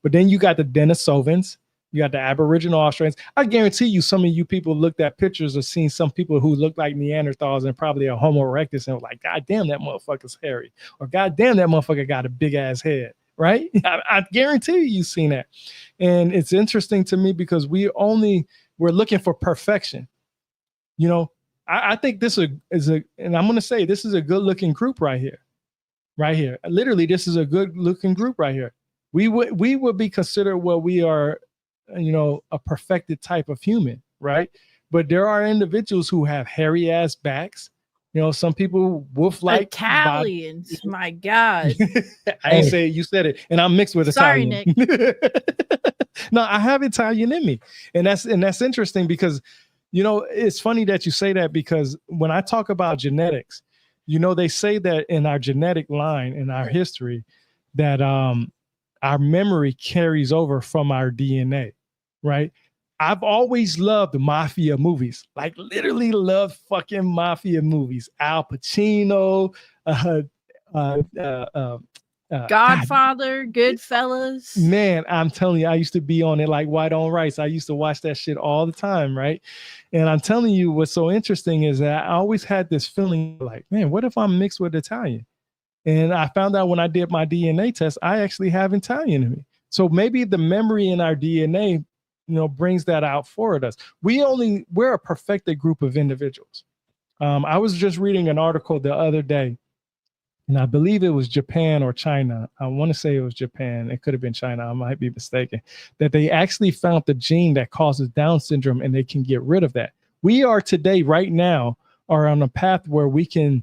but then you got the Denisovans. You got the Aboriginal Australians. I guarantee you some of you people looked at pictures or seen some people who look like Neanderthals and probably a Homo erectus and were like, God damn, that motherfucker's hairy. Or God damn, that motherfucker got a big ass head, right? I guarantee you've seen that. And it's interesting to me because we're looking for perfection. You know, I think this is and I'm going to say this is a good looking group right here. Right here. Literally, this is a good looking group right here. We would be considered what we are, you know, a perfected type of human, right? But there are individuals who have hairy ass backs. You know, some people wolf-like. Italians, my God. I ain't say it, you said it, and I'm mixed with Sorry, Italian. Nick. No, I have Italian in me, and that's interesting because, you know, it's funny that you say that because when I talk about genetics, you know, they say that in our genetic line, in our history, that our memory carries over from our DNA, right? I've always loved mafia movies, like literally loved fucking mafia movies. Al Pacino, Godfather, Goodfellas. Man, I'm telling you, I used to be on it like white on rice. I used to watch that shit all the time, right? And I'm telling you, what's so interesting is that I always had this feeling like, man, what if I'm mixed with Italian? And I found out when I did my DNA test, I actually have Italian in me. So maybe the memory in our DNA, brings that out for us. We're a perfected group of individuals. I was just reading an article the other day, and I believe it was Japan or China. I want to say it was Japan. It could have been China. I might be mistaken. That they actually found the gene that causes Down syndrome, and they can get rid of that. We are today, right now, are on a path where we can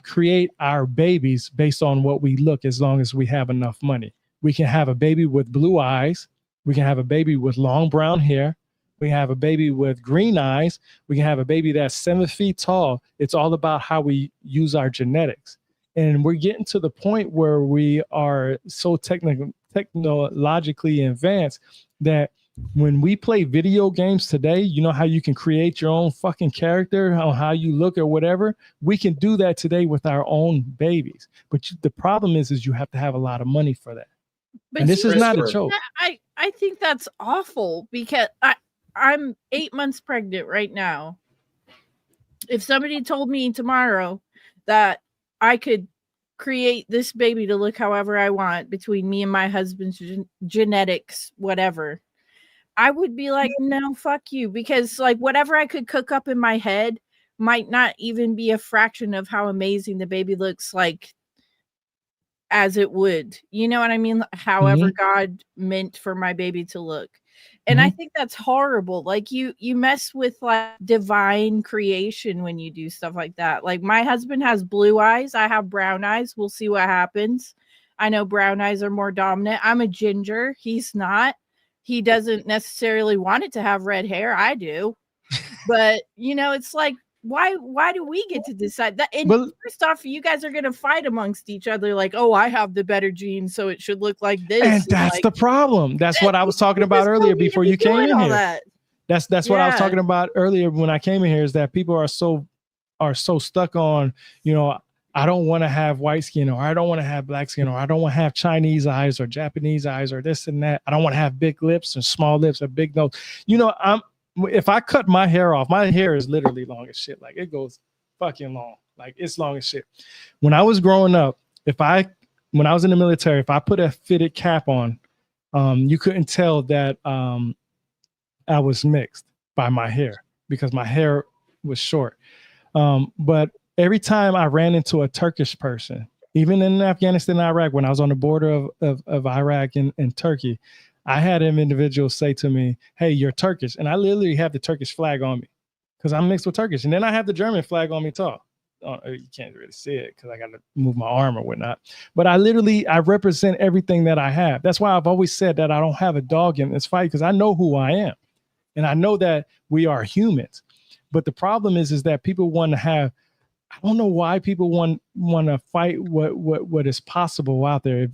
create our babies based on what we look, as long as we have enough money. We can have a baby with blue eyes. We can have a baby with long brown hair. We can have a baby with green eyes. We can have a baby that's 7 feet tall. It's all about how we use our genetics. And we're getting to the point where we are so technologically advanced that when we play video games today, you know how you can create your own fucking character, how you look or whatever. We can do that today with our own babies. But the problem is you have to have a lot of money for that. But and this is not a joke. I think that's awful, because I'm 8 months pregnant right now. If somebody told me tomorrow that I could create this baby to look however I want between me and my husband's genetics, whatever, I would be like, no, fuck you. Because like whatever I could cook up in my head might not even be a fraction of how amazing the baby looks like as it would. You know what I mean? However God meant for my baby to look. And I think that's horrible. Like you mess with like divine creation when you do stuff like that. Like my husband has blue eyes. I have brown eyes. We'll see what happens. I know brown eyes are more dominant. I'm a ginger. He's not. He doesn't necessarily want it to have red hair. I do. But, it's like, why do we get to decide that? And first off, you guys are going to fight amongst each other like, oh, I have the better genes, so it should look like this. And that's like, the problem. That's what I was talking about earlier before you came in here. That's what I was talking about earlier when I came in here, is that people are so stuck on, I don't want to have white skin, or I don't want to have black skin, or I don't want to have Chinese eyes or Japanese eyes or this and that. I don't want to have big lips and small lips or big nose. If I cut my hair off, my hair is literally long as shit. Like it goes fucking long. Like it's long as shit. When I was growing up, when I was in the military, if I put a fitted cap on, you couldn't tell that I was mixed by my hair, because my hair was short. But every time I ran into a Turkish person, even in Afghanistan and Iraq, when I was on the border of Iraq and Turkey, I had an individual say to me, hey, you're Turkish. And I literally have the Turkish flag on me because I'm mixed with Turkish. And then I have the German flag on me too. You can't really see it because I got to move my arm or whatnot. But I represent everything that I have. That's why I've always said that I don't have a dog in this fight, because I know who I am. And I know that we are humans. But the problem is that people want to have, I don't know why people want to fight what is possible out there.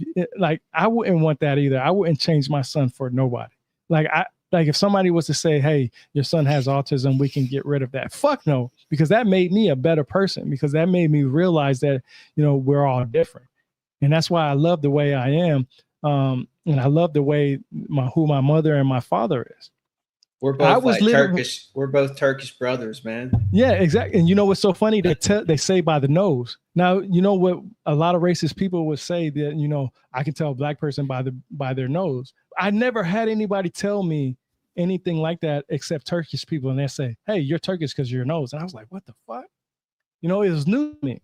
I wouldn't want that either. I wouldn't change my son for nobody. Like if somebody was to say, hey, your son has autism, we can get rid of that. Fuck no, because that made me a better person, because that made me realize that, we're all different. And that's why I love the way I am. And I love the way who my mother and my father is. We're both Turkish. We're both Turkish brothers, man. Yeah, exactly. And you know what's so funny? They say by the nose. Now, you know what a lot of racist people would say, that, I can tell a black person by their nose. I never had anybody tell me anything like that except Turkish people. And they say, hey, you're Turkish because of your nose. And I was like, what the fuck? It was new to me.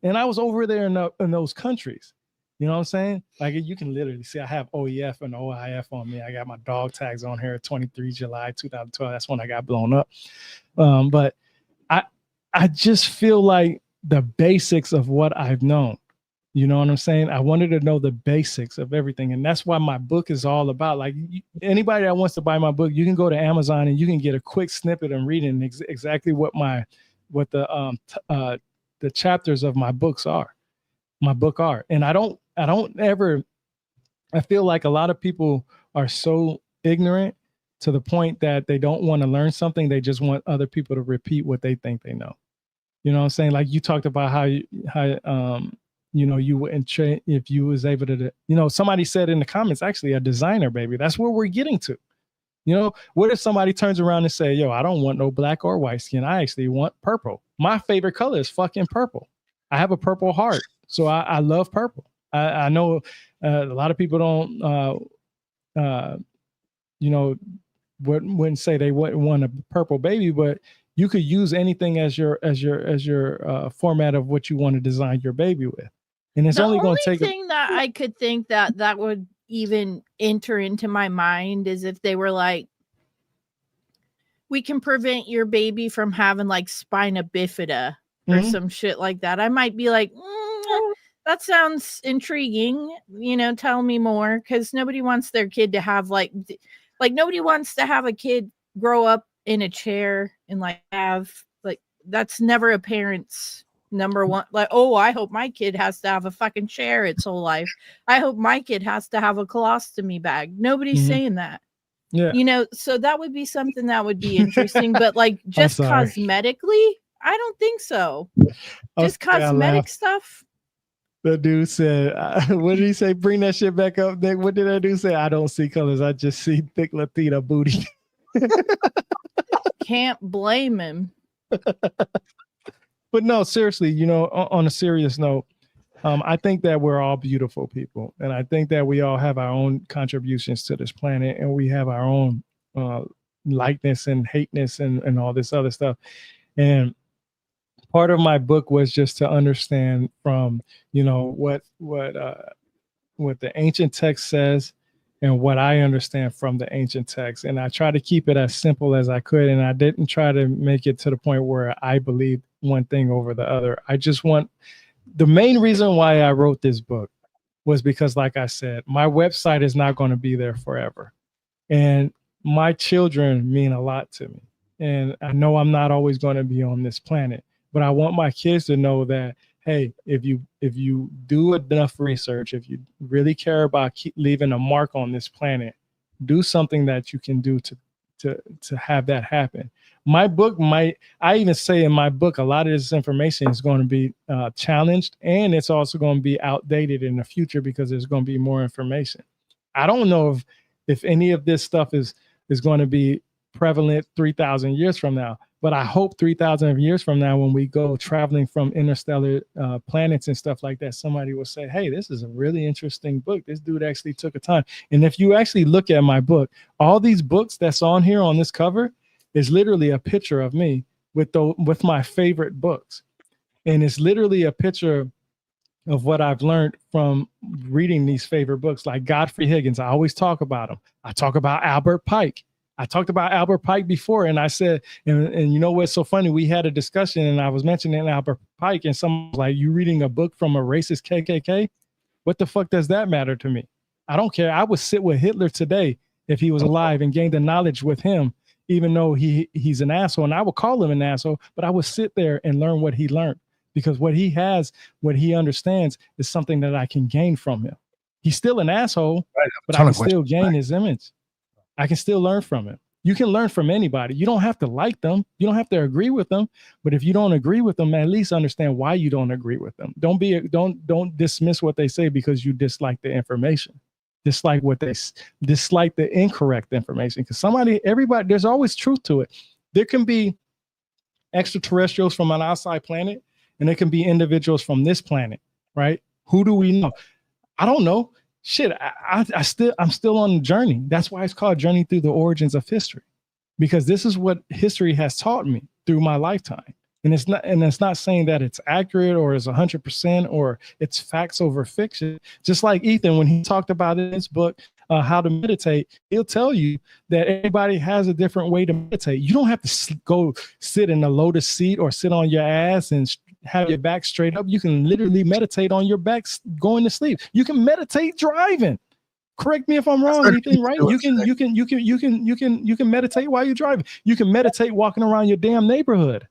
And I was over there in those countries. You know what I'm saying? Like you can literally see I have OEF and OIF on me. I got my dog tags on here, 23 July 2012. That's when I got blown up. But I just feel like the basics of what I've known. You know what I'm saying? I wanted to know the basics of everything. And that's why my book is all about. Like anybody that wants to buy my book, you can go to Amazon and you can get a quick snippet and read it exactly what the chapters of my book are. And I feel like a lot of people are so ignorant to the point that they don't want to learn something. They just want other people to repeat what they think they know. You know what I'm saying? Like you talked about how you know, you wouldn't if you was able to, you know, somebody said in the comments, actually a designer baby. That's where we're getting to. You know, what if somebody turns around and say, yo, I don't want no black or white skin. I actually want purple. My favorite color is fucking purple. I have a purple heart. So I love purple. I know a lot of people don't, you know, wouldn't say they wouldn't want a purple baby, but you could use anything as your format of what you want to design your baby with. And it's only going to take. The only thing that I could think that would even enter into my mind is if they were like, we can prevent your baby from having like spina bifida or some shit like that. I might be like, that sounds intriguing. You know, tell me more, because nobody wants their kid to have like nobody wants to have a kid grow up in a chair and like have like, that's never a parent's number one. Like, oh, I hope my kid has to have a fucking chair its whole life. I hope my kid has to have a colostomy bag. Nobody's saying that. Yeah. You know, so that would be something that would be interesting, but like just cosmetically, I don't think so. Just cosmetic stuff. The dude said, what did he say? Bring that shit back up, Nick. What did that dude say? I don't see colors. I just see thick Latina booty. Can't blame him. But no, seriously, you know, on a serious note, I think that we're all beautiful people. And I think that we all have our own contributions to this planet, and we have our own likeness and hateness and all this other stuff. And part of my book was just to understand from, you know, what the ancient text says and what I understand from the ancient text. And I try to keep it as simple as I could. And I didn't try to make it to the point where I believe one thing over the other. I just want, the main reason why I wrote this book was because, like I said, my website is not going to be there forever. And my children mean a lot to me. And I know I'm not always going to be on this planet, but I want my kids to know that, hey, if you do enough research, if you really care about leaving a mark on this planet, do something that you can do to have that happen. My book I even say in my book, a lot of this information is going to be challenged, and it's also going to be outdated in the future because there's going to be more information. I don't know if any of this stuff is going to be prevalent 3,000 years from now. But I hope 3,000 years from now, when we go traveling from interstellar planets and stuff like that, somebody will say, hey, this is a really interesting book. This dude actually took a time. And if you actually look at my book, all these books that's on here on this cover is literally a picture of me with my favorite books. And it's literally a picture of what I've learned from reading these favorite books, like Godfrey Higgins. I always talk about him. I talk about Albert Pike. I talked about Albert Pike before, and I said, and you know what's so funny? We had a discussion, and I was mentioning Albert Pike, and someone was like, you reading a book from a racist KKK? What the fuck does that matter to me? I don't care. I would sit with Hitler today if he was alive and gain the knowledge with him, even though he's an asshole, and I would call him an asshole, but I would sit there and learn what he learned, because what he has, what he understands is something that I can gain from him. He's still an asshole, right, but I can still gain his image. I can still learn from him. You can learn from anybody. You don't have to like them. You don't have to agree with them. But if you don't agree with them, at least understand why you don't agree with them. Don't dismiss what they say because you dislike the information. Dislike the incorrect information. Because everybody, there's always truth to it. There can be extraterrestrials from an outside planet, and there can be individuals from this planet, right? Who do we know? I don't know. Shit, I'm still on the journey. That's why it's called Journey Through the Origins of History, because this is what history has taught me through my lifetime. And it's not saying that it's accurate or it's 100% or it's facts over fiction. Just like Ethan, when he talked about in his book, How to Meditate, he'll tell you that everybody has a different way to meditate. You don't have to go sit in a lotus seat or sit on your ass and have your back straight up. You can literally meditate on your back going to sleep. You can meditate driving. Correct me if I'm wrong, Ethan, right? You can meditate while you're driving. You can meditate walking around your damn neighborhood.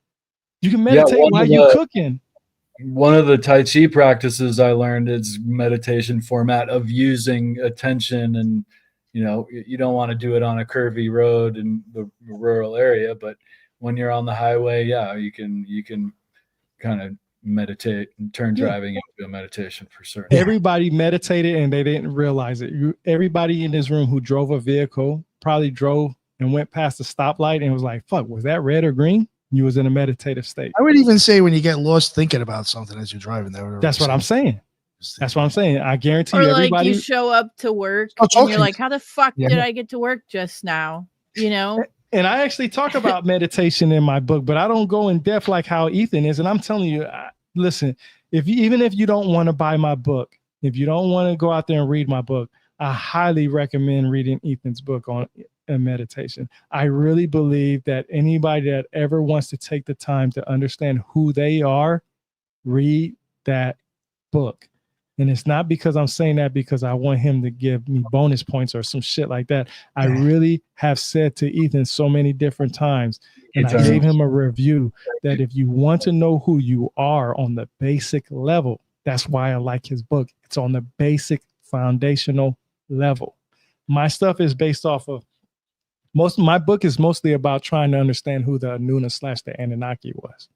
You can meditate while you're cooking. One of the Tai Chi practices I learned is meditation format of using attention, and you don't want to do it on a curvy road in the rural area, but when you're on the highway, you can kind of meditate and turn Yeah. driving into a meditation for certain. Everybody meditated and they didn't realize it. Everybody in this room who drove a vehicle probably drove and went past the stoplight and was like, fuck, was that red or green? You was in a meditative state. I would even say when you get lost thinking about something as you're driving, that's what I'm saying. That's what I'm saying. I guarantee Or you, like everybody. you show up to work Oh, and you're talking. like, how the fuck Yeah. did I get to work just now? You know? And I actually talk about meditation in my book, but I don't go in depth like how Ethan is. And I'm telling you, listen, even if you don't want to buy my book, if you don't want to go out there and read my book, I highly recommend reading Ethan's book on meditation. I really believe that anybody that ever wants to take the time to understand who they are, read that book. And it's not because I'm saying that because I want him to give me bonus points or some shit like that. I really have said to Ethan so many different times, and I gave him a review that if you want to know who you are on the basic level, that's why I like his book. It's on the basic foundational level. My stuff is based off of my book is mostly about trying to understand who the Anuna / the Anunnaki was.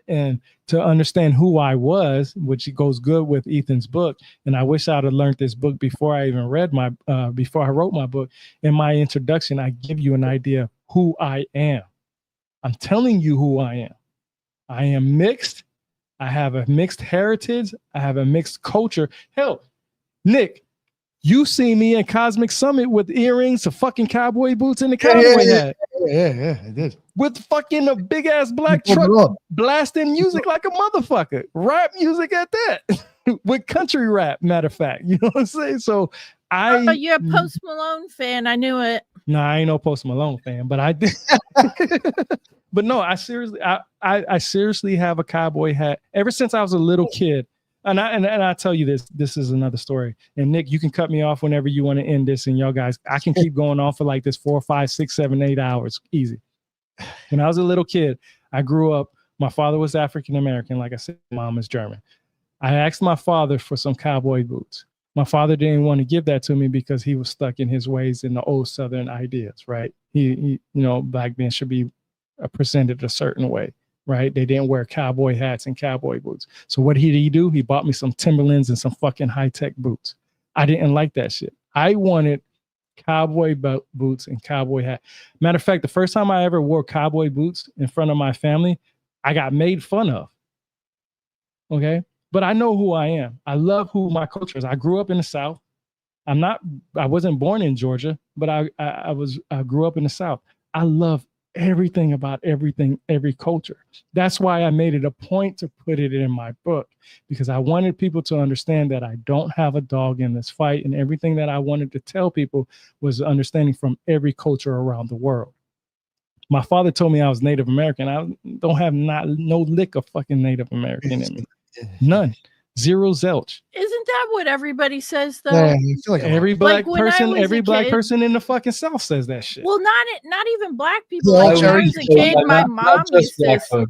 And to understand who I was, which goes good with Ethan's book. And I wish I'd have learned this book before I even before I wrote my book. In my introduction, I give you an idea of who I am. I'm telling you who I am. I am mixed. I have a mixed heritage. I have a mixed culture. Hell, Nick, you see me at Cosmic Summit with earrings, the fucking cowboy boots, and the cowboy hat. Yeah, I did. With fucking a big ass black truck blasting music like a motherfucker. Rap music at that. With country rap, matter of fact. You know what I'm saying? So you're a Post Malone fan. I knew it. No, I ain't no Post Malone fan, but I did. But no, I seriously have a cowboy hat ever since I was a little kid. And I tell you this is another story. And Nick, you can cut me off whenever you want to end this. And y'all guys, I can keep going on for like this 4, 5, 6, 7, 8 hours. Easy. When I was a little kid, I grew up. My father was African-American. Like I said, mom is German. I asked my father for some cowboy boots. My father didn't want to give that to me because he was stuck in his ways in the old Southern ideas, right? He black men should be presented a certain way. Right? They didn't wear cowboy hats and cowboy boots. So what did he do? He bought me some Timberlands and some fucking high-tech boots. I didn't like that shit. I wanted cowboy boots and cowboy hat. Matter of fact, the first time I ever wore cowboy boots in front of my family, I got made fun of. Okay? But I know who I am. I love who my culture is. I grew up in the South. I wasn't born in Georgia, but I grew up in the South. I love everything about every culture. That's why I made it a point to put it in my book, because I wanted people to understand that I don't have a dog in this fight, and everything that I wanted to tell people was understanding from every culture around the world. My father told me I was Native American. I don't have no lick of fucking Native American in me. None. Zero zilch. Isn't that what everybody says though? Yeah, I feel like Every black person kid, in the fucking South says that shit. Well, not even black people. Yeah, Like when I was a kid, my mom used to.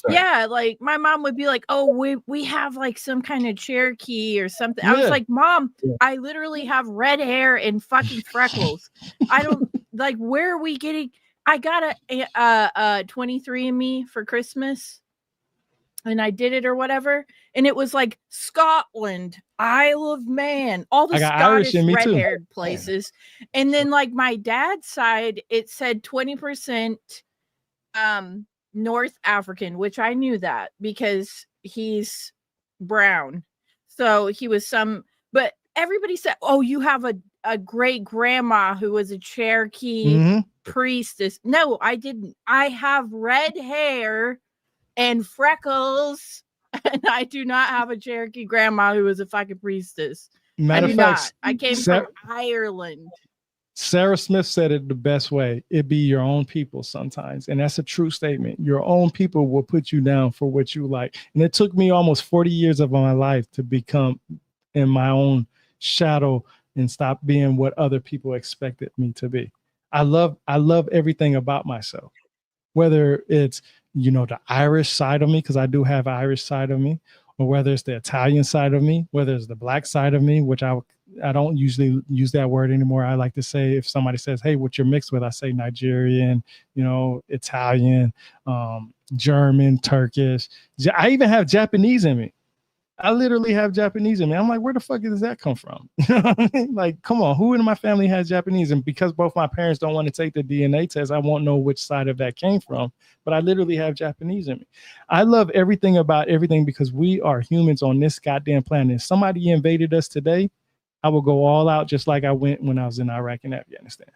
Yeah, like my mom would be like, "Oh, we have like some kind of Cherokee or something." I was like, "Mom, I literally have red hair and fucking freckles. I don't like. Where are we getting? I got a 23andMe for Christmas." And I did it or whatever. And it was like Scotland, Isle of Man, all the Scottish red-haired places. And then like my dad's side, it said 20% North African, which I knew that because he's brown. So he was but everybody said, oh, you have a great grandma who was a Cherokee priestess. No, I didn't. I have red hair and freckles, and I do not have a Cherokee grandma who was a fucking priestess. I do not. I came from Ireland. Sarah Smith said it the best way. It be your own people sometimes. And that's a true statement. Your own people will put you down for what you like. And it took me almost 40 years of my life to become in my own shadow and stop being what other people expected me to be. I love everything about myself, whether it's, the Irish side of me, because I do have Irish side of me, or whether it's the Italian side of me, whether it's the Black side of me, which I don't usually use that word anymore. I like to say, if somebody says, hey, what you're mixed with, I say Nigerian, Italian, German, Turkish. I even have Japanese in me. I literally have Japanese in me. I'm like, where the fuck does that come from? You know what I mean? Like, come on, who in my family has Japanese? And because both my parents don't want to take the DNA test, I won't know which side of that came from. But I literally have Japanese in me. I love everything about everything because we are humans on this goddamn planet. If somebody invaded us today, I will go all out just like I went when I was in Iraq and Afghanistan.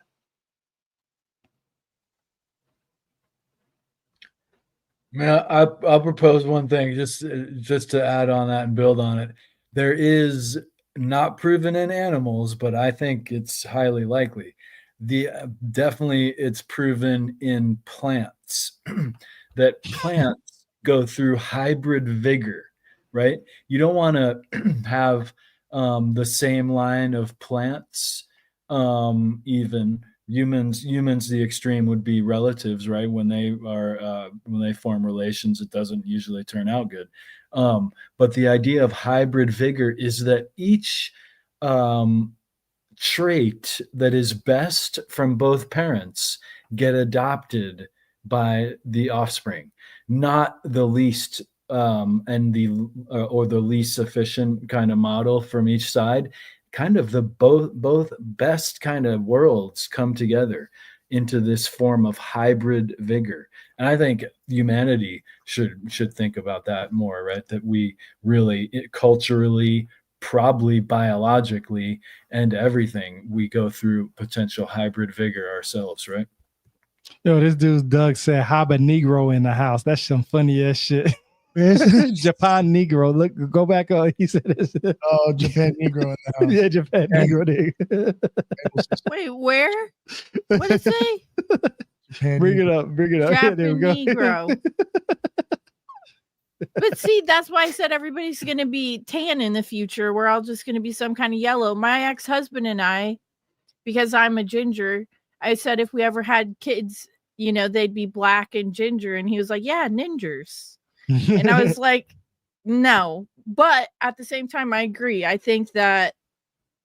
Yeah, I'll propose one thing just to add on that and build on it. There is not proven in animals, but I think it's highly likely. Definitely it's proven in plants that plants go through hybrid vigor, right? You don't want to have the same line of plants, even. Humans, the extreme would be relatives, right? When they form relations, it doesn't usually turn out good. But the idea of hybrid vigor is that each trait that is best from both parents get adopted by the offspring, not the least and the least sufficient kind of model from each side. Kind of the both best kind of worlds come together into this form of hybrid vigor. And I think humanity should think about that more, right? That we really culturally, probably biologically, and everything, we go through potential hybrid vigor ourselves, right? Yo, this dude Doug said Haba Negro in the house. That's some funny ass shit. Japan Negro. Look, go back up. He said this. Oh, Japan Negro in the house. Yeah, Japan Negro. Wait, where? What did it say? Japan Bring Negro. it up. Yeah, there we go. Negro. But see, that's why I said everybody's going to be tan in the future. We're all just going to be some kind of yellow. My ex-husband and I, because I'm a ginger, I said if we ever had kids, they'd be black and ginger. And he was like, yeah, ninjas. And I was like, no. But at the same time, I agree. I think that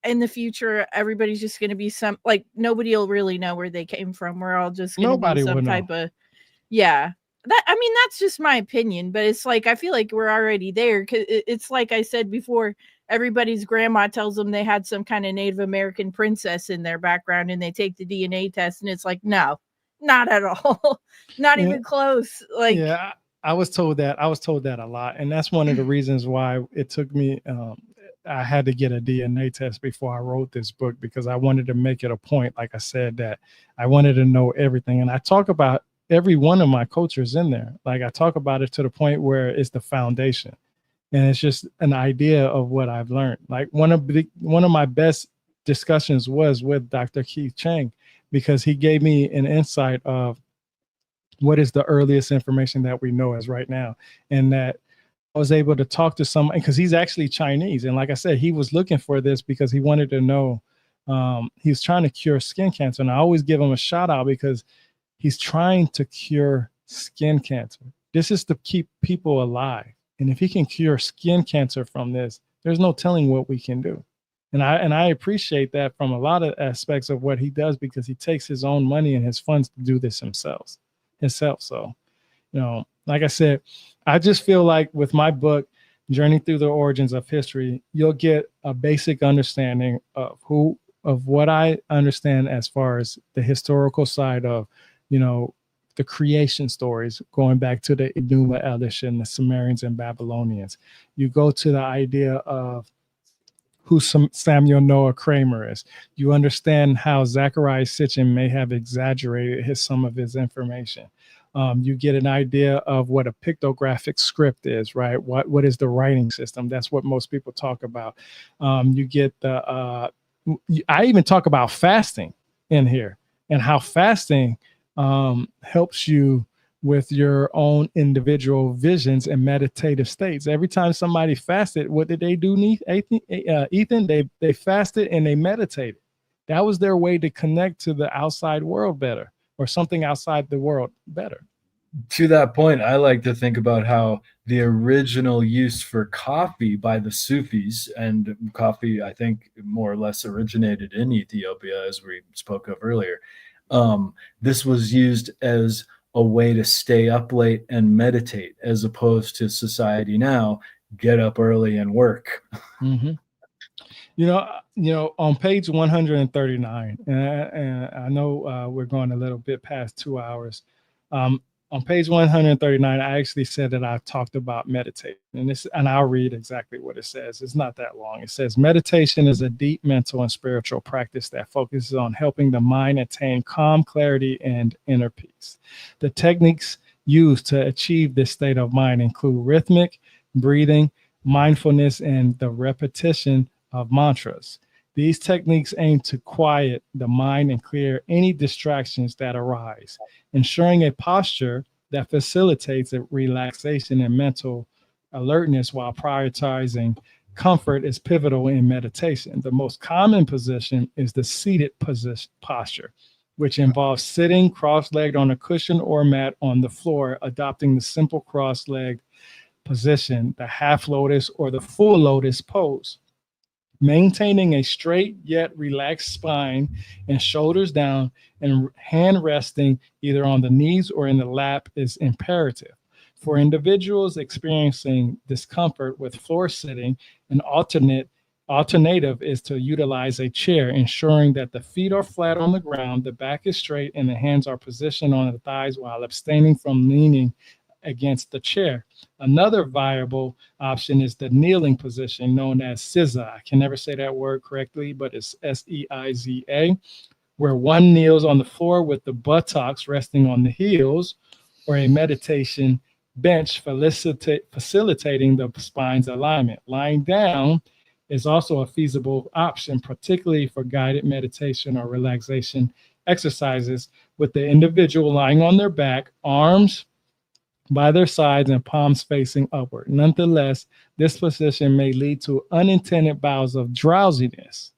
in the future, everybody's just going to be nobody will really know where they came from. We're all just going to be some type of, yeah. That's just my opinion. But it's like, I feel like we're already there. Because it's like I said before, everybody's grandma tells them they had some kind of Native American princess in their background and they take the DNA test and it's like, no, not at all. Not even close. Like, yeah. I was told that a lot. And that's one of the reasons why it took me, I had to get a DNA test before I wrote this book, because I wanted to make it a point, like I said, that I wanted to know everything. And I talk about every one of my cultures in there. Like I talk about it to the point where it's the foundation. And it's just an idea of what I've learned. Like one of my best discussions was with Dr. Keith Chang, because he gave me an insight of what is the earliest information that we know as right now. And that I was able to talk to someone, because he's actually Chinese. And like I said, he was looking for this because he wanted to know, he was trying to cure skin cancer. And I always give him a shout out because he's trying to cure skin cancer. This is to keep people alive. And if he can cure skin cancer from this, there's no telling what we can do. And I appreciate that from a lot of aspects of what he does, because he takes his own money and his funds to do this himself. So, like I said, I just feel like with my book, Journey Through the Origins of History, you'll get a basic understanding of what I understand as far as the historical side of, the creation stories, going back to the Enuma Elish and the Sumerians and Babylonians. You go to the idea of who Samuel Noah Kramer is. You understand how Zachariah Sitchin may have exaggerated some of his information. You get an idea of what a pictographic script is, right? What is the writing system? That's what most people talk about. You get I even talk about fasting in here, and how fasting helps you with your own individual visions and meditative states. Every time somebody fasted, what did they do, Ethan? They fasted and they meditated. That was their way to connect to the outside world better, or something outside the world better. to that point, I like to think about how the original use for coffee by the Sufis, and coffee, I think, more or less originated in Ethiopia, as we spoke of earlier. This was used as a way to stay up late and meditate, as opposed to society now, get up early and work. Mm-hmm. On page 139, and I know we're going a little bit past 2 hours. On page 139, I actually said that I talked about meditation, and I'll read exactly what it says. It's not that long. It says, meditation is a deep mental and spiritual practice that focuses on helping the mind attain calm, clarity, and inner peace. The techniques used to achieve this state of mind include rhythmic breathing, mindfulness, and the repetition of mantras. These techniques aim to quiet the mind and clear any distractions that arise, ensuring a posture that facilitates a relaxation and mental alertness while prioritizing comfort is pivotal in meditation. The most common position is the seated posture, which involves sitting cross-legged on a cushion or mat on the floor, adopting the simple cross-legged position, the half lotus or the full lotus pose. Maintaining a straight yet relaxed spine and shoulders down and hand resting either on the knees or in the lap is imperative. For individuals experiencing discomfort with floor sitting, an alternative is to utilize a chair, ensuring that the feet are flat on the ground, the back is straight, and the hands are positioned on the thighs while abstaining from leaning against the chair. Another viable option is the kneeling position known as Seiza. I can never say that word correctly, but it's Seiza, where one kneels on the floor with the buttocks resting on the heels, or a meditation bench facilitating the spine's alignment. Lying down is also a feasible option, particularly for guided meditation or relaxation exercises, with the individual lying on their back, arms by their sides and palms facing upward. Nonetheless, this position may lead to unintended bouts of drowsiness.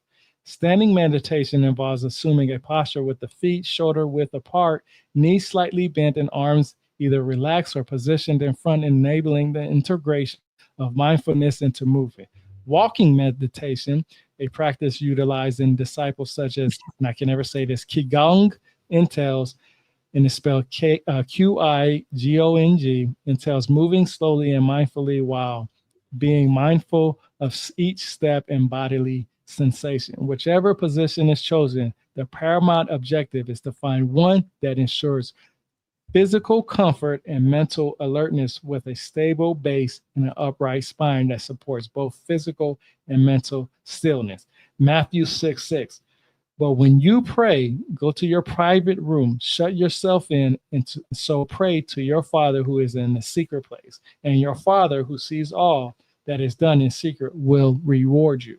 Standing meditation involves assuming a posture with the feet shoulder width apart, knees slightly bent, and arms either relaxed or positioned in front, enabling the integration of mindfulness into movement. Walking meditation, a practice utilized in disciples such as, and I can never say this, Qigong, entails, and it's spelled Qigong, entails moving slowly and mindfully while being mindful of each step and bodily sensation. Whichever position is chosen, the paramount objective is to find one that ensures physical comfort and mental alertness with a stable base and an upright spine that supports both physical and mental stillness. Matthew 6:6. But when you pray, go to your private room, shut yourself in, and so pray to your Father who is in the secret place. And your Father who sees all that is done in secret will reward you.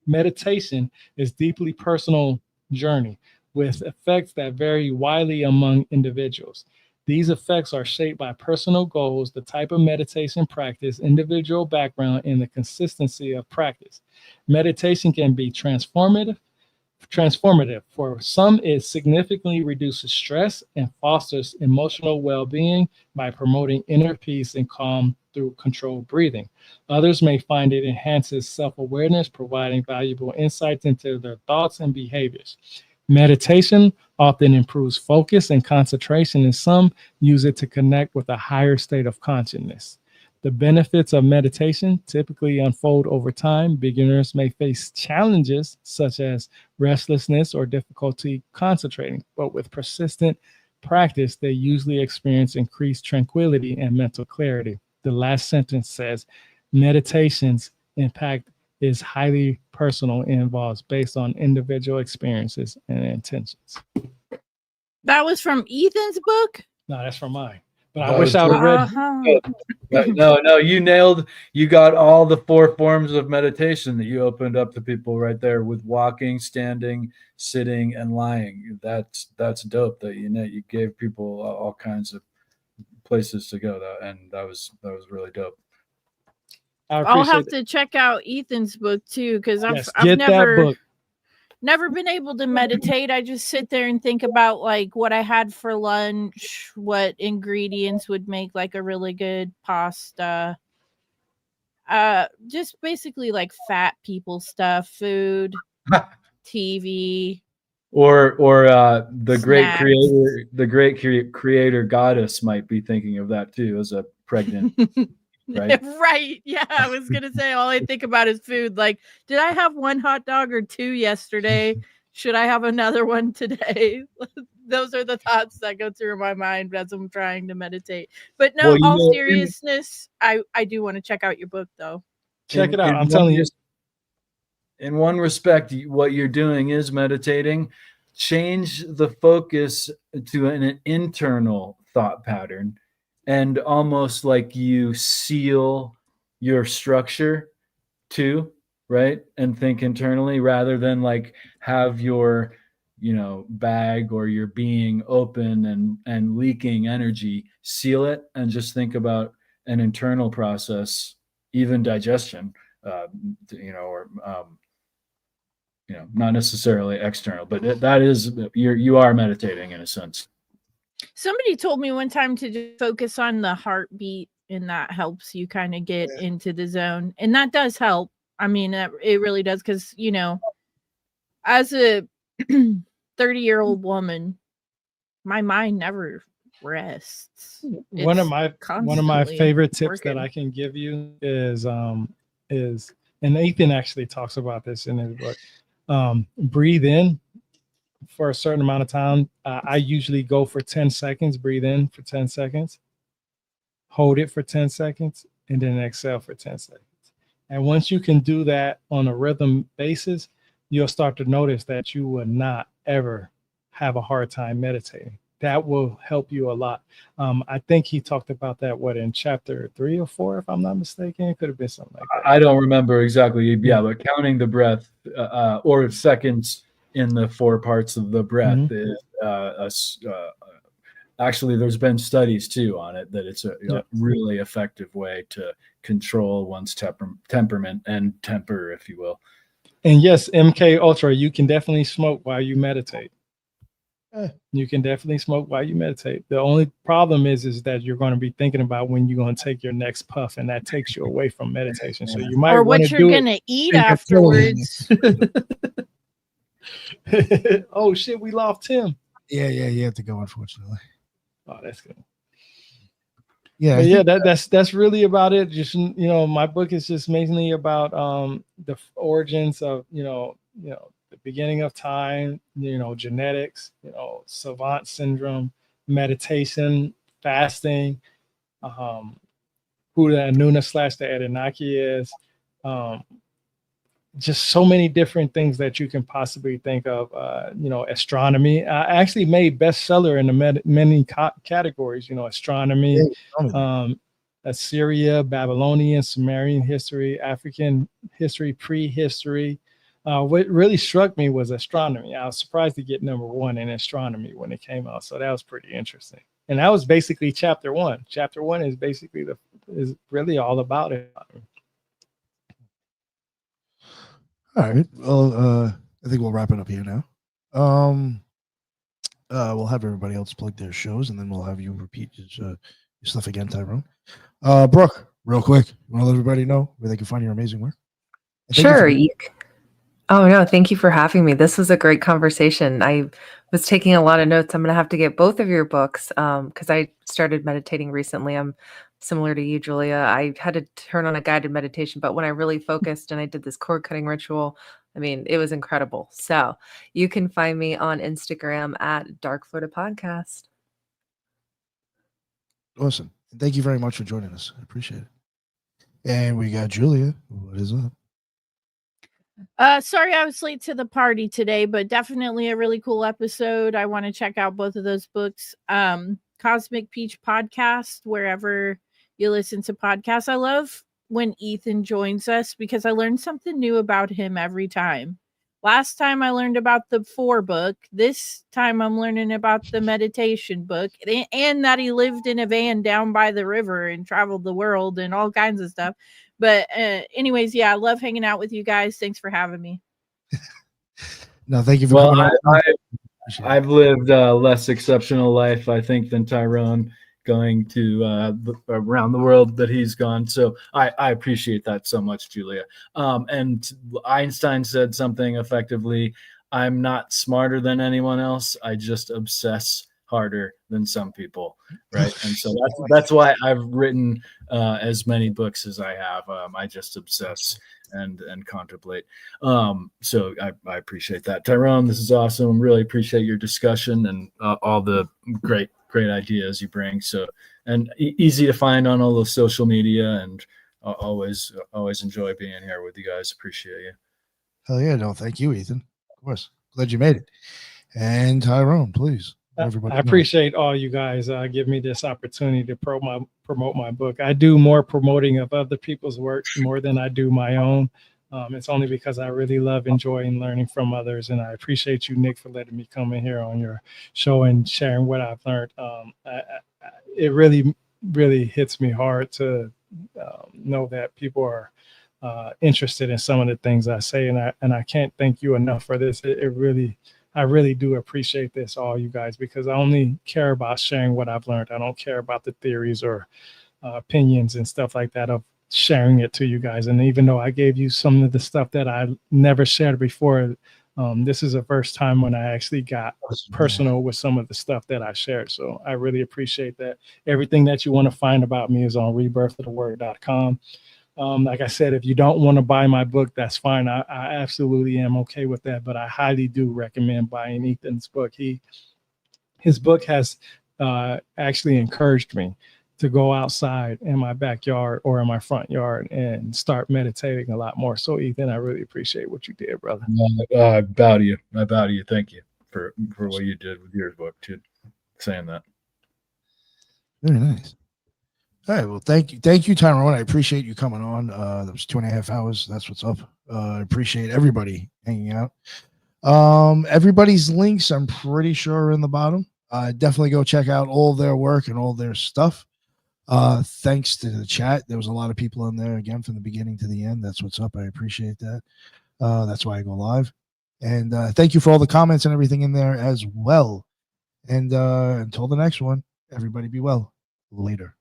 Meditation is a deeply personal journey with effects that vary widely among individuals. These effects are shaped by personal goals, the type of meditation practice, individual background, and the consistency of practice. Meditation can be transformative. For some, it significantly reduces stress and fosters emotional well-being by promoting inner peace and calm through controlled breathing. Others may find it enhances self-awareness, providing valuable insights into their thoughts and behaviors. Meditation often improves focus and concentration, and some use it to connect with a higher state of consciousness. The benefits of meditation typically unfold over time. Beginners may face challenges such as restlessness or difficulty concentrating, but with persistent practice, they usually experience increased tranquility and mental clarity. The last sentence says, meditation's impact is highly personal and involves based on individual experiences and intentions. That was from Ethan's book? No, that's from mine. But I wish I would have read. No, you nailed. You got all the 4 forms of meditation that you opened up to people right there with walking, standing, sitting, and lying. That's dope. That you gave people all kinds of places to go. And that was really dope. I'll have to check out Ethan's book too, because I've get never that book. never been able to meditate. I just sit there and think about like what I had for lunch, what ingredients would make like a really good pasta. Just basically like fat people stuff, food, TV, or the great snacks. creator, creator goddess might be thinking of that too as a pregnant. Right. Right. Yeah. I was going to say, all I think about is food. Like, did I have one hot dog or two yesterday? Should I have another one today? Those are the thoughts that go through my mind as I'm trying to meditate. But no, Well, all seriousness, I do want to check out your book, though. Check it out. I'm telling you. In one respect, what you're doing is meditating. Change the focus to an internal thought pattern, and almost like you seal your structure too, right? And think internally rather than like have your, bag or your being open and leaking energy. Seal it and just think about an internal process, even digestion, not necessarily external, but that is, you are meditating in a sense. Somebody told me one time to just focus on the heartbeat, and that helps you kind of get into the zone. And that does help. I mean, it really does. Cause as a 30-year-old woman, my mind never rests. One of my favorite tips working. that I can give you is, and Ethan actually talks about this in his book. Breathe in for a certain amount of time. I usually go for 10 seconds, breathe in for 10 seconds, hold it for 10 seconds, and then exhale for 10 seconds. And once you can do that on a rhythm basis, you'll start to notice that you will not ever have a hard time meditating. That will help you a lot. I think he talked about that, in chapter 3 or 4, if I'm not mistaken. It could have been something like that. I don't remember exactly. Yeah, but counting the breath or seconds in the 4 parts of the breath is actually, there's been studies too on it, that it's a really effective way to control one's temperament and temper, if you will. And yes, MK Ultra, you can definitely smoke while you meditate. You can definitely smoke while you meditate. The only problem is that you're going to be thinking about when you're going to take your next puff, and that takes you away from meditation. So you might or what you're going to eat afterwards. Oh shit, we lost Tim. Yeah, you have to go, unfortunately. Oh, that's good. Yeah, but yeah, that's really about it. Just my book is just mainly about the origins of the beginning of time, genetics, Savant syndrome, meditation, fasting, who the Anuna / the Anunnaki is, just so many different things that you can possibly think of. Astronomy. I actually made bestseller in the many categories. Astronomy, Assyria, Babylonian, Sumerian history, African history, prehistory. What really struck me was astronomy. I was surprised to get number 1 in astronomy when it came out. So that was pretty interesting. And that was basically chapter 1. Chapter 1 is basically is really all about it. All right. Well, I think we'll wrap it up here now. We'll have everybody else plug their shows, and then we'll have you repeat your stuff again, Tyrone. Brooke, real quick, you want to let everybody know where they can find your amazing work? Sure. Oh, no, thank you for having me. This was a great conversation. I was taking a lot of notes. I'm going to have to get both of your books because I started meditating recently. I'm similar to you, Julia. I had to turn on a guided meditation, but when I really focused and I did this cord cutting ritual, I mean, it was incredible. So you can find me on Instagram at darkflorida.podcast. Awesome. Thank you very much for joining us. I appreciate it. And we got Julia. What is up? Sorry I was late to the party today, but definitely a really cool episode. I want to check out both of those books. Cosmic Peach Podcast, wherever you listen to podcasts. I love when Ethan joins us because I learned something new about him every time. Last time I learned about the 4 book. This time I'm learning about the meditation book, and that he lived in a van down by the river and traveled the world and all kinds of stuff. But anyways, yeah, I love hanging out with you guys. Thanks for having me. No, thank you for Well, coming on. I've lived a less exceptional life, I think, than Tyrone going to around the world that he's gone. So I appreciate that so much, Julia. And Einstein said something effectively, I'm not smarter than anyone else. I just obsess harder than some people. Right. And so that's why I've written as many books as I have. I just obsess and contemplate. So I appreciate that. Tyrone, this is awesome. Really appreciate your discussion and all the great ideas you bring. So, and easy to find on all the social media, and always enjoy being here with you guys. Appreciate you. Hell yeah. No, thank you, Ethan. Of course. Glad you made it. And Tyrone, please. I appreciate all you guys give me this opportunity to promote my book. I do more promoting of other people's work more than I do my own. It's only because I really love enjoying learning from others. And I appreciate you, Nick, for letting me come in here on your show and sharing what I've learned. It really, really hits me hard to know that people are interested in some of the things I say. And I can't thank you enough for this. I really do appreciate this, all you guys, because I only care about sharing what I've learned. I don't care about the theories or opinions and stuff like that of sharing it to you guys. And even though I gave you some of the stuff that I never shared before, this is the first time when I actually got personal with some of the stuff that I shared. So I really appreciate that. Everything that you want to find about me is on rebirthoftheword.com. Like I said, if you don't want to buy my book, that's fine. I absolutely am okay with that, but I highly do recommend buying Ethan's book. His book has actually encouraged me to go outside in my backyard or in my front yard and start meditating a lot more. So Ethan, I really appreciate what you did, brother. I bow to you. Thank you for what you did with your book too. Saying that. Very nice. All right. Well, thank you, Tyrone. I appreciate you coming on. That was 2.5 hours. That's what's up. I appreciate everybody hanging out. Everybody's links, I'm pretty sure, are in the bottom. Definitely go check out all their work and all their stuff. Thanks to the chat. There was a lot of people in there again from the beginning to the end. That's what's up. I appreciate that. That's why I go live. And thank you for all the comments and everything in there as well. And until the next one, everybody be well. Later.